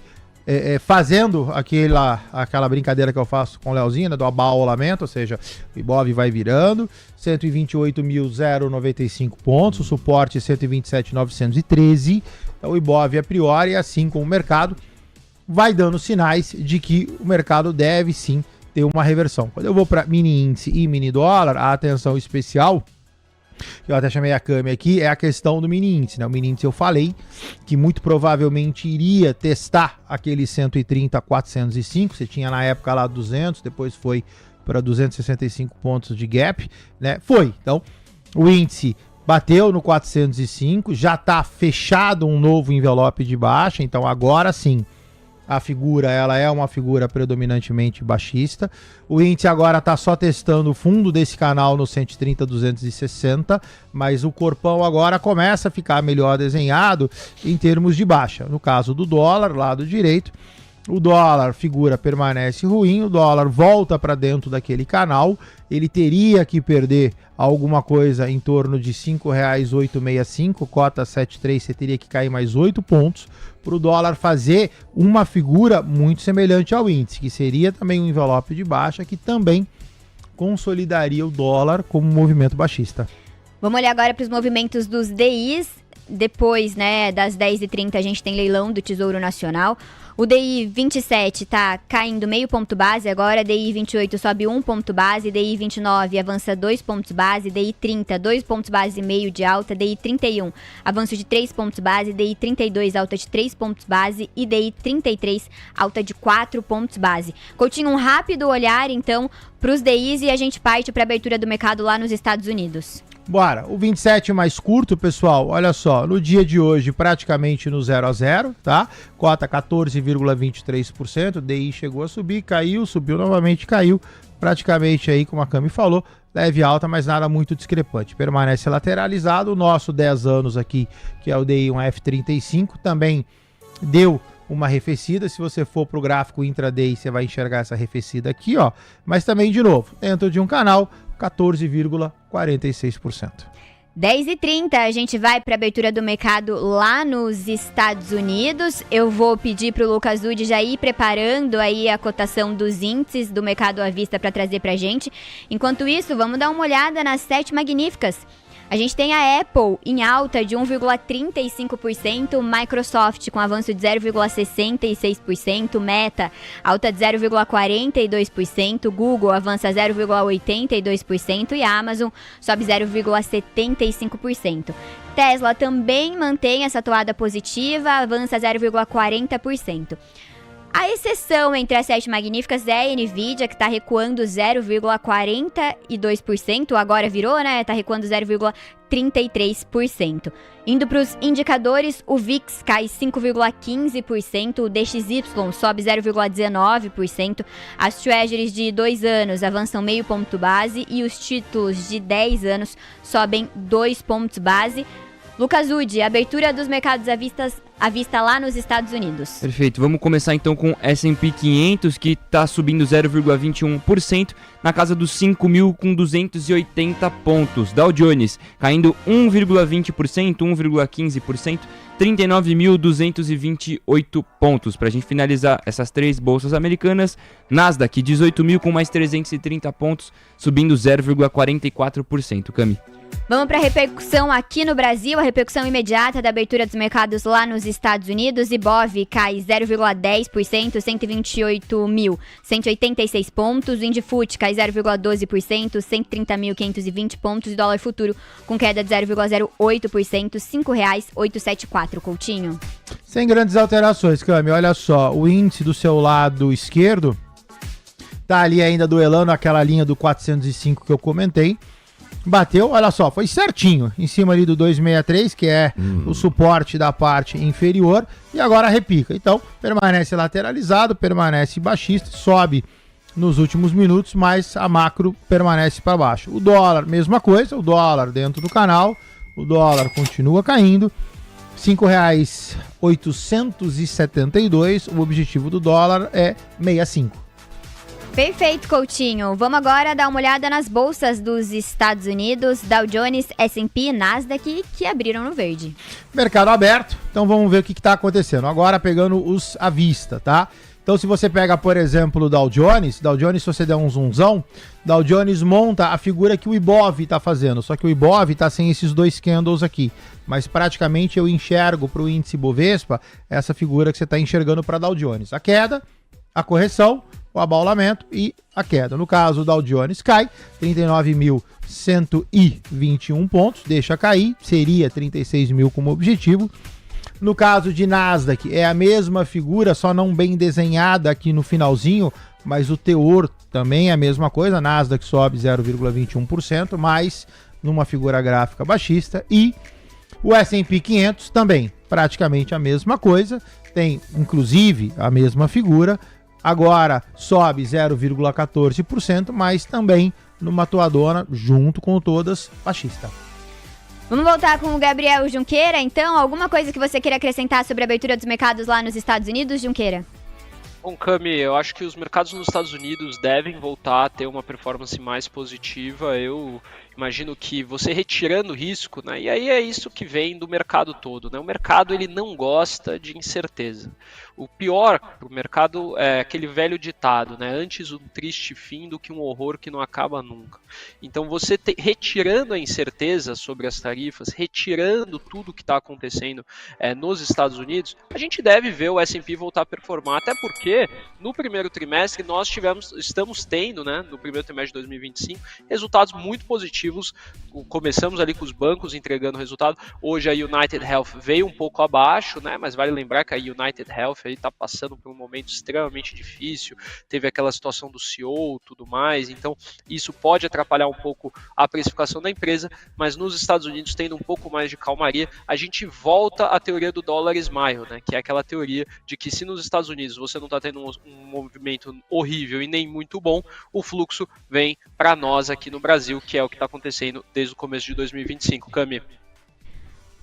fazendo aquela brincadeira que eu faço com o Leozinho, né, do abaolamento, ou seja, o Ibov vai virando, 128.095 pontos, o suporte 127.913. Então o Ibov a priori, assim como o mercado, vai dando sinais de que o mercado deve sim ter uma reversão. Quando eu vou para mini índice e mini dólar, a atenção especial, eu até chamei a câmera aqui, é a questão do mini índice, né? O mini índice eu falei que muito provavelmente iria testar aquele 130.405, você tinha na época lá 200, depois foi para 265 pontos de gap, né? Foi. Então, o índice bateu no 405, já está fechado um novo envelope de baixa, então agora sim, a figura ela é uma figura predominantemente baixista. O índice agora está só testando o fundo desse canal no 130.260, mas o corpão agora começa a ficar melhor desenhado em termos de baixa. No caso do dólar, lado direito, o dólar figura permanece ruim, o dólar volta para dentro daquele canal, ele teria que perder alguma coisa em torno de R$ 5,865, cota 7,3, você teria que cair mais 8 pontos para o dólar fazer uma figura muito semelhante ao índice, que seria também um envelope de baixa, que também consolidaria o dólar como um movimento baixista. Vamos olhar agora para os movimentos dos DIs. Depois, né, das 10h30 a gente tem leilão do Tesouro Nacional. O DI 27 tá caindo meio ponto base agora, DI 28 sobe 1 ponto base, DI 29 avança 2 pontos base, DI 30 2 pontos base e meio de alta, DI 31 avanço de 3 pontos base, DI 32 alta de 3 pontos base e DI 33 alta de 4 pontos base. Coutinho, um rápido olhar então para os DIs e a gente parte para a abertura do mercado lá nos Estados Unidos. Bora, o 27 mais curto, pessoal, olha só, no dia de hoje praticamente no 0 a 0, tá? Cota 14,23%, DI chegou a subir, caiu, subiu novamente, caiu, praticamente aí, como a Cami falou, leve alta, mas nada muito discrepante. Permanece lateralizado, o nosso 10 anos aqui, que é o DI 1F35, também deu uma arrefecida. Se você for para o gráfico intraday, você vai enxergar essa arrefecida aqui, ó, mas também, de novo, dentro de um canal, 14,46%. 10h30, a gente vai para a abertura do mercado lá nos Estados Unidos. Eu vou pedir para o Lucas Ude já ir preparando aí a cotação dos índices do mercado à vista para trazer para a gente. Enquanto isso, vamos dar uma olhada nas 7 magníficas. A gente tem a Apple em alta de 1,35%, Microsoft com avanço de 0,66%, Meta alta de 0,42%, Google avança 0,82% e a Amazon sobe 0,75%. Tesla também mantém essa toada positiva, avança 0,40%. A exceção entre as 7 magníficas é a Nvidia, que está recuando 0,42%, agora virou, né? Está recuando 0,33%. Indo para os indicadores, o VIX cai 5,15%, o DXY sobe 0,19%, as Treasuries de 2 anos avançam meio ponto base e os títulos de 10 anos sobem 2 pontos base. Lucas Ude, abertura dos mercados à vista lá nos Estados Unidos. Perfeito, vamos começar então com S&P 500, que está subindo 0,21%, na casa dos 5.280 pontos. Dow Jones caindo 1,20%, 1,15%, 39.228 pontos. Para a gente finalizar essas 3 bolsas americanas, Nasdaq 18.000 com mais 330 pontos, subindo 0,44%. Cami. Vamos para a repercussão aqui no Brasil, a repercussão imediata da abertura dos mercados lá nos Estados Unidos. Ibov cai 0,10%, 128.186 pontos. O Indifut cai 0,12%, 130.520 pontos. E dólar futuro com queda de 0,08%, R$ 5,874, Coutinho. Sem grandes alterações, Cami. Olha só, o índice do seu lado esquerdo tá ali ainda duelando aquela linha do 405 que eu comentei. Bateu, olha só, foi certinho, em cima ali do 263, que é o suporte da parte inferior, e agora repica. Então, permanece lateralizado, permanece baixista, sobe nos últimos minutos, mas a macro permanece para baixo. O dólar, mesma coisa, o dólar dentro do canal, o dólar continua caindo, R$ 5,872, o objetivo do dólar é 65. Perfeito, Coutinho. Vamos agora dar uma olhada nas bolsas dos Estados Unidos, Dow Jones, S&P e Nasdaq, que abriram no verde. Mercado aberto, então vamos ver o que está acontecendo. Agora pegando os à vista, tá? Então se você pega, por exemplo, o Dow Jones, se você der um zoomzão, Dow Jones monta a figura que o Ibov está fazendo, só que o Ibov está sem esses 2 candles aqui. Mas praticamente eu enxergo para o índice Bovespa essa figura que você está enxergando para Dow Jones. A queda, a correção, o abaulamento e a queda. No caso, o Dow Jones cai 39.121 pontos, deixa cair, seria 36 mil como objetivo. No caso de Nasdaq, é a mesma figura, só não bem desenhada aqui no finalzinho, mas o teor também é a mesma coisa. Nasdaq sobe 0,21%, mas numa figura gráfica baixista. E o S&P 500 também, praticamente a mesma coisa, tem inclusive a mesma figura. Agora sobe 0,14%, mas também numa toadona, junto com todas, baixista. Vamos voltar com o Gabriel Junqueira, então. Alguma coisa que você queira acrescentar sobre a abertura dos mercados lá nos Estados Unidos, Junqueira? Bom, Cami, eu acho que os mercados nos Estados Unidos devem voltar a ter uma performance mais positiva. Eu Imagino que você retirando risco, né? E aí é isso que vem do mercado todo, né? O mercado ele não gosta de incerteza. O pior para o mercado é aquele velho ditado, né? Antes um triste fim do que um horror que não acaba nunca. Então você retirando a incerteza sobre as tarifas, retirando tudo que está acontecendo nos Estados Unidos, a gente deve ver o S&P voltar a performar, até porque no primeiro trimestre nós estamos tendo, né, no primeiro trimestre de 2025, resultados muito positivos. Começamos ali com os bancos entregando resultado. Hoje a United Health veio um pouco abaixo, né, mas vale lembrar que a United Health está passando por um momento extremamente difícil, teve aquela situação do CEO e tudo mais, então isso pode atrapalhar um pouco a precificação da empresa, mas nos Estados Unidos, tendo um pouco mais de calmaria, a gente volta à teoria do dólar smile, né, que é aquela teoria de que se nos Estados Unidos você não está tendo um movimento horrível e nem muito bom, o fluxo vem para nós aqui no Brasil, que é o que está acontecendo desde o começo de 2025. Cami.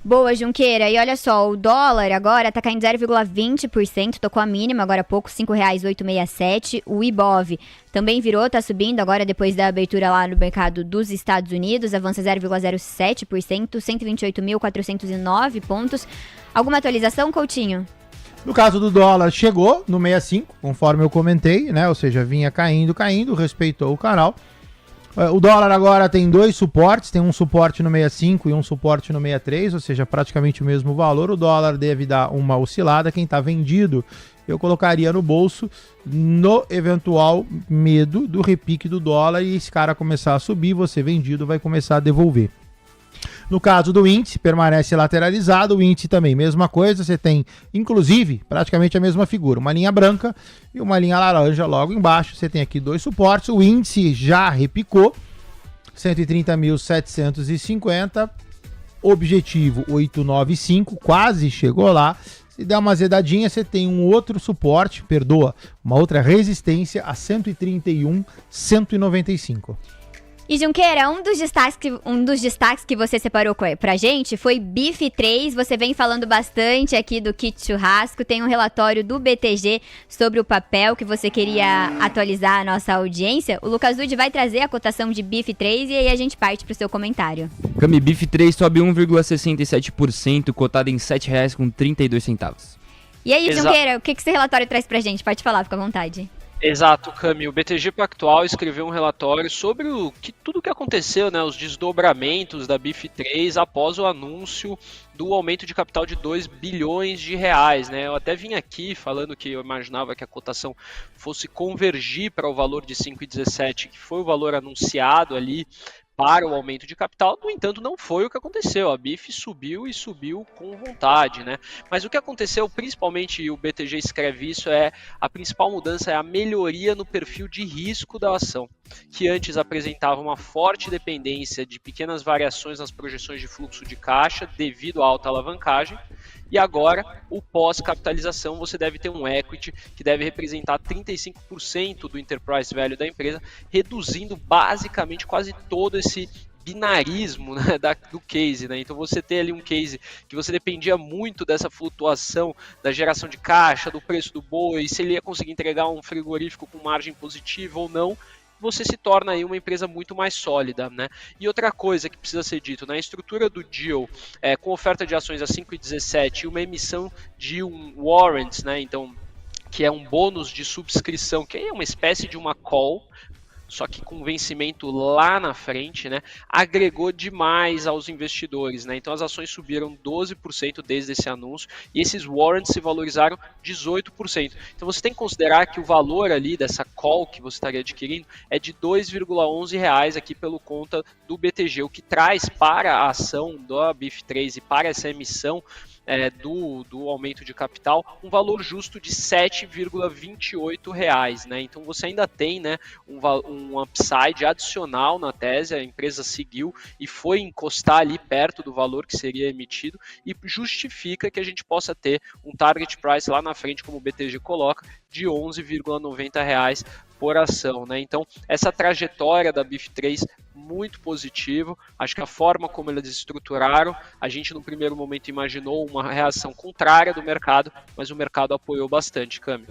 Boa, Junqueira. E olha só, o dólar agora tá caindo 0,20%, tocou a mínima agora há pouco, R$ 5,867. O Ibov também virou, tá subindo agora depois da abertura lá no mercado dos Estados Unidos, avança 0,07%, 128.409 pontos. Alguma atualização, Coutinho? No caso do dólar, chegou no 65, conforme eu comentei, né? Ou seja, vinha caindo, respeitou o canal. O dólar agora tem dois suportes, tem um suporte no 65 e um suporte no 63, ou seja, praticamente o mesmo valor. O dólar deve dar uma oscilada, quem está vendido eu colocaria no bolso no eventual medo do repique do dólar e esse cara começar a subir, você vendido vai começar a devolver. No caso do índice, permanece lateralizado, o índice também, mesma coisa, você tem, inclusive, praticamente a mesma figura, uma linha branca e uma linha laranja logo embaixo, você tem aqui dois suportes, o índice já repicou, 130.750, objetivo 895, quase chegou lá, se der uma azedadinha, você tem um outro suporte, uma outra resistência a 131.195. E Junqueira, um dos destaques que você separou pra gente foi BIF3. Você vem falando bastante aqui do kit churrasco. Tem um relatório do BTG sobre o papel que você queria atualizar a nossa audiência. O Lucas Dude vai trazer a cotação de BIF3 e aí a gente parte pro seu comentário. Cami, BIF3 sobe 1,67%, cotado em R$ 7,32. E aí, Junqueira, o que esse relatório traz pra gente? Pode falar, fica à vontade. Exato, Cami. O BTG Pactual escreveu um relatório sobre tudo o que aconteceu, né, os desdobramentos da BIF3 após o anúncio do aumento de capital de 2 bilhões de reais. Né? Eu até vim aqui falando que eu imaginava que a cotação fosse convergir para o valor de 5,17, que foi o valor anunciado ali para o aumento de capital. No entanto, não foi o que aconteceu. A BIF subiu e subiu com vontade, né? Mas o que aconteceu, principalmente, e o BTG escreve isso, a principal mudança é a melhoria no perfil de risco da ação, que antes apresentava uma forte dependência de pequenas variações nas projeções de fluxo de caixa devido à alta alavancagem. E agora, o pós-capitalização, você deve ter um equity que deve representar 35% do enterprise value da empresa, reduzindo basicamente quase todo esse binarismo, né, do case, né? Então você ter ali um case que você dependia muito dessa flutuação da geração de caixa, do preço do boi, se ele ia conseguir entregar um frigorífico com margem positiva ou não, você se torna aí uma empresa muito mais sólida, né? E outra coisa que precisa ser dito, na estrutura do deal, com oferta de ações a 5,17 e uma emissão de um warrants, né? Então, que é um bônus de subscrição, que é uma espécie de uma call, só que com vencimento lá na frente, né, agregou demais aos investidores, né? Então as ações subiram 12% desde esse anúncio e esses warrants se valorizaram 18%. Então você tem que considerar que o valor ali dessa call que você estaria adquirindo é de R$ 2,11 aqui pelo conta do BTG, o que traz para a ação da BIF3 e para essa emissão do aumento de capital, um valor justo de R$ 7,28, né? Então você ainda tem, né, um upside adicional na tese, a empresa seguiu e foi encostar ali perto do valor que seria emitido e justifica que a gente possa ter um target price lá na frente, como o BTG coloca, de R$ 11,90 por ação, né? Então essa trajetória da BIF3 muito positivo, acho que a forma como eles estruturaram, a gente no primeiro momento imaginou uma reação contrária do mercado, mas o mercado apoiou bastante, Cami.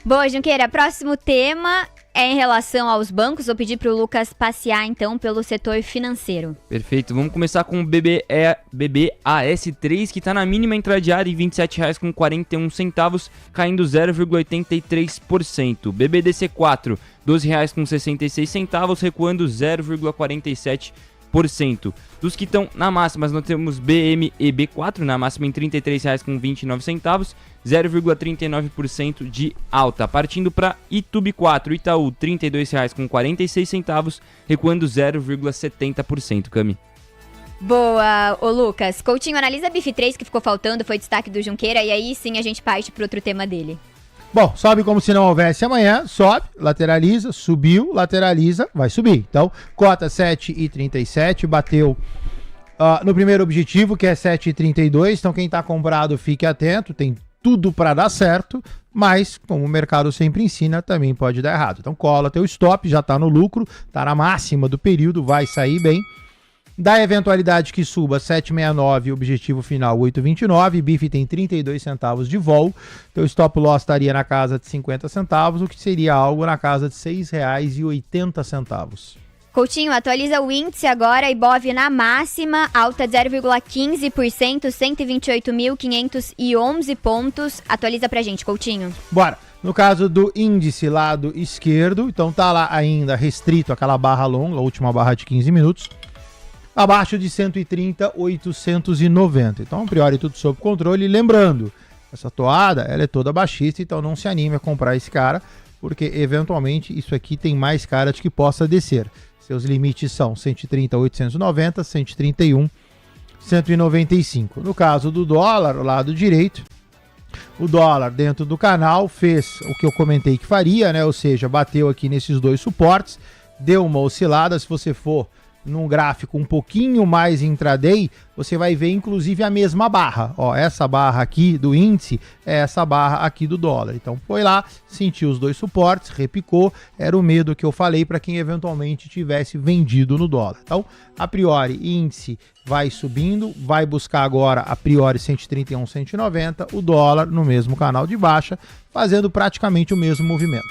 Boa, Junqueira, próximo tema é em relação aos bancos. Vou pedir para o Lucas passear, então, pelo setor financeiro. Perfeito, vamos começar com o BBAS3, que está na mínima intradiária em R$ 27,41, caindo 0,83%. BBDC4, R$ 12,66, recuando 0,47%. Dos que estão na máxima, nós temos BMEB4 na máxima em R$ 33,29, 0,39% de alta. Partindo para Itub4, Itaú, R$ 32,46, recuando 0,70%, Cami. Boa, ô Lucas. Coutinho, analisa a BIF3 que ficou faltando, foi destaque do Junqueira, e aí sim a gente parte para outro tema dele. Bom, sobe como se não houvesse amanhã, sobe, lateraliza, subiu, lateraliza, vai subir. Então, cota 7,37, bateu no primeiro objetivo, que é 7,32. Então, quem está comprado, fique atento, tem tudo para dar certo, mas, como o mercado sempre ensina, também pode dar errado. Então, cola teu stop, já está no lucro, está na máxima do período, vai sair bem. Da eventualidade que suba 7,69, objetivo final 8,29, BIF tem 32 centavos de vol, teu stop loss estaria na casa de 50 centavos, o que seria algo na casa de R$ 6,80. Coutinho, atualiza o índice agora, Ibov na máxima, alta de 0,15%, 128.511 pontos. Atualiza pra gente, Coutinho. Bora. No caso do índice lado esquerdo, então tá lá ainda restrito aquela barra longa, a última barra de 15 minutos. Abaixo de 130,890. Então, a priori, tudo sob controle. Lembrando, essa toada, ela é toda baixista, então não se anime a comprar esse cara, porque, eventualmente, isso aqui tem mais cara de que possa descer. Seus limites são 130,890, 131, 195. No caso do dólar, o lado direito, o dólar dentro do canal fez o que eu comentei que faria, né? Ou seja, bateu aqui nesses dois suportes, deu uma oscilada. Se você for num gráfico um pouquinho mais intraday, você vai ver inclusive a mesma barra. Ó, essa barra aqui do índice é essa barra aqui do dólar. Então foi lá, sentiu os dois suportes, repicou, era o medo que eu falei para quem eventualmente tivesse vendido no dólar. Então, a priori, índice vai subindo, vai buscar agora a priori 131, 190, o dólar no mesmo canal de baixa, fazendo praticamente o mesmo movimento.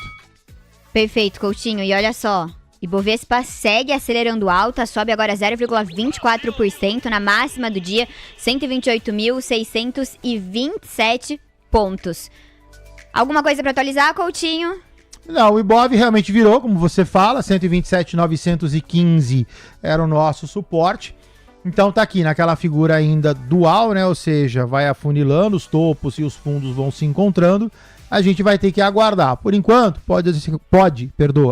Perfeito, Coutinho. E olha só, Ibovespa segue acelerando alta, sobe agora 0,24% na máxima do dia, 128.627 pontos. Alguma coisa para atualizar, Coutinho? Não, o Ibov realmente virou, como você fala, 127.915 era o nosso suporte. Então tá aqui naquela figura ainda dual, né? Ou seja, vai afunilando, os topos e os fundos vão se encontrando. A gente vai ter que aguardar. Por enquanto, pode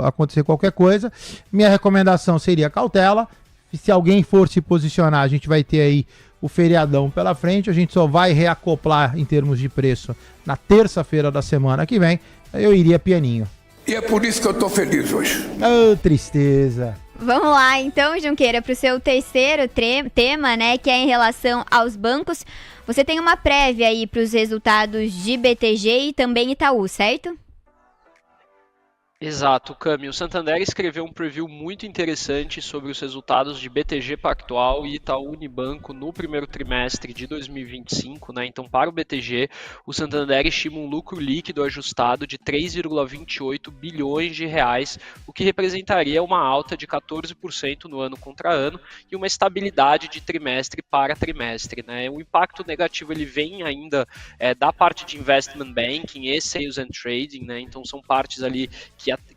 acontecer qualquer coisa. Minha recomendação seria cautela. Se alguém for se posicionar, a gente vai ter aí o feriadão pela frente. A gente só vai reacoplar em termos de preço na terça-feira da semana que vem. Eu iria pianinho. E é por isso que eu tô feliz hoje. Oh, tristeza. Vamos lá, então, Junqueira, para o seu terceiro tema, né, que é em relação aos bancos. Você tem uma prévia aí para os resultados de BTG e também Itaú, certo? Exato, Cami. O Santander escreveu um preview muito interessante sobre os resultados de BTG Pactual e Itaú Unibanco no primeiro trimestre de 2025, né? Então, para o BTG, o Santander estima um lucro líquido ajustado de 3,28 bilhões de reais, o que representaria uma alta de 14% no ano contra ano e uma estabilidade de trimestre para trimestre, né? O impacto negativo ele vem ainda da parte de investment banking e sales and trading, né? Então, são partes ali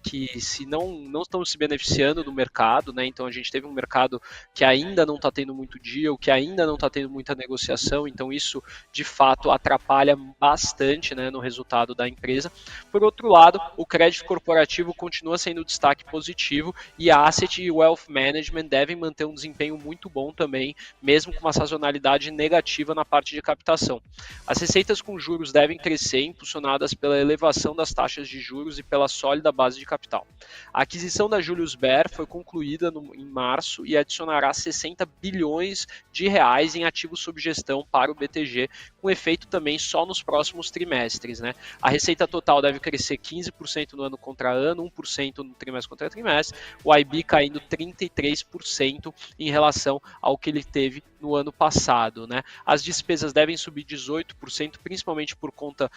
que se não estão se beneficiando do mercado, né? Então a gente teve um mercado que ainda não está tendo muito deal, que ainda não está tendo muita negociação, então isso de fato atrapalha bastante, né, no resultado da empresa. Por outro lado, o crédito corporativo continua sendo destaque positivo e a Asset e Wealth Management devem manter um desempenho muito bom também, mesmo com uma sazonalidade negativa na parte de captação. As receitas com juros devem crescer, impulsionadas pela elevação das taxas de juros e pela sólida base de capital. A aquisição da Julius Baer foi concluída em março e adicionará 60 bilhões de reais em ativos sob gestão para o BTG, um efeito também só nos próximos trimestres, né? A receita total deve crescer 15% no ano contra ano, 1% no trimestre contra trimestre, o IB caindo 33% em relação ao que ele teve no ano passado, né? As despesas devem subir 18%, principalmente por conta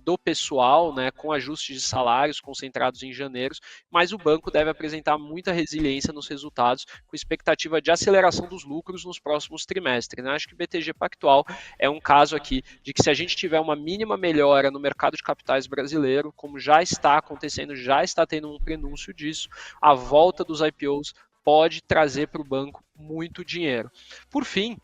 do pessoal, né, com ajustes de salários concentrados em janeiro, mas o banco deve apresentar muita resiliência nos resultados, com expectativa de aceleração dos lucros nos próximos trimestres, né? Acho que o BTG Pactual é um caso aqui de que, se a gente tiver uma mínima melhora no mercado de capitais brasileiro, como já está acontecendo, já está tendo um prenúncio disso, a volta dos IPOs pode trazer para o banco muito dinheiro. Por fim,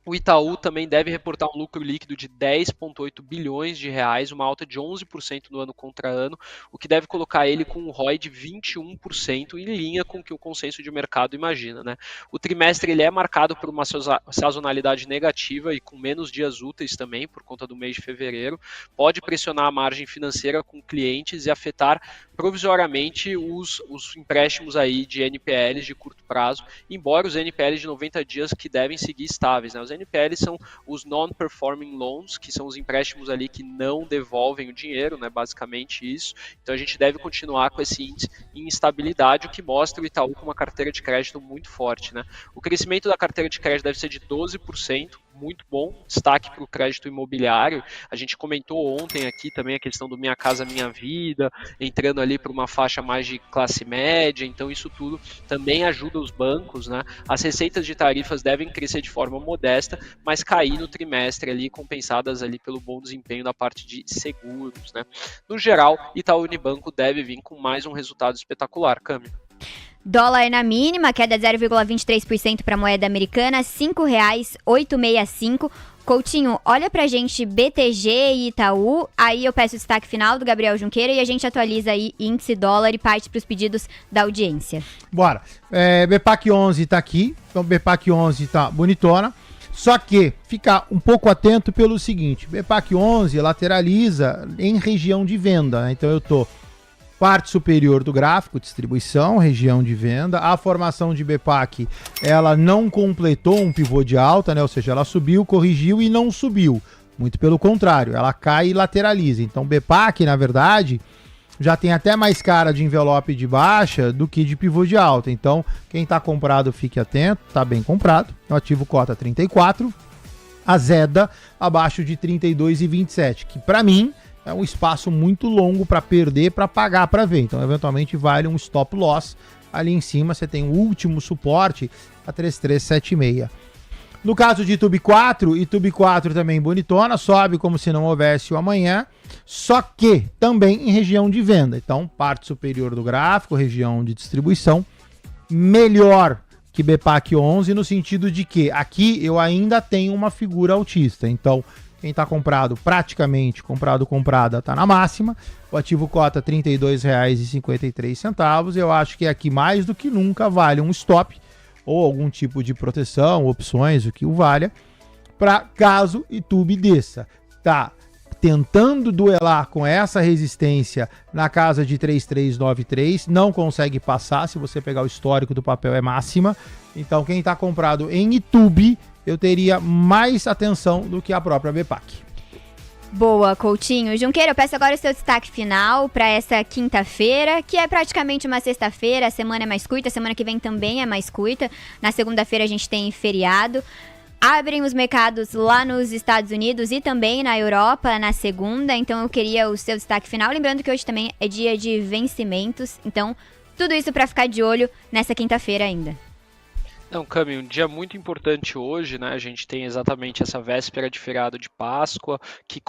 o Itaú também deve reportar um lucro líquido de 10,8 bilhões de reais, uma alta de 11% no ano contra ano, o que deve colocar ele com um ROI de 21%, em linha com o que o consenso de mercado imagina, né? O trimestre ele é marcado por uma sazonalidade negativa e com menos dias úteis também, por conta do mês de fevereiro, pode pressionar a margem financeira com clientes e afetar provisoriamente os empréstimos aí de NPLs de curto prazo, embora os NPLs de 90 dias que devem seguir estáveis, né? Os NPLs são os non-performing loans, que são os empréstimos ali que não devolvem o dinheiro, né? Basicamente isso. Então a gente deve continuar com esse índice em instabilidade, o que mostra o Itaú com uma carteira de crédito muito forte, né? O crescimento da carteira de crédito deve ser de 12%, muito bom, destaque para o crédito imobiliário. A gente comentou ontem aqui também a questão do Minha Casa Minha Vida, entrando ali para uma faixa mais de classe média, então isso tudo também ajuda os bancos, né? As receitas de tarifas devem crescer de forma modesta, mas cair no trimestre ali, compensadas ali pelo bom desempenho da parte de seguros, né? No geral, Itaú Unibanco deve vir com mais um resultado espetacular, Cami. Dólar na mínima, queda 0,23% para a moeda americana, R$ 5,865. Coutinho, olha pra gente BTG e Itaú, aí eu peço o destaque final do Gabriel Junqueira e a gente atualiza aí índice dólar e parte para os pedidos da audiência. Bora. BPAC 11 tá aqui, então BPAC 11 tá bonitona, só que ficar um pouco atento pelo seguinte, BPAC 11 lateraliza em região de venda, né? Então eu tô parte superior do gráfico, distribuição, região de venda. A formação de BPAC, ela não completou um pivô de alta, né? Ou seja, ela subiu, corrigiu e não subiu. Muito pelo contrário, ela cai e lateraliza. Então, BPAC, na verdade, já tem até mais cara de envelope de baixa do que de pivô de alta. Então, quem está comprado, fique atento, está bem comprado. O ativo cota 34, a Zeda abaixo de 32,27, que para mim é um espaço muito longo para perder, para pagar, para ver. Então, eventualmente, vale um stop loss. Ali em cima, você tem o último suporte, a 3376. No caso de Itub 4, Itub 4 também bonitona, sobe como se não houvesse o amanhã, só que também em região de venda. Então, parte superior do gráfico, região de distribuição, melhor que BPAC 11, no sentido de que aqui eu ainda tenho uma figura altista. Então, quem está comprado, praticamente comprada, está na máxima. O ativo cota R$ 32,53. Eu acho que aqui, mais do que nunca, vale um stop ou algum tipo de proteção, opções, o que o valha, para caso Itub desça. Tá tentando duelar com essa resistência na casa de 3,393, não consegue passar. Se você pegar o histórico do papel, é máxima. Então, quem está comprado em Itub, eu teria mais atenção do que a própria BPAC. Boa, Coutinho. Junqueira, eu peço agora o seu destaque final para essa quinta-feira, que é praticamente uma sexta-feira, a semana é mais curta, a semana que vem também é mais curta. Na segunda-feira a gente tem feriado. Abrem os mercados lá nos Estados Unidos e também na Europa na segunda, então eu queria o seu destaque final. Lembrando que hoje também é dia de vencimentos, então tudo isso para ficar de olho nessa quinta-feira ainda. Não, Cami, um dia muito importante hoje, né? A gente tem exatamente essa véspera de feriado de Páscoa, que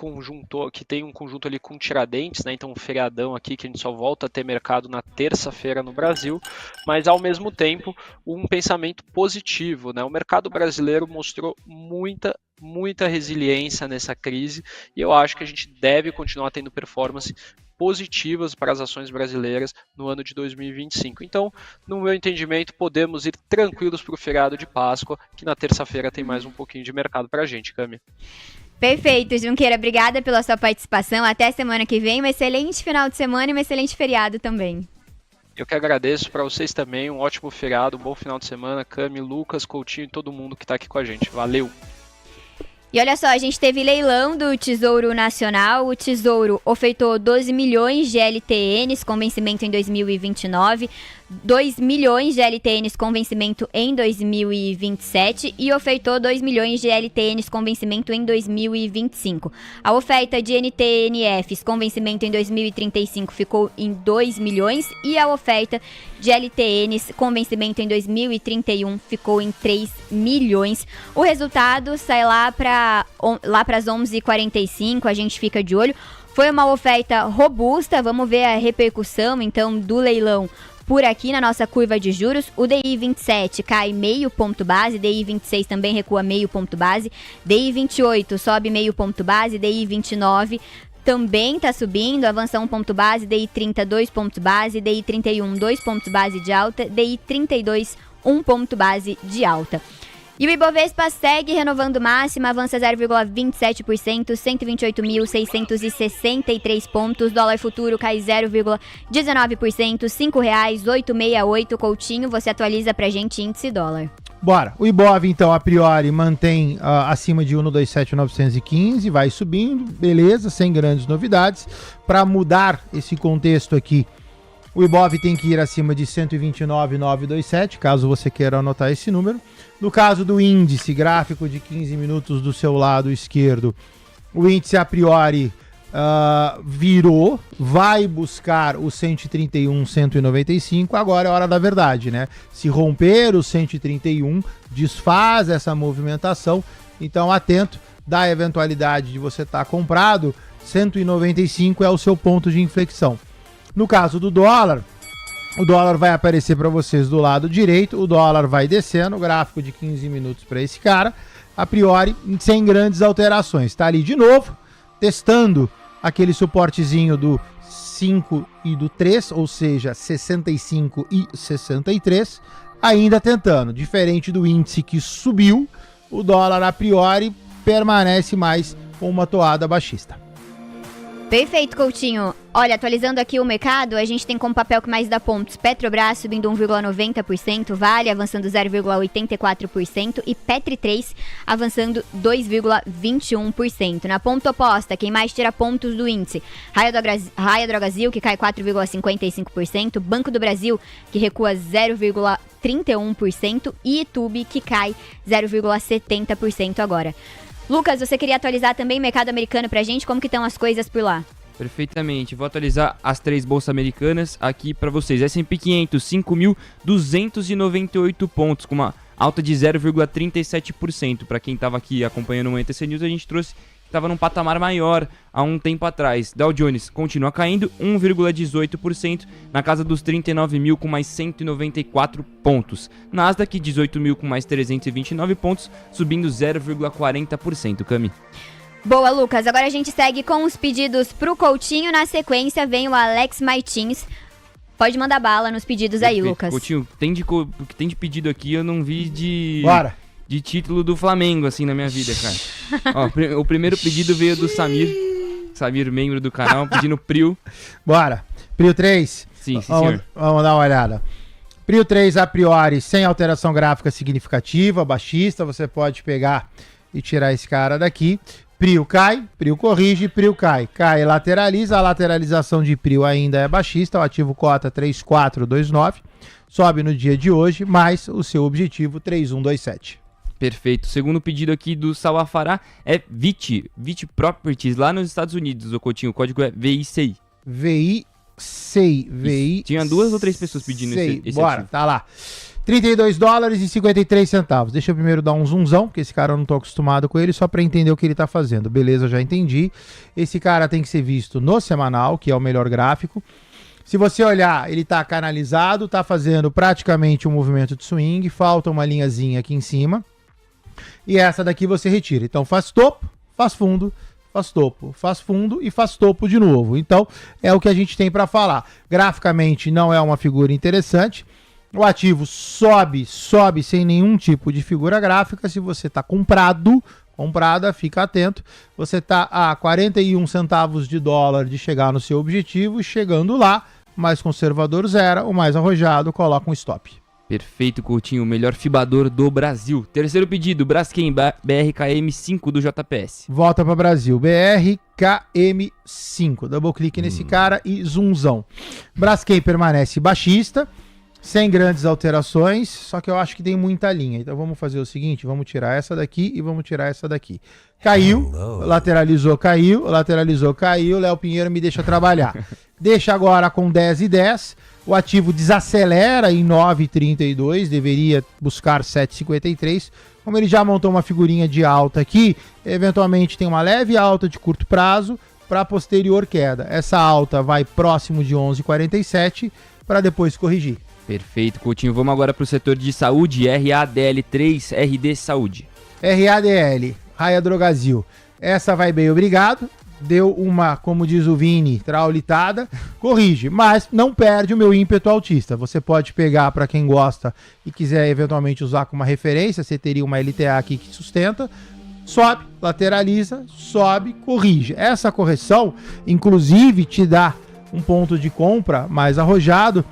tem um conjunto ali com Tiradentes, né? Então um feriadão aqui que a gente só volta a ter mercado na terça-feira no Brasil, mas ao mesmo tempo um pensamento positivo, né? O mercado brasileiro mostrou muita resiliência nessa crise e eu acho que a gente deve continuar tendo performance positivas para as ações brasileiras no ano de 2025. Então, no meu entendimento, podemos ir tranquilos para o feriado de Páscoa, que na terça-feira tem mais um pouquinho de mercado para a gente, Cami. Perfeito, Junqueira. Obrigada pela sua participação. Até semana que vem. Um excelente final de semana e um excelente feriado também. Eu que agradeço, para vocês também. Um ótimo feriado, um bom final de semana. Cami, Lucas, Coutinho e todo mundo que está aqui com a gente. Valeu! E olha só, a gente teve leilão do Tesouro Nacional. O Tesouro ofertou 12 milhões de LTNs com vencimento em 2029, 2 milhões de LTNs com vencimento em 2027 e ofertou 2 milhões de LTNs com vencimento em 2025. A oferta de NTNFs com vencimento em 2035 ficou em 2 milhões e a oferta de LTNs com vencimento em 2031 ficou em 3 milhões. O resultado sai lá para as 11h45, a gente fica de olho. Foi uma oferta robusta, vamos ver a repercussão então do leilão por aqui na nossa curva de juros. O DI 27 cai meio ponto base, DI 26 também recua meio ponto base, DI 28 sobe meio ponto base, DI 29 também está subindo, avança 1 ponto base, DI 30 2 pontos base, DI 31 2 pontos base de alta, DI 32 1 ponto base de alta. E o Ibovespa segue renovando máxima, avança 0,27%, 128.663 pontos. Dólar futuro cai 0,19%, R$ 5,868. Coutinho, você atualiza pra gente índice dólar. Bora. O Ibov, então, a priori, mantém acima de 1,27915, vai subindo, beleza, sem grandes novidades. Para mudar esse contexto aqui, o Ibov tem que ir acima de 129,927, caso você queira anotar esse número. No caso do índice, gráfico de 15 minutos do seu lado esquerdo, o índice a priori virou, vai buscar o 131, 195, agora é a hora da verdade, né? Se romper o 131, desfaz essa movimentação, então atento, da eventualidade de você estar comprado, 195 é o seu ponto de inflexão. No caso do dólar, o dólar vai aparecer para vocês do lado direito, o dólar vai descendo, gráfico de 15 minutos para esse cara, a priori sem grandes alterações. Está ali de novo, testando aquele suportezinho do 5 e do 3, ou seja, 65 e 63, ainda tentando. Diferente do índice que subiu, o dólar a priori permanece mais com uma toada baixista. Perfeito, Coutinho. Olha, atualizando aqui o mercado, a gente tem como papel que mais dá pontos Petrobras subindo 1,90%, Vale avançando 0,84% e Petri 3 avançando 2,21%. Na ponta oposta, quem mais tira pontos do índice? Raia Drogasil, que cai 4,55%, Banco do Brasil, que recua 0,31% e Itube, que cai 0,70% agora. Lucas, você queria atualizar também o mercado americano pra gente? Como que estão as coisas por lá? Perfeitamente, vou atualizar as 3 bolsas americanas aqui para vocês. S&P 500, 5.298 pontos, com uma alta de 0,37%. Para quem estava aqui acompanhando o ETC News, a gente trouxe que estava num patamar maior há um tempo atrás. Dow Jones continua caindo 1,18%, na casa dos 39 mil com mais 194 pontos. Nasdaq 18 mil com mais 329 pontos, subindo 0,40%, Cami. Boa, Lucas. Agora a gente segue com os pedidos pro Coutinho. Na sequência vem o Alex Martins. Pode mandar bala nos pedidos aí, Lucas. Coutinho, o que tem de pedido aqui eu não vi de... Bora! De título do Flamengo, assim, na minha vida, cara. Ó, o primeiro pedido veio do Samir, membro do canal, pedindo Prio. Bora. Prio 3? Sim, senhor. Vamos dar uma olhada. Prio 3, a priori, sem alteração gráfica significativa, baixista, você pode pegar e tirar esse cara daqui. Prio cai, Prio corrige, Prio cai. Cai, lateraliza, a lateralização de Prio ainda é baixista, o ativo cota 3429, sobe no dia de hoje, mais o seu objetivo 3127. Perfeito. O segundo pedido aqui do Salafará é VIT Properties, lá nos Estados Unidos, o Coutinho. O código é VICI. VICI. Tinha 2 ou 3 pessoas pedindo esse Bora, ativo. tá lá. $32,53. Deixa eu primeiro dar um zoomzão, porque esse cara eu não tô acostumado com ele, só para entender o que ele tá fazendo. Beleza, já entendi. Esse cara tem que ser visto no semanal, que é o melhor gráfico. Se você olhar, ele tá canalizado, tá fazendo praticamente um movimento de swing, falta uma linhazinha aqui em cima. E essa daqui você retira. Então faz topo, faz fundo, faz topo, faz fundo e faz topo de novo. Então é o que a gente tem para falar. Graficamente não é uma figura interessante. O ativo sobe sem nenhum tipo de figura gráfica. Se você está comprada, fica atento. Você está a 41 centavos de dólar de chegar no seu objetivo. E chegando lá, o mais conservador zera, o mais arrojado coloca um stop. Perfeito, Coutinho, o melhor fibador do Brasil. Terceiro pedido, Braskem BRKM5 do JPS. Volta para Brasil, BRKM5. Double clique nesse cara e zoomzão. Braskem permanece baixista, sem grandes alterações, só que eu acho que tem muita linha. Então vamos fazer o seguinte, vamos tirar essa daqui e vamos tirar essa daqui. Caiu, lateralizou, caiu, Léo Pinheiro me deixa trabalhar. Deixa agora com 10,10. O ativo desacelera em 9,32, deveria buscar 7,53. Como ele já montou uma figurinha de alta aqui, eventualmente tem uma leve alta de curto prazo para posterior queda. Essa alta vai próximo de 11,47 para depois corrigir. Perfeito, Coutinho. Vamos agora para o setor de saúde, RADL3, RD Saúde. RADL, Raia Drogasil. Essa vai bem, obrigado. Deu uma, como diz o Vini, traulitada, corrige, mas não perde o meu ímpeto altista. Você pode pegar para quem gosta e quiser eventualmente usar como uma referência, você teria uma LTA aqui que sustenta, sobe, lateraliza, sobe, corrige. Essa correção, inclusive, te dá um ponto de compra mais arrojado,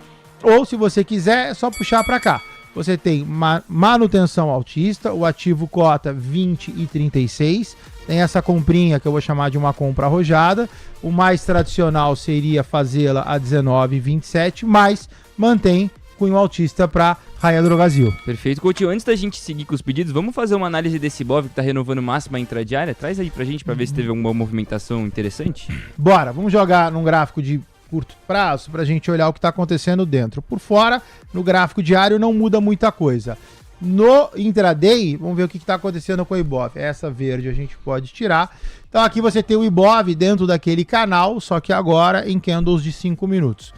ou se você quiser, é só puxar para cá. Você tem manutenção altista, o ativo cota 20,36, tem essa comprinha que eu vou chamar de uma compra arrojada, o mais tradicional seria fazê-la a 19,27, mas mantém cunho altista para Raia Drogasil. Perfeito, Coutinho. Antes da gente seguir com os pedidos, vamos fazer uma análise desse IBOV que está renovando máxima intradiária? Traz aí pra gente para ver se teve alguma movimentação interessante. Bora, vamos jogar num gráfico de curto prazo para a gente olhar o que está acontecendo dentro. Por fora, no gráfico diário não muda muita coisa. No intraday, vamos ver o que está acontecendo com o IBOV. Essa verde a gente pode tirar. Então aqui você tem o IBOV dentro daquele canal, só que agora em candles de 5 minutos.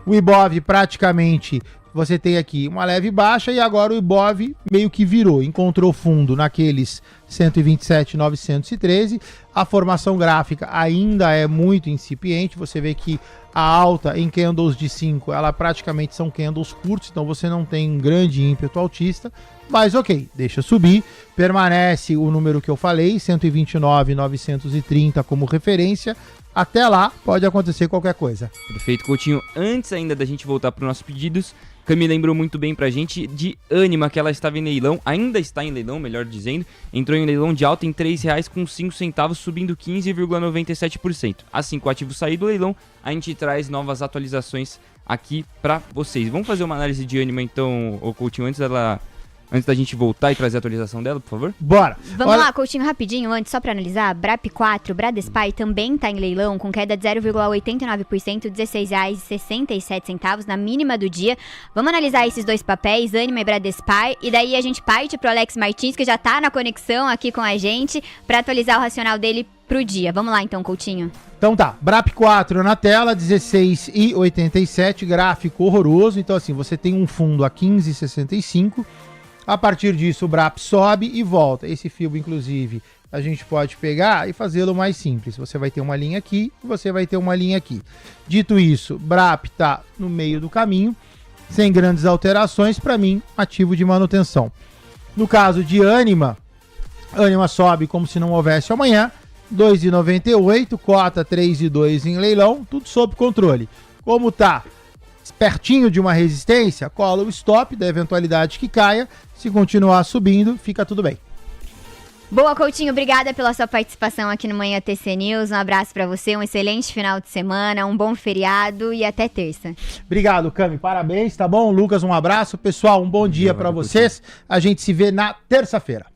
O IBOV praticamente, você tem aqui uma leve baixa e agora o IBOV meio que virou, encontrou fundo naqueles 127.913. A formação gráfica ainda é muito incipiente, você vê que a alta em candles de 5, ela praticamente são candles curtos, então você não tem um grande ímpeto altista, mas ok, deixa subir, permanece o número que eu falei, 129.930 como referência. Até lá pode acontecer qualquer coisa. Perfeito, Coutinho. Antes ainda da gente voltar para os nossos pedidos, Cami lembrou muito bem pra gente de Anima, que ela estava em leilão, ainda está em leilão, melhor dizendo, entrou em leilão de alta em R$ 3,05, subindo 15,97%. Assim que o ativo sair do leilão, a gente traz novas atualizações aqui pra vocês. Vamos fazer uma análise de Anima então, ô Coutinho, antes da gente voltar e trazer a atualização dela, por favor? Bora! Vamos lá, Coutinho, rapidinho, antes, só pra analisar. BRAP4, Bradespy também tá em leilão, com queda de 0,89%, R$ 16,67 na mínima do dia. Vamos analisar esses dois papéis, Anima e Bradespy, e daí a gente parte pro Alex Martins, que já tá na conexão aqui com a gente, pra atualizar o racional dele pro dia. Vamos lá então, Coutinho. Então tá, BRAP4 na tela, 16,87, gráfico horroroso. Então assim, você tem um fundo a 15,65. A partir disso, o BRAP sobe e volta. Esse fio, inclusive, a gente pode pegar e fazê-lo mais simples. Você vai ter uma linha aqui e você vai ter uma linha aqui. Dito isso, BRAP está no meio do caminho, sem grandes alterações. Para mim, ativo de manutenção. No caso de Anima, Anima sobe como se não houvesse amanhã. 2,98, cota 3,2 em leilão, tudo sob controle. Como tá pertinho de uma resistência, cola o stop da eventualidade que caia. Se continuar subindo, fica tudo bem. Boa, Coutinho, obrigada pela sua participação aqui no Manhã TC News. Um abraço pra você, um excelente final de semana, um bom feriado e até terça. Obrigado, Cami, parabéns, tá bom? Lucas, um abraço. Pessoal, um bom dia pra vocês. A gente se vê na terça-feira.